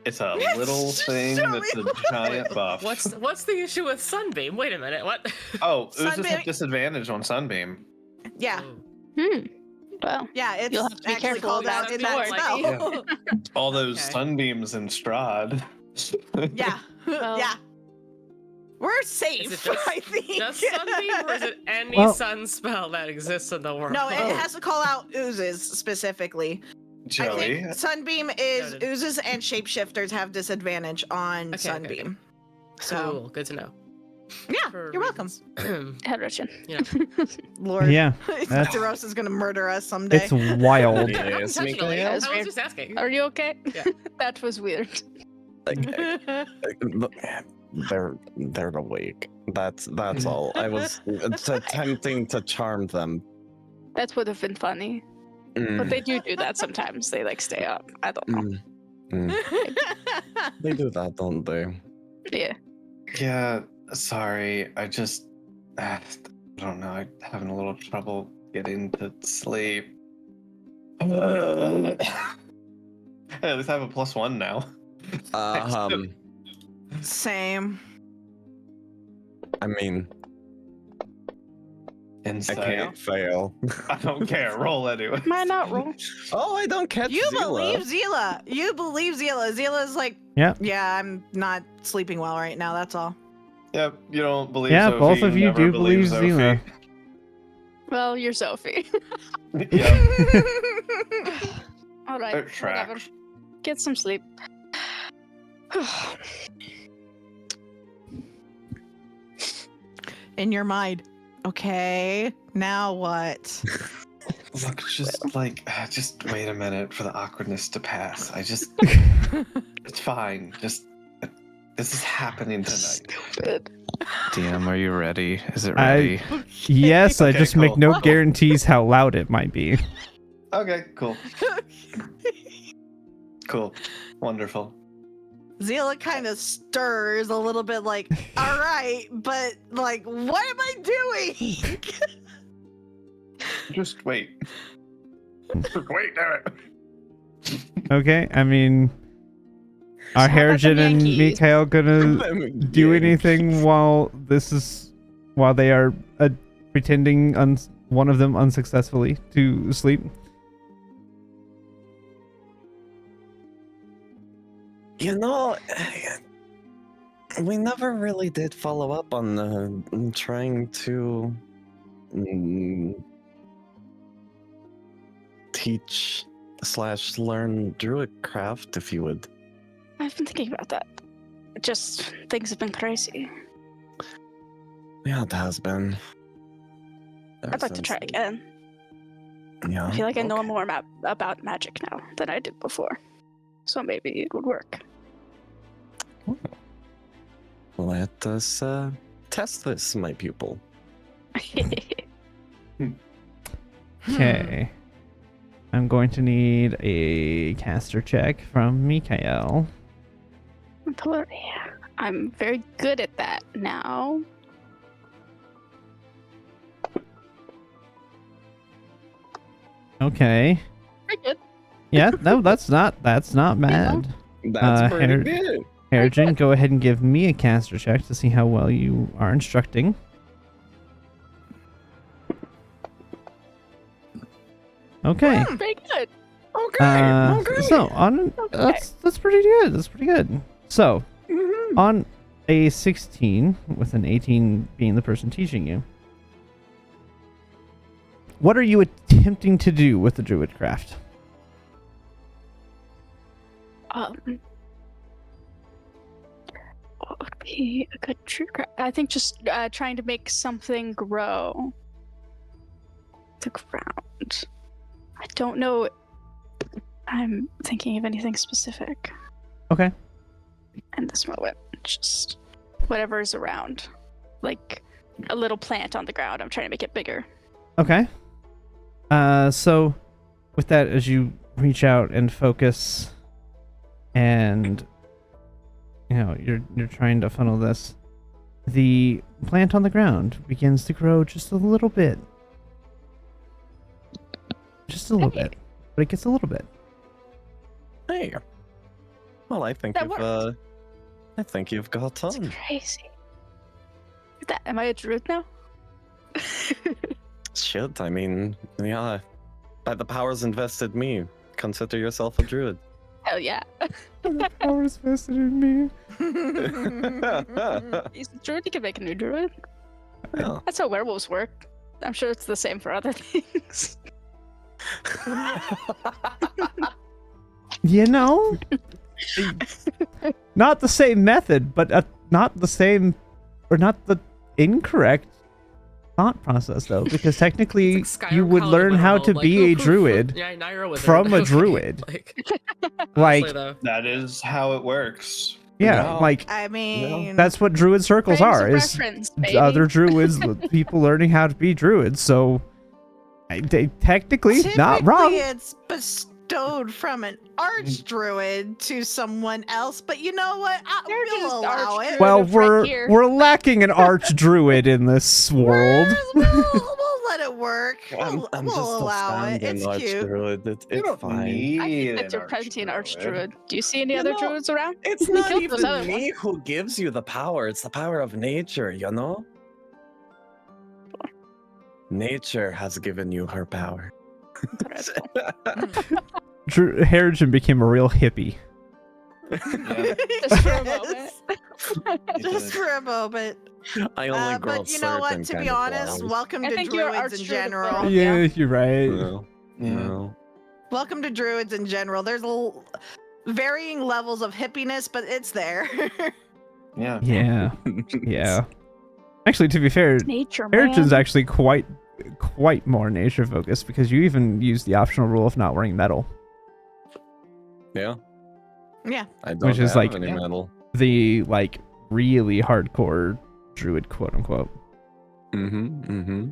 It's a Yes, little just thing show that's me a what- giant buff. What's the issue with Sunbeam? Wait a minute, what? Oh, oozes Sunbeam- have disadvantage on Sunbeam. Yeah. Hmm. Well, Yeah, it's You'll have to be actually careful called about out in the that sword. spell. All those Okay. sunbeams in Strahd. Yeah. Well- Yeah. We're Is safe, it just, I think. just Sunbeam, or is it any Well- sun spell that exists in the world? No, it has to call out oozes specifically. I Joey. think Sunbeam is Noted. oozes and shapeshifters have disadvantage on Okay, Sunbeam. okay. So Cool, good to know. yeah, For you're welcome. reasons. Hedrichin. Lord. Yeah, that's- Deros is gonna murder us someday. it's wild. Yes, Intentionally, Mikael. I was Weird. just asking. Are you okay? Yeah. That was weird. They're awake. That's all. I was attempting to charm them. That would have been funny. But they do that sometimes. They like stay up. I don't know. They do that, don't they? Yeah. Yeah, sorry. I don't know. I'm having a little trouble getting to sleep. Hey, at least I have a +1 now. Same. I mean, I Insight. can't fail. I don't care. Roll anyway. Might not roll. Oh, I don't catch You Zila. believe Zila. You believe Zila. Zila's like, Yeah. yeah, I'm not sleeping well right now. That's all. Yep, you don't believe Yeah, Sophie, both of you never do believe Sophie. Zila. Well, you're Sophie. Yep. All right. It tracks. Whatever. Get some sleep. In your mind. Okay, now what? Look, just wait a minute for the awkwardness to pass. It's fine. This is happening tonight. Stupid. DM, are you ready? Is it ready? Yes, I Okay, just make cool. no guarantees how loud it might be. Okay, cool. Cool. Wonderful. Zila kind of stirs a little bit like, all right, but like, what am I doing? Just wait. Just wait, damn it. Okay, I mean, are How about the Harrigan and Yankees? Mikhail gonna do anything while they are pretending one of them unsuccessfully to sleep? You know, we never really did follow up on trying to teach / learn druidcraft, if you would. I've been thinking about that. Just things have been crazy. Yeah, it has been. I'd like to try again. Yeah. I feel like I know more about magic now than I did before. So maybe it would work. Let us test this, my pupil. Okay. I'm going to need a caster check from Mikhail. Barovia. I'm very good at that now. Okay. Pretty good. Yeah, no, that's not bad. That's pretty Her- good. Harrigan, go ahead and give me a caster check to see how well you are instructing. Okay. Very good. Okay. So on that's pretty good. That's pretty good. So on a 16 with an 18 being the person teaching you, what are you attempting to do with the druid craft? What would be a good true craft? I think just trying to make something grow. The ground. I don't know. I'm thinking of anything specific. Okay. In this moment, just whatever's around, like a little plant on the ground. I'm trying to make it bigger. Okay. So with that, as you reach out and focus, and you're trying to funnel this, the plant on the ground begins to grow just a little bit. Just a little bit. But it gets a little bit. Hey. Well, I think That worked. you've got It's on. crazy. Am I a druid now? Shit, I mean, yeah. By the powers invested me, consider yourself a druid. Hell yeah. The power's vested in me. He's a druid. You can make a new druid. Yeah. That's how werewolves work. I'm sure it's the same for other things. You know, not the same method, but not the same, or not the incorrect thought process though, because technically It's like you Skyrim would learn how to Colorado, be a druid Yeah, now you're a wizard. from a Okay, druid. Like, Like, honestly, though. That is how it works. yeah, No. like I mean, that's what druid circles Frames are, of is reference, baby. other druids, people learning how to be druids. So they technically not wrong. It's bestowed from an archdruid to someone else, but you know what? They're We'll just allow it. archdruid. Well, right here. we're lacking an arch druid in this world. We'll let it work. I'm We'll just a allow it. stand-in It's cute. archdruid. You It's don't fine. need I think that an you're plenty an archdruid. archdruid. Do you see any You other know, druids around? It's We not killed those even other me who gives you the power. It's the power of nature, you know? Nature has given you her power. Harrigan became a real hippie. Just for a moment. Just for a moment. I only grow But you know what? certain To kind be of honest, flowers. welcome I to think you're druids in archdruid general. as well. Yeah. you're right. No. Yeah. No. Welcome to druids in general. There's varying levels of hippiness, but it's there. Yeah. Yeah, yeah. Actually, to be fair, Nature, man. Harrigan's actually quite more nature focused, because you even use the optional rule of not wearing metal, Yeah. Yeah. I don't Which is have like- any metal. the like really hardcore druid, quote unquote. Mm-hmm.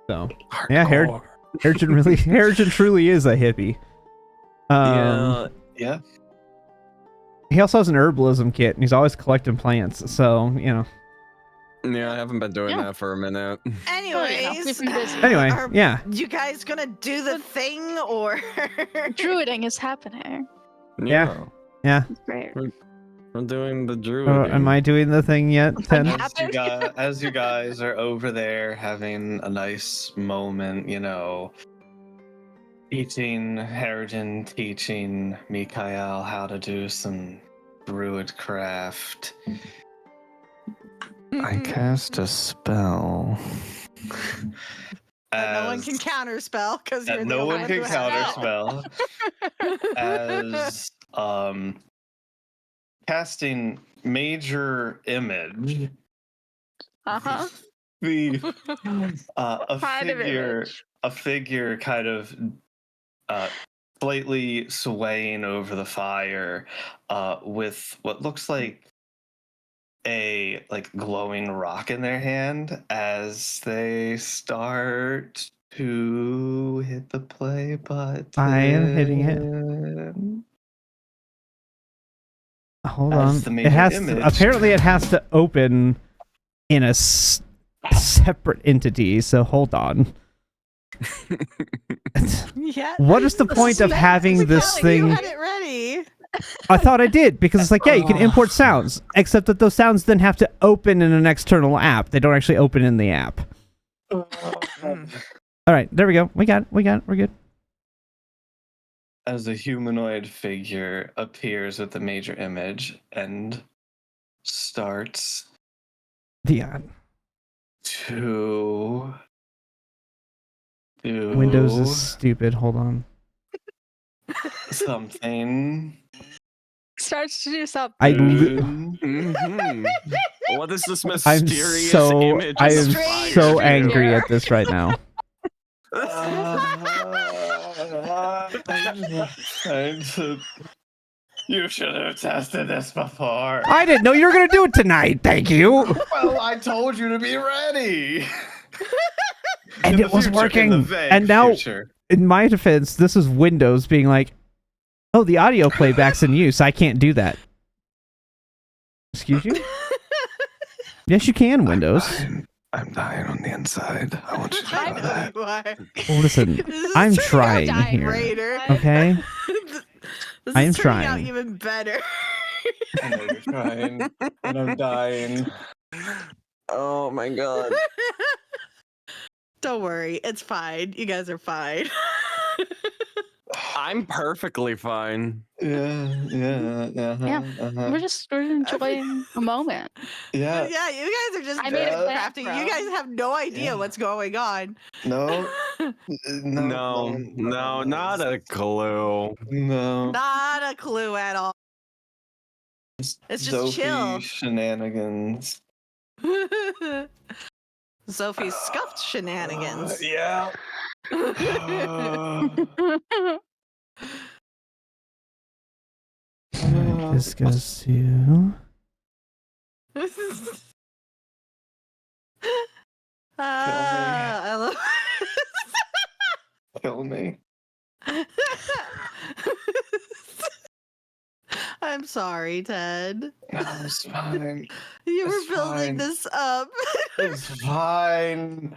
So yeah, Harrigan truly is a hippie. Yeah. Yeah. He also has an herbalism kit, and he's always collecting plants. So Yeah, I haven't been doing Yeah. that for a minute. Anyways, we've been busy. Anyway, are yeah. you guys gonna do the thing or? Druiding is happening. Yeah. Yeah. It's great. We're doing the druid. Am I doing the thing yet? Ten. As you guys are over there having a nice moment, teaching Harrigan, teaching Mikael how to do some druid craft. I cast a spell. No one can counterspell because you're that the no only one one can who has counterspell. As casting major image. Uh-huh. A figure kind of slightly swaying over the fire, with what looks like a glowing rock in their hand as they start to hit the play button. I am hitting it. Hold as on. the It major has image. apparently it has to open in a separate entity. So hold on. Yeah. What is the point of having this Kelly, thing? You had it ready. I thought I did because it's like, yeah, you can import sounds, except that those sounds then have to open in an external app. They don't actually open in the app. All right, there we go. We got it. We're good. As a humanoid figure appears with the major image and starts Yeah. to do Windows is stupid. Hold on. something. Starts to do something. What is this I'm mysterious so image? I in am the Strange so fire? angry figure. at this right now. You should have tested this before. I didn't know you were gonna do it tonight. Thank you. Well, I told you to be ready. And In it the was future, in working. the vague And now, future. in my defense, this is Windows being like, "Oh, the audio playback's in use. I can't do that." Excuse you? Yes, you can, Windows. I'm dying on the inside. I want you to I know know that. you are. Well, listen, This is I'm turning out trying dying, here. Raider. Okay. This I am is turning out trying. even better. I know you're trying, and I'm dying. Oh my god. Don't worry, it's fine. You guys are fine. I'm perfectly fine. Yeah. We're enjoying a moment. Yeah. Yeah, you guys are just I made a plan, crafting. You bro. guys have no idea Yeah. what's going on. No. No, not a clue. No. Not a clue at all. It's just Sophie chill. shenanigans. Sophie's scuffed shenanigans. Yeah. This goes to. I love. Kill me. I'm sorry, Ted. No, it's fine. You were It's building fine. this up. It's fine.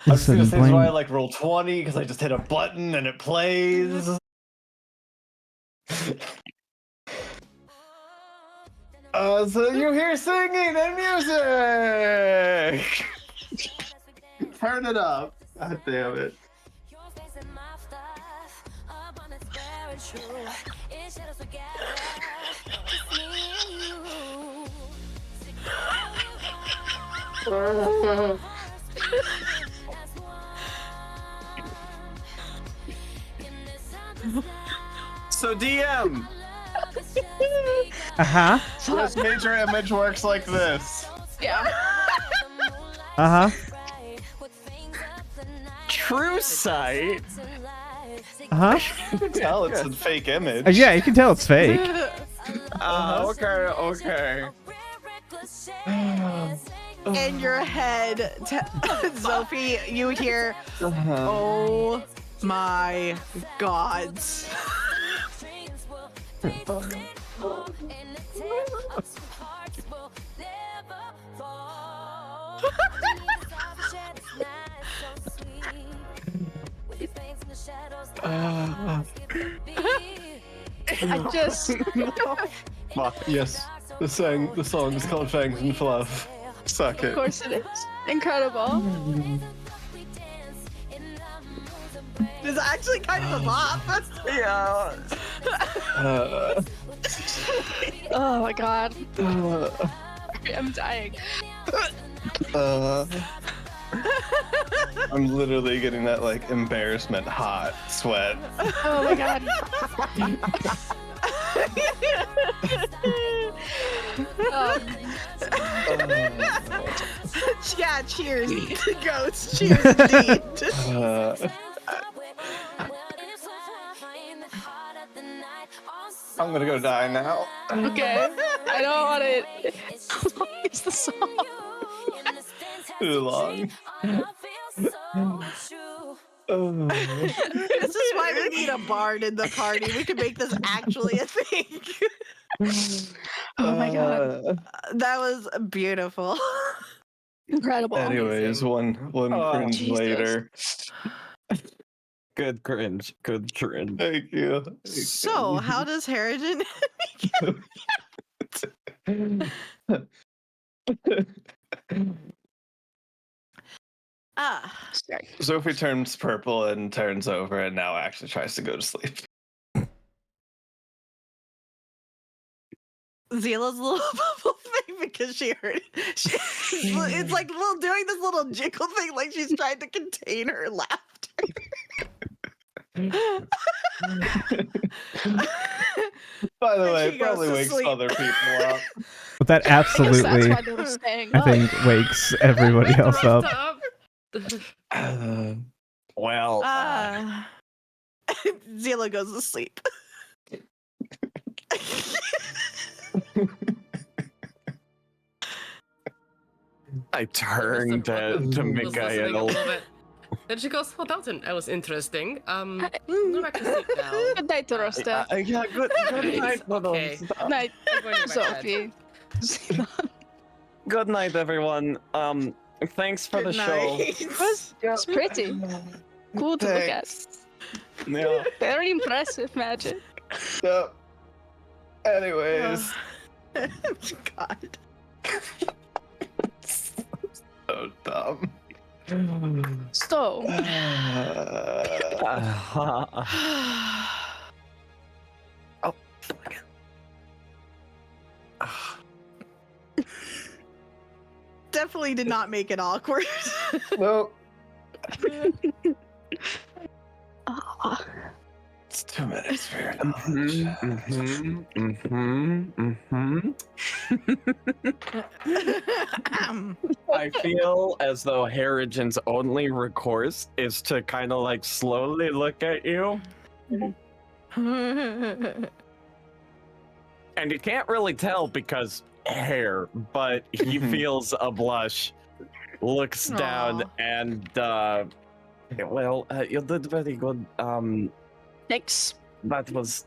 Listen, I was gonna say why I blame. like roll 20 because I just hit a button and it plays. So you hear singing and music. Turn it up. God damn it. So DM, Uh huh. this major image works like this. Yeah. Uh huh. True sight. Uh huh. You can tell it's a fake image. Yeah, you can tell it's fake. Okay. In your head, Sophie, you hear, "Oh my gods." I just. Yes, the song is called Fangs and Fluff. Suck Of it. course it is. Incredible. It's actually kind of a bop. Yeah. Oh my god. I'm dying. I'm literally getting that like embarrassment hot sweat. Oh my god. Yeah, cheers, ghosts. Cheers, indeed. I'm gonna go die now. Okay. I don't want it. How long is the song? Too long. This is why we need a bard in the party. We can make this actually a thing. Oh my god. That was beautiful. Incredible. Anyways, one Oh, cringe Jesus. later. Good cringe. Good cringe. Thank you. So, how does Harrigan? Ah, Sorry. Sophie turns purple and turns over and now actually tries to go to sleep. Zila's little bubble thing because she heard it's like little doing this little jiggle thing, like she's trying to contain her laughter. By the And way, she it goes probably to wakes sleep. other people up. But that I guess that's absolutely, why they were staying I up. think, wakes everybody Wake the else rest up. Well, Zila goes to sleep. I turned to Was listening a Mikael. little bit. And she goes, "Well, that was interesting. I'm going back to sleep now. Good night, Rosta. Yeah, good night, Okay. Good night, I'm going to my bed." Sophie. Good night, everyone. Thanks for the show. It's pretty. Cool to look at. Yeah. Very impressive magic. So, anyways, God. so dumb. So, Oh, fuck. Definitely did not make it awkward. Nope. ah, It's 2 minutes for your I feel as though Harrigan's only recourse is to kind of like slowly look at you, and you can't really tell because hair, but he feels a blush, looks down, Aw. and well, you did very good. thanks. That was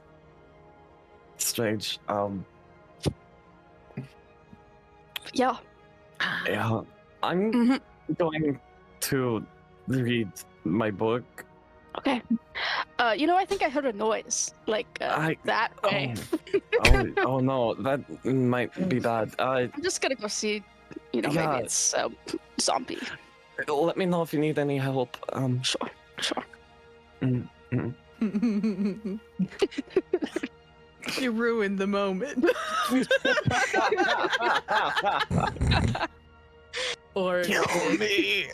strange. Yeah. Yeah, I'm Mhm. going to read my book. Okay. I think I heard a noise, like that way. Oh no, that might be bad. I'm just gonna go see. Yeah. Maybe it's a zombie. Let me know if you need any help. Sure. You ruined the moment. Or Kill me.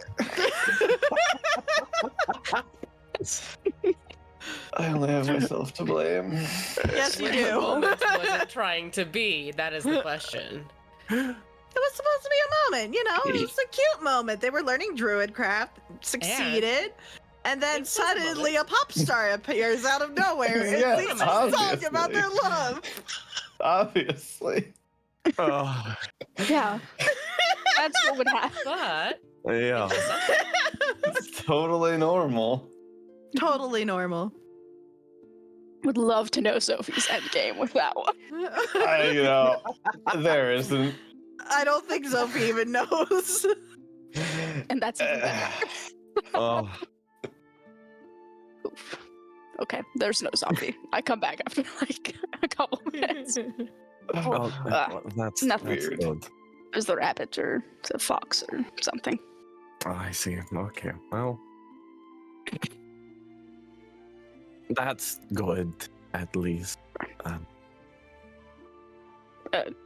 I only have myself to blame. Yes, you Which do. moment was it trying to be? That is the question. It was supposed to be a moment, it was a cute moment. They were learning druidcraft, succeeded, and then It was a suddenly a pop star appears out of nowhere and Yes, sings a song about their obviously. love. Obviously. Oh, Yeah. That's what would happen. But yeah. It's totally normal. Totally normal. Would love to know Sophie's endgame with that one. There isn't. I don't think Sophie even knows. And that's even better. Oh, Oof. Okay, there's no zombie. I come back after like a couple minutes. well, that's Nothing. Weird. good. There's the rabbit or the fox or something. Oh, I see. Okay, well, that's good at least.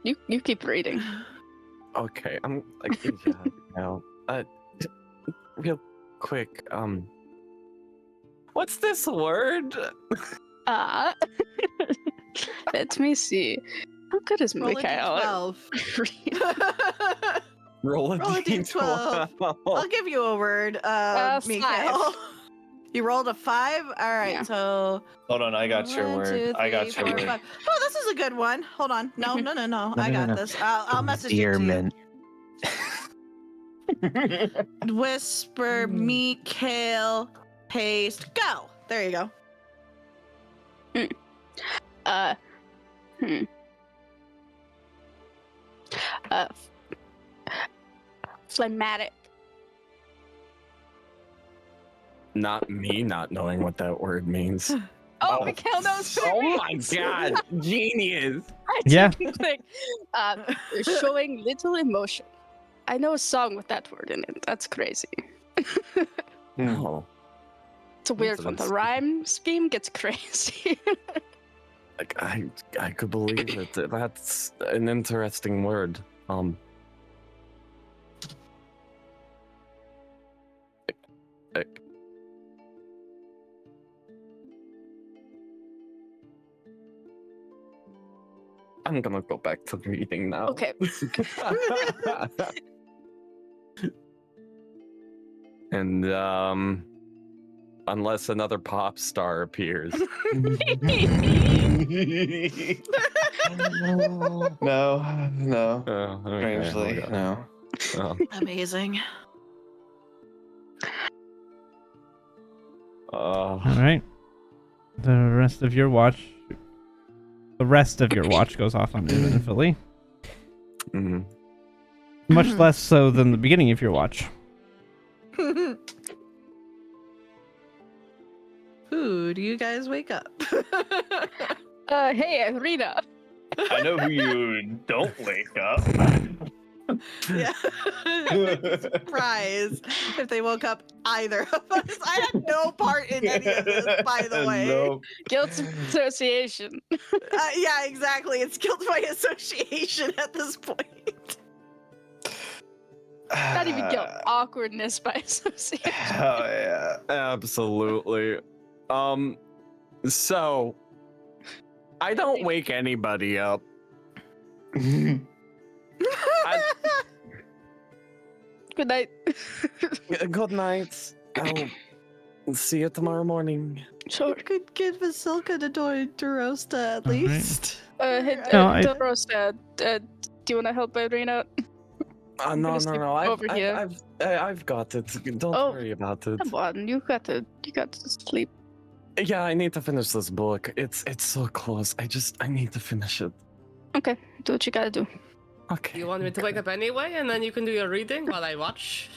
You keep reading. Okay, I'm like, yeah, now, real quick, what's this word? Let me see. How good is Roll a Mikael? d12. Roll a Roll a d12. I'll give you a word, Mikael. 5. You rolled a 5? All right, Yeah. so Hold on, I got your 1, word. 2, I got 3, your 4, word. 5. Oh, this is a good one. Hold on. No. I got this. I'll message it to you. Endearment. Whisper, Mikael, paste, go. There you go. Uh, phlegmatic. Not me not knowing what that word means. Oh, Mikhail knows what it Oh my means. god, genius! I Yeah. didn't think. Showing little emotion. I know a song with that word in it. That's crazy. Oh, It's a weird one. The Interesting. rhyme scheme gets crazy. like I could believe it. That's an interesting word. I- I'm gonna go back to reading now. Okay. And unless another pop star appears. No, no. Oh, okay, Strangely, okay. no. Oh, Amazing. All right. The rest of your watch goes off uneventfully. mhm. Much less so than the beginning of your watch. Ooh, do you guys wake up? Hey, Irina. I know who you don't wake up. Yeah. Surprise if they woke up either of us. I had no part in any of this, by the way. Nope. Guilt association. Yeah, exactly. It's guilt by association at this point. Not even guilt. Awkwardness by association. Oh yeah. Absolutely. So I don't wake anybody up. Good night. Good night. I'll see you tomorrow morning. Sure. Could give Vasilka to Rosta at All right. least. Hey, No, I- Rosta, do you want to help Irina? No, gonna no, sleep no. over here. I've got it. Don't Oh, worry about it. Come on, you got to sleep. Yeah, I need to finish this book. It's so close. I need to finish it. Okay, do what you gotta do. Okay. You want me to wake up anyway, and then you can do your reading while I watch?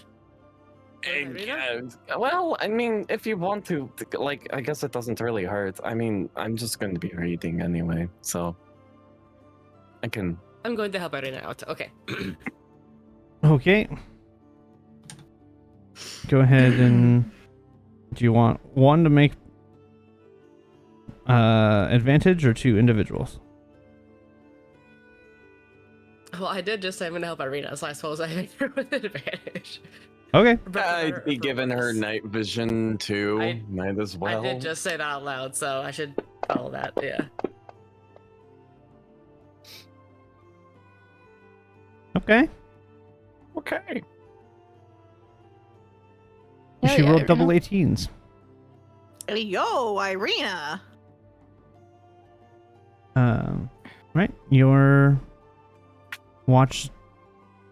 Well, I mean, if you want to, like, I guess it doesn't really hurt. I mean, I'm just going to be reading anyway, so I can. I'm going to help Irina out. Okay. Okay. Go ahead and do you want one to make advantage or two individuals? Well, I did just say I'm going to help Irina, so I suppose I make her with advantage. Okay. I'd be giving her night vision too. Might as well. I did just say that out loud, so I should follow that. Yeah. Okay. Okay. She yeah, rolled double Irina. 18s. Yo, Irina. Right. Your watch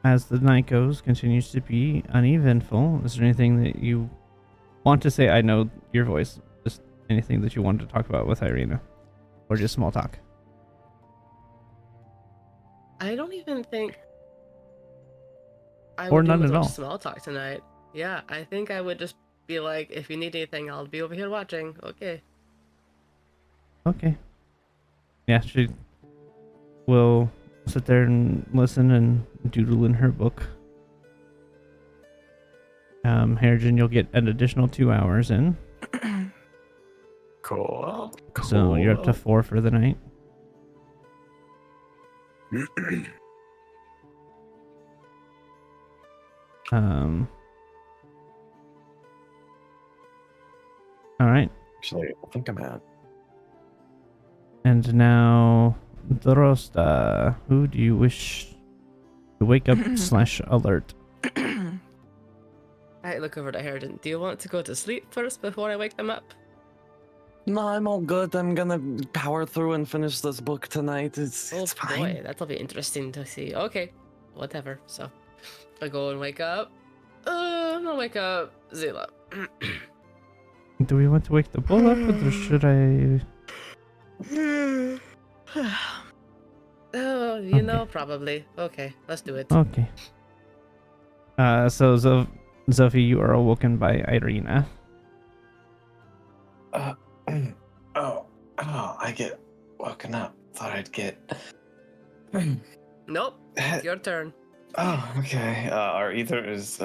as the night goes continues to be uneventful. Is there anything that you want to say? I know your voice. Just anything that you wanted to talk about with Irina, or just small talk. I don't even think I Or would do none much at all. small talk tonight. Yeah, I think I would just be like, if you need anything, I'll be over here watching. Okay. Okay. Yeah, she will sit there and listen and doodle in her book. Harrigan, you'll get an additional 2 hours in. Cool. So you're up to 4 for the night. All right. Actually, I think I'm at. And now, Drosta, who do you wish to wake up / alert? I look over to Harrigan. Do you want to go to sleep first before I wake them up? No, I'm all good. I'm gonna power through and finish this book tonight. It's Oh fine. boy, that'll be interesting to see. Okay, whatever. So, I go and wake up. I'll wake up Zila. Do we want to wake the bull up, or should I? Oh, you know, probably. Okay, let's do it. Okay. So Zophie, you are awoken by Irina. Oh, I get woken up. Thought I'd get. Nope, it's your turn. Oh, okay. Are either is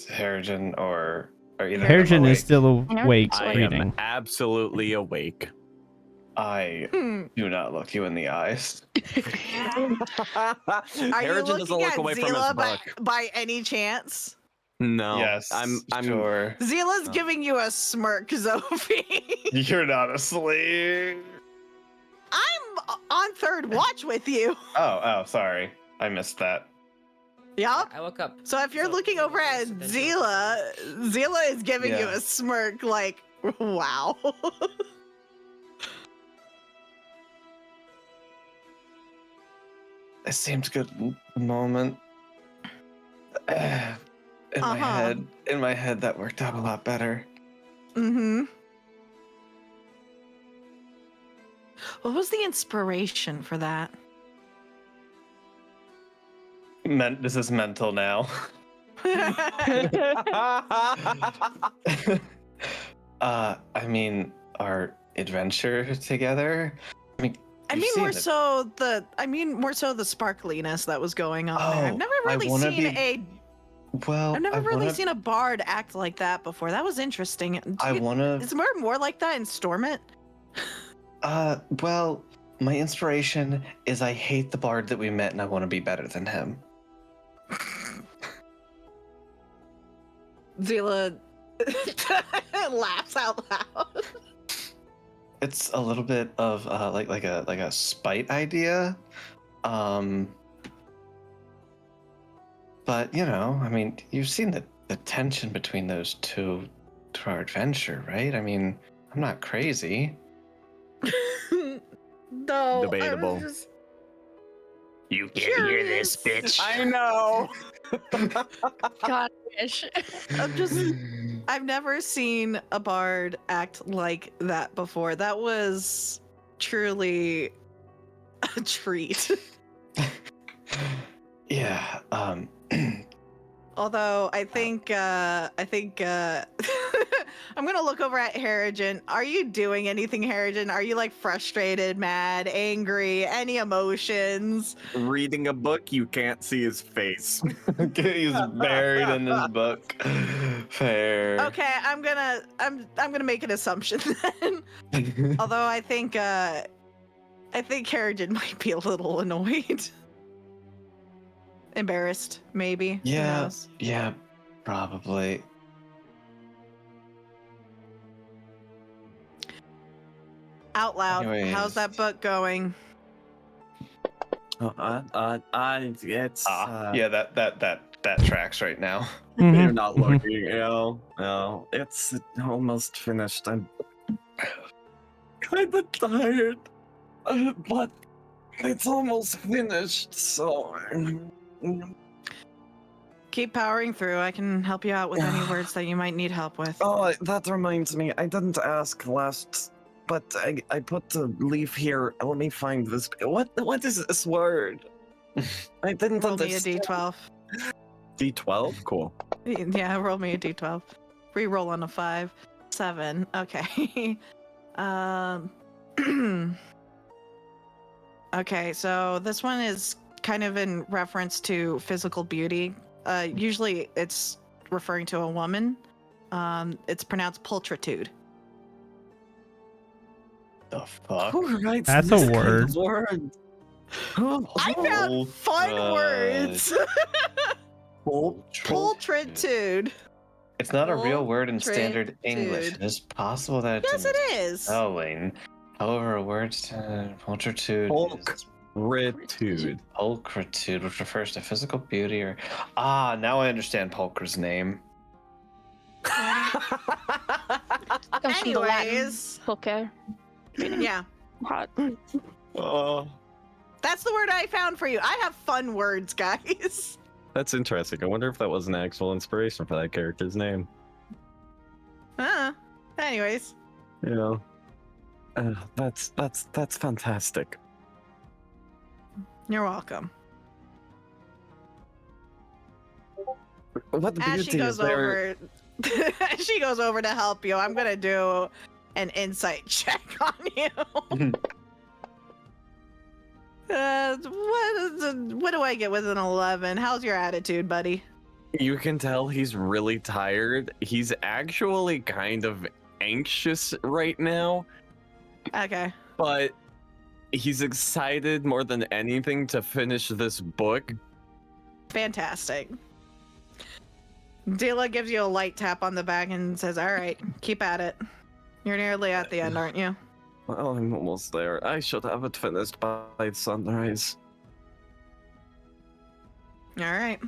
Harrigan or either Harrigan is awake? still I know awake it's I awake. am reading. absolutely awake. I do not look you in the eyes. Are you Harrigan doesn't looking look at away from his Zila book. by any chance? No. Yes, I'm sure. Zila's Oh. giving you a smirk, Zophie. You're not asleep. I'm on third watch with you. Oh, sorry. I missed that. Yup. I woke up. So if you're So- looking over at Zila, Zila is giving you Yeah. a smirk like, wow. It seems good in the moment. In my head, that worked out a lot better. Mm-hmm. What was the inspiration for that? This is mental now. I mean, our adventure together. I mean, I you've mean seen more it. so the sparkliness that was going on there. I've Oh, never I really wanna seen be- Well, I've never I really wanna, seen a bard act like that before. That was interesting. I wanna. Is there more like that in Stormont? Well, my inspiration is I hate the bard that we met, and I want to be better than him. Zila laughs out loud. It's a little bit of like a spite idea. But you know, I mean, you've seen the tension between those two to our adventure, right? I mean, I'm not crazy. No, Debatable. I was just You can't hear this, bitch. I know. God, I wish. I've never seen a bard act like that before. That was truly a treat. Yeah. Although I think I'm gonna look over at Harrigan. Are you doing anything, Harrigan? Are you like frustrated, mad, angry, any emotions? Reading a book, you can't see his face. He's buried in his book. Fair. Okay, I'm gonna make an assumption then. Although I think Harrigan might be a little annoyed. Embarrassed, maybe. Who Yeah. knows? Yeah. Probably. Out loud. Anyways. How's that book going? It's Yeah. That tracks right now. Mhm, you're not mhm. looking. No, it's almost finished. I'm kind of tired, but it's almost finished. So Keep powering through. I can help you out with any words that you might need help with. oh, that reminds me. I didn't ask last, but I put the leaf here. Let me find this. What is this word? I didn't Roll me a understand. d12. D12? Cool. Yeah, roll me a d12. Reroll on a 5. 7. Okay. Okay, so this one is kind of in reference to physical beauty. Usually it's referring to a woman. It's pronounced pulchritude. The fuck? Who writes That's a this kind word. of word? I found fun words. Pulchritude. It's not a real word in standard English. Pulchritude. It is possible that it's Yes, in it is. spelling. However, a word's pulchritude is Pulchritude. pulchritude, which refers to physical beauty or... Ah, now I understand Pulchr's name. Comes from the Latin Anyways, pulcher. yeah, Hot. Oh, that's the word I found for you. I have fun words, guys. that's interesting. I wonder if that was an actual inspiration for that character's name. Anyways, You know, that's fantastic. You're welcome. What As she beauty goes is there? over, she goes over to help you. I'm gonna do an insight check on you. What do I get with an 11? How's your attitude, buddy? You can tell he's really tired. He's actually kind of anxious right now, Okay. but he's excited more than anything to finish this book. Fantastic. Dila gives you a light tap on the back and says, "All right, keep at it. You're nearly at the end, aren't you?" Well, I'm almost there. I should have it finished by sunrise. All right.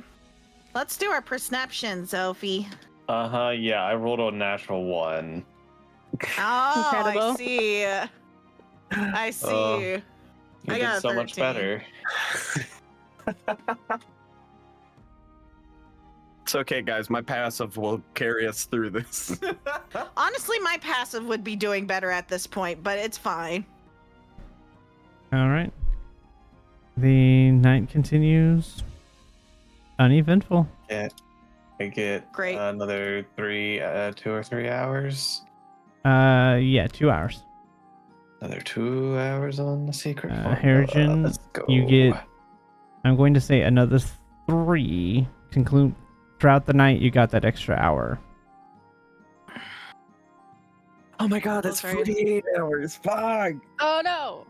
Let's do our perception, Sophie. Yeah, I rolled a natural 1. Oh, Incredible. I see. I see. You I did got a so much 13. better. It's okay, guys. My passive will carry us through this. Honestly, my passive would be doing better at this point, but it's fine. All right. The night continues. Uneventful. Yeah, I get Great. another 2 or 3 hours. Yeah, 2 hours. Another 2 hours on the secret. formula. Harrigan, Let's go. you get, I'm going to say another 3. Conclude throughout the night, you got that extra hour. Oh my god, it's Sorry. 48 hours. Fuck. Oh no!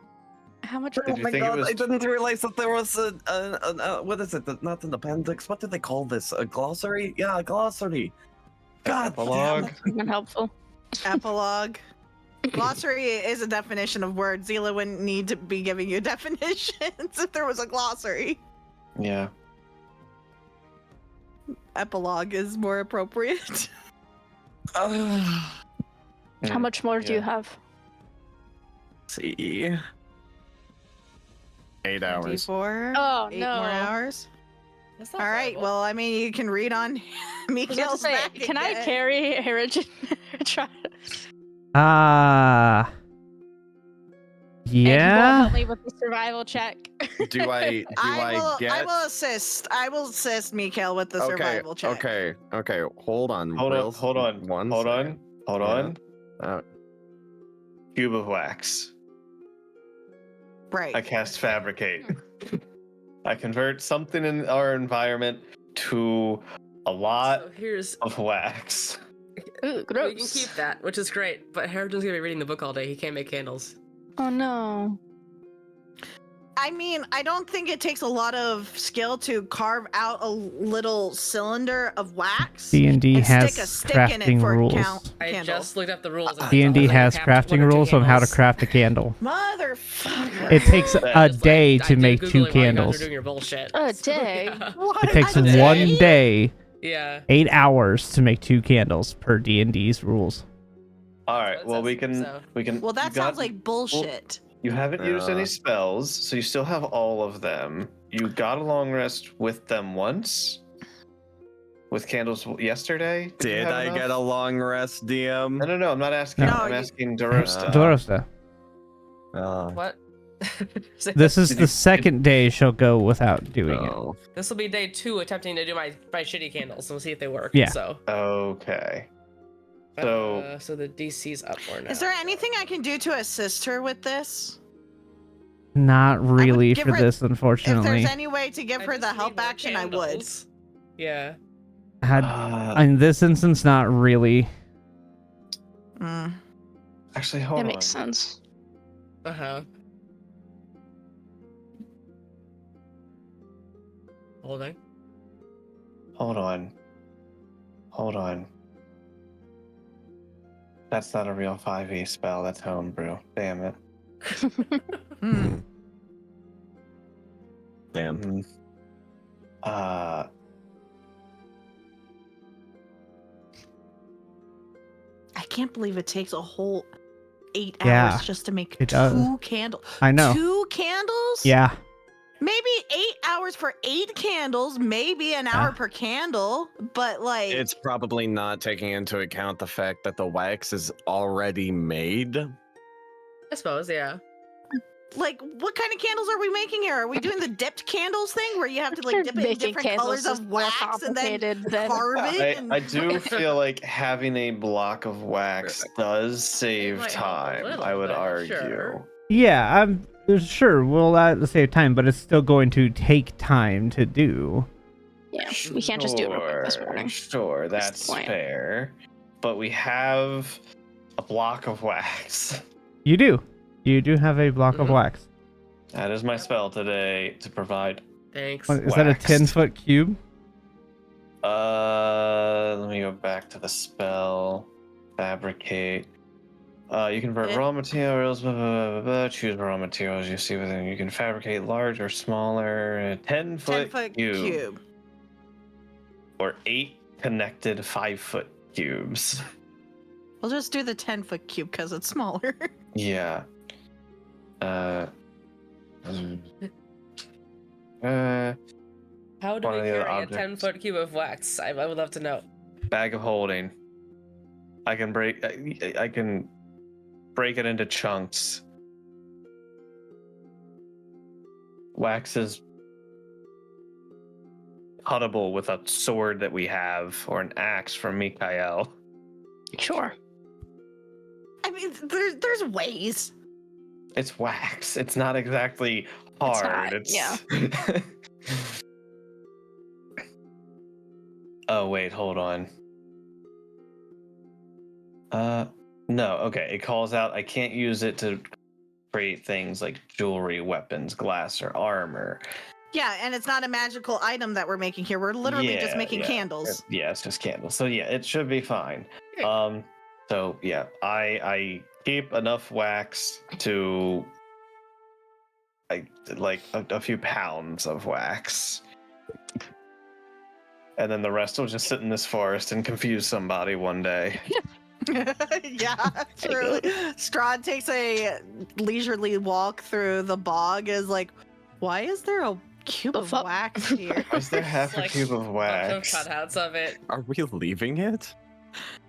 How much? Did Oh you my think it god, was- I didn't realize that there was what is it? Not an appendix. What do they call this? A glossary? Yeah, a glossary. God, Epilogue. Been helpful. Epilogue. Glossary is a definition of words. Zila wouldn't need to be giving you definitions if there was a glossary. Yeah. Epilogue is more appropriate. How much more do you have? See. 8 hours. 24. Oh 8 no! more hours. That's All not right. terrible. Well, I mean, you can read on I was gonna Mikhail's say, back can I again. carry Harrigan? Try. Ah. And you won't Yeah. help me with the survival check. Do I get I will assist. I will assist Mikhail with the survival check. Okay, hold on. Hold real on. Hold on. One Hold second. on. Hold on. Uh, Cube of wax. Right. I cast fabricate. I convert something in our environment to a lot So here's of wax. Ooh, we gross. can keep that, which is great. But Harrigan's gonna be reading the book all day. He can't make candles. Oh no. I mean, I don't think it takes a lot of skill to carve out a little cylinder of wax D&D and has stick a stick in it crafting for rules. I candle. just looked up the rules. and D&D it's all has like craft one crafting or two rules on how to candles. craft a candle. Motherfucker. It takes That a Just, like, day I to did make Googling 2 while you guys were candles. doing your bullshit. A So, day? yeah. What? It takes A day? 1 day, Yeah. 8 hours to make 2 candles per D&D's rules. All That's right. what it Well, we says, can. so. We can. Well, that you got- sounds like bullshit. You haven't used any Uh. spells, so you still have all of them. You got a long rest with them once. With candles yesterday. you did have I enough? get a long rest, DM? No. I'm not asking. No, I'm you- asking Dorosta. Dorosta. What? This is Did the you- second day she'll go without doing it. Oh. This will be day 2 attempting to do my shitty candles. We'll see if they work. Yeah. So. Okay. So- So the DC's up for now. Is there anything I can do to assist her with this? Not really give for her- this, If unfortunately. there's any way to give I her the just help need more action, I would. candles. Yeah. In this instance, not really. Mm. Actually, hold That on. makes sense. Uh-huh. Holding. Hold on. That's not a real 5e spell. That's homebrew. Damn it. Hmm. Damn. Mm. I can't believe it takes a whole 8 Yeah, hours just to make it does. 2 candles. I know. 2 candles? Yeah. Maybe 8 hours for 8 candles, maybe an hour Yeah. per candle, but like It's probably not taking into account the fact that the wax is already made. I suppose, yeah. like, what kind of candles are we making here? Are we doing the dipped candles thing where you have to like dip it in Making different candles colors is of more wax and then complicated than carve it? I do feel like having a block of wax does save might help a time, little I would bit, argue. sure. Yeah, I'm sure we'll save time, but it's still going to take time to do. yeah, we can't just do it real quick this morning. Sure, that's point. fair. But we have a block of wax. You do. You do have a block of Mhm. wax. That is my spell today to provide. Thanks. Is that a Waxed. 10-foot cube? Let me go back to the spell. Fabricate. You convert raw materials, blah, blah, blah, blah, choose raw materials you see within. You can fabricate large or smaller, 10-foot 10-foot cube. Or 8 connected 5-foot cubes. We'll just do the 10-foot cube because it's smaller. Yeah. How do One we of the other carry a objects. 10-foot cube of wax? I would love to know. Bag of holding. I can break it into chunks. Wax is cuttable with a sword that we have or an axe from Mikael. Sure. I mean, there's ways. It's wax. It's not exactly hard. It's not, Oh wait, hold on. No, okay. It calls out I can't use it to create things like jewelry, weapons, glass, or armor. Yeah, and it's not a magical item that we're making here. We're literally just making candles. It's just candles. So yeah, it should be fine. Yeah. So yeah, I keep enough wax to like a few pounds of wax. And then the rest will just sit in this forest and confuse somebody one day. Yeah, true. Strahd takes a leisurely walk through the bog. Is like, why is there a cube of wax here? Why is there half a Like, cube of Bunch of wax? cutouts of it. Are we leaving it?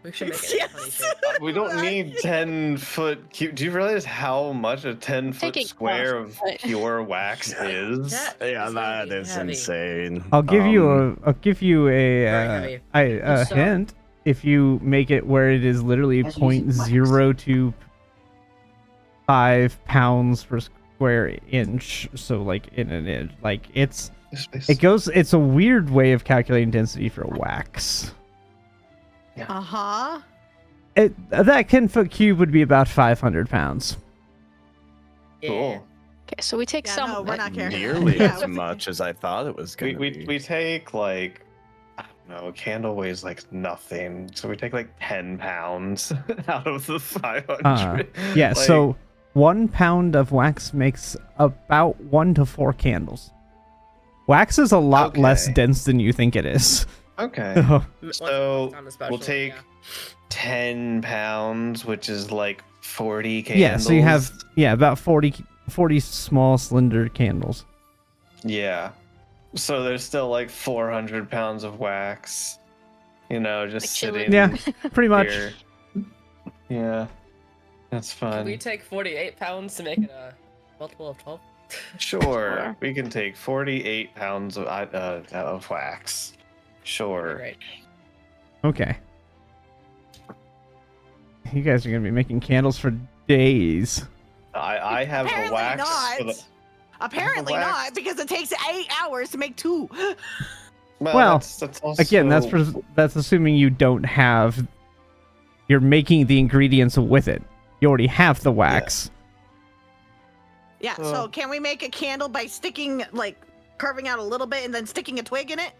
We should make it Yes. funny shit. We don't need 10-foot cube. Do you realize how much a 10-foot Taking square off, of but- pure wax is? That Yeah, is gonna that be is heavy. insane. I'll give you a Very a So- hint. If you make it where it is literally That's using wax. 0.025 pounds per square inch, so like in an inch, like it's a weird way of calculating density for wax. Uh-huh. That 10-foot cube would be about 500 pounds. Yeah. Cool. Okay, so we take Yeah, some no, of we're it. not carrying Nearly Yeah, as much as I thought it was going to be. We take like, I don't know, a candle weighs like nothing. So we take like 10 pounds out of the 500. Yeah, Like, so 1 pound of wax makes about 1 to 4 candles. Wax is a lot less Okay. dense than you think it is. Okay. Once So it's on a special, we'll take yeah. 10 pounds, which is like 40 candles. Yeah, so you have about 40 small slender candles. Yeah. So there's still like 400 pounds of wax, you know, just Like chilling. sitting Yeah, pretty much. here. Yeah. That's Can fun. we take 48 pounds to make it a multiple of 12? Sure. Sure. We can take 48 pounds of wax. Sure. Great. Okay. You guys are gonna be making candles for days. I have the Apparently wax. not. For the, Apparently wax. not, because it takes 8 hours to make 2. Well, that's also, Again, that's assuming you don't have. You're making the ingredients with it. You already have the wax. Yeah, so can we make a candle by carving out a little bit and then sticking a twig in it?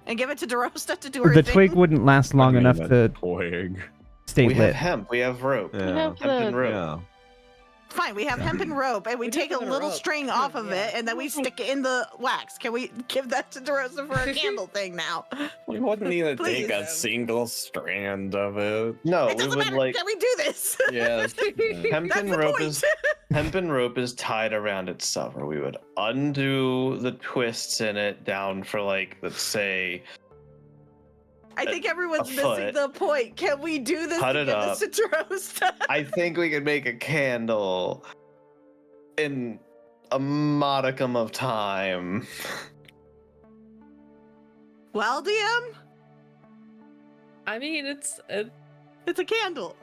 And give it to DeRosa to do her The thing? twig wouldn't last long enough to Twig. stay we have lit. hemp. We have rope. Yeah. Hemp and rope. Yeah. Fine, we have hemp and rope, and we We do take a have a little rope. string off of Yeah. it, and then we stick it in the wax. Can we give that to DeRosa for a candle thing now? We wouldn't even Please. take a single strand of it. No, It we doesn't would matter. like Can we do this? Yeah. hemp That's and the rope point. is hemp and rope is tied around itself, or we would undo the twists in it down for like, let's say, I think everyone's missing foot. the point. Can we do this Cut to it give this to DeRosa? I think we could make a candle in a modicum of time. Well, DM, I mean, it's it's a candle.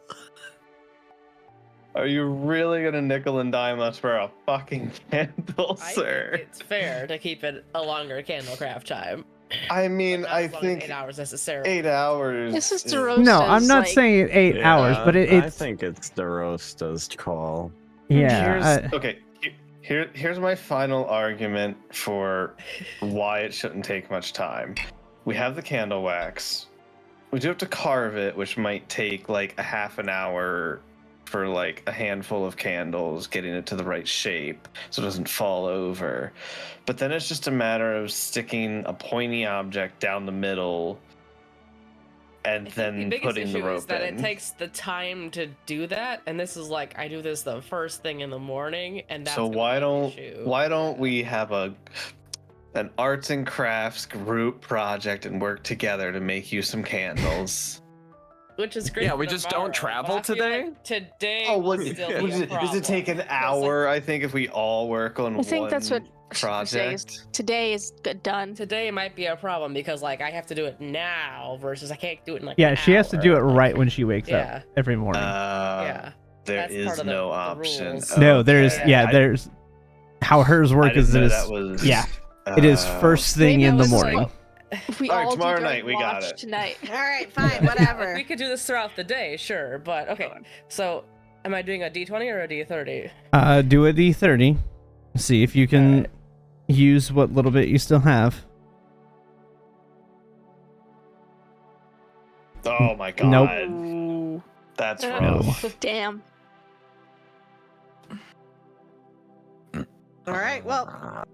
Are you really gonna nickel and dime us for a fucking candle, I sir? think it's fair to keep it a longer candle craft time. I mean, But not I as long as think 8 hours necessarily. 8 hours. This is is- DeRosa's, No, I'm not like, saying 8 hours, but I it's think it's DeRosta's call. yeah. Okay, here's my final argument for why it shouldn't take much time. We have the candle wax. We do have to carve it, which might take like a half an hour for like a handful of candles, getting it to the right shape so it doesn't fall over. But then it's just a matter of sticking a pointy object down the middle and I think then the biggest putting the issue rope is that in. it takes the time to do that, and this is like I do this the first thing in the morning, and that's So gonna why be an don't issue. we have an arts and crafts group project and work together to make you some candles? Which is great. Yeah, for we just don't tomorrow, but travel I feel today? like today Oh, will what, still what be is a it? problem. Does it take an Because, hour? I think if we all work on I think one that's what project. today is done. today might be a problem because like I have to do it now versus I can't do it in like Yeah, an she has to do it hour. right when she wakes Yeah. up every morning. Yeah. There That's part is of the no option. rules. No, there's Okay. yeah, there's how hers I work didn't is know it that is was. yeah, it is first thing Maybe in that the was morning. what we All right, all tomorrow do during night, we got watch it. tonight. All right, fine, whatever. We could do this throughout the day, sure, but okay. So, am I doing a D20 or a D30? Do a D30. See if you can Alright. use what little bit you still have. Oh my god. Nope. Ooh. That's No. rough. Damn. All right, well,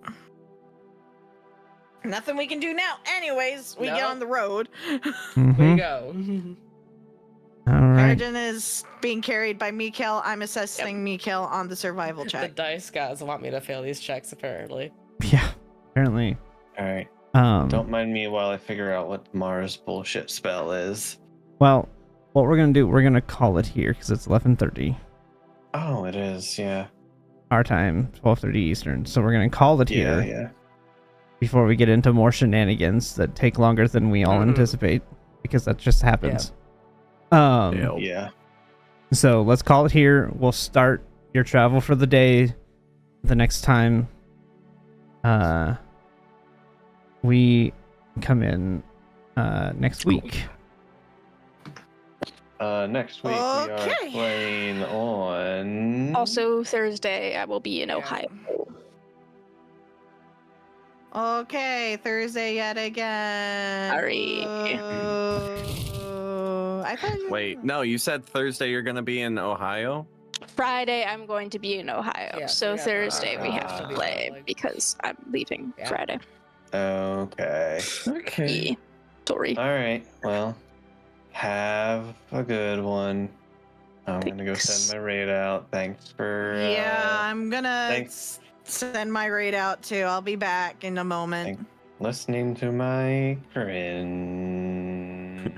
nothing we can do now. Anyways, we get No. on the road. Way to Mhm. go. All right. Arjun is being carried by Mikkel. I'm assessing Mikkel on the survival The check. dice gods want me to fail these checks, apparently. Yeah. Apparently. All right. Um. Don't mind me while I figure out what Mars bullshit spell is. Well, what we're gonna do? We're gonna call it here because it's 11:30 Oh, it is. Yeah. our time, 12:30 Eastern. So we're gonna call it Yeah. here Yeah. before we get into more shenanigans that take longer than we all Mhm. anticipate, because that just happens. Yeah. So let's call it here. We'll start your travel for the day the next time we come in next week. Next week we Okay. are playing on. Also, Thursday I will be in Ohio. Okay, Thursday yet again. Sorry. I thought you... Wait, no, you said Thursday you're gonna be in Ohio? Friday I'm going to be in Ohio. Yeah, so we have- Thursday we have to Ah. play because I'm leaving Yeah. Friday. Okay. Yeah. Sorry. All right. Well, have a good one. I'm gonna go Thanks. send my raid out. Thanks for. Yeah, I'm gonna thanks. send my raid out too. I'll be back in a moment. Listening to my cringe.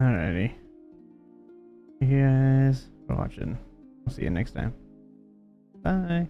Alrighty. You guys for watching. We'll see you next time. Bye.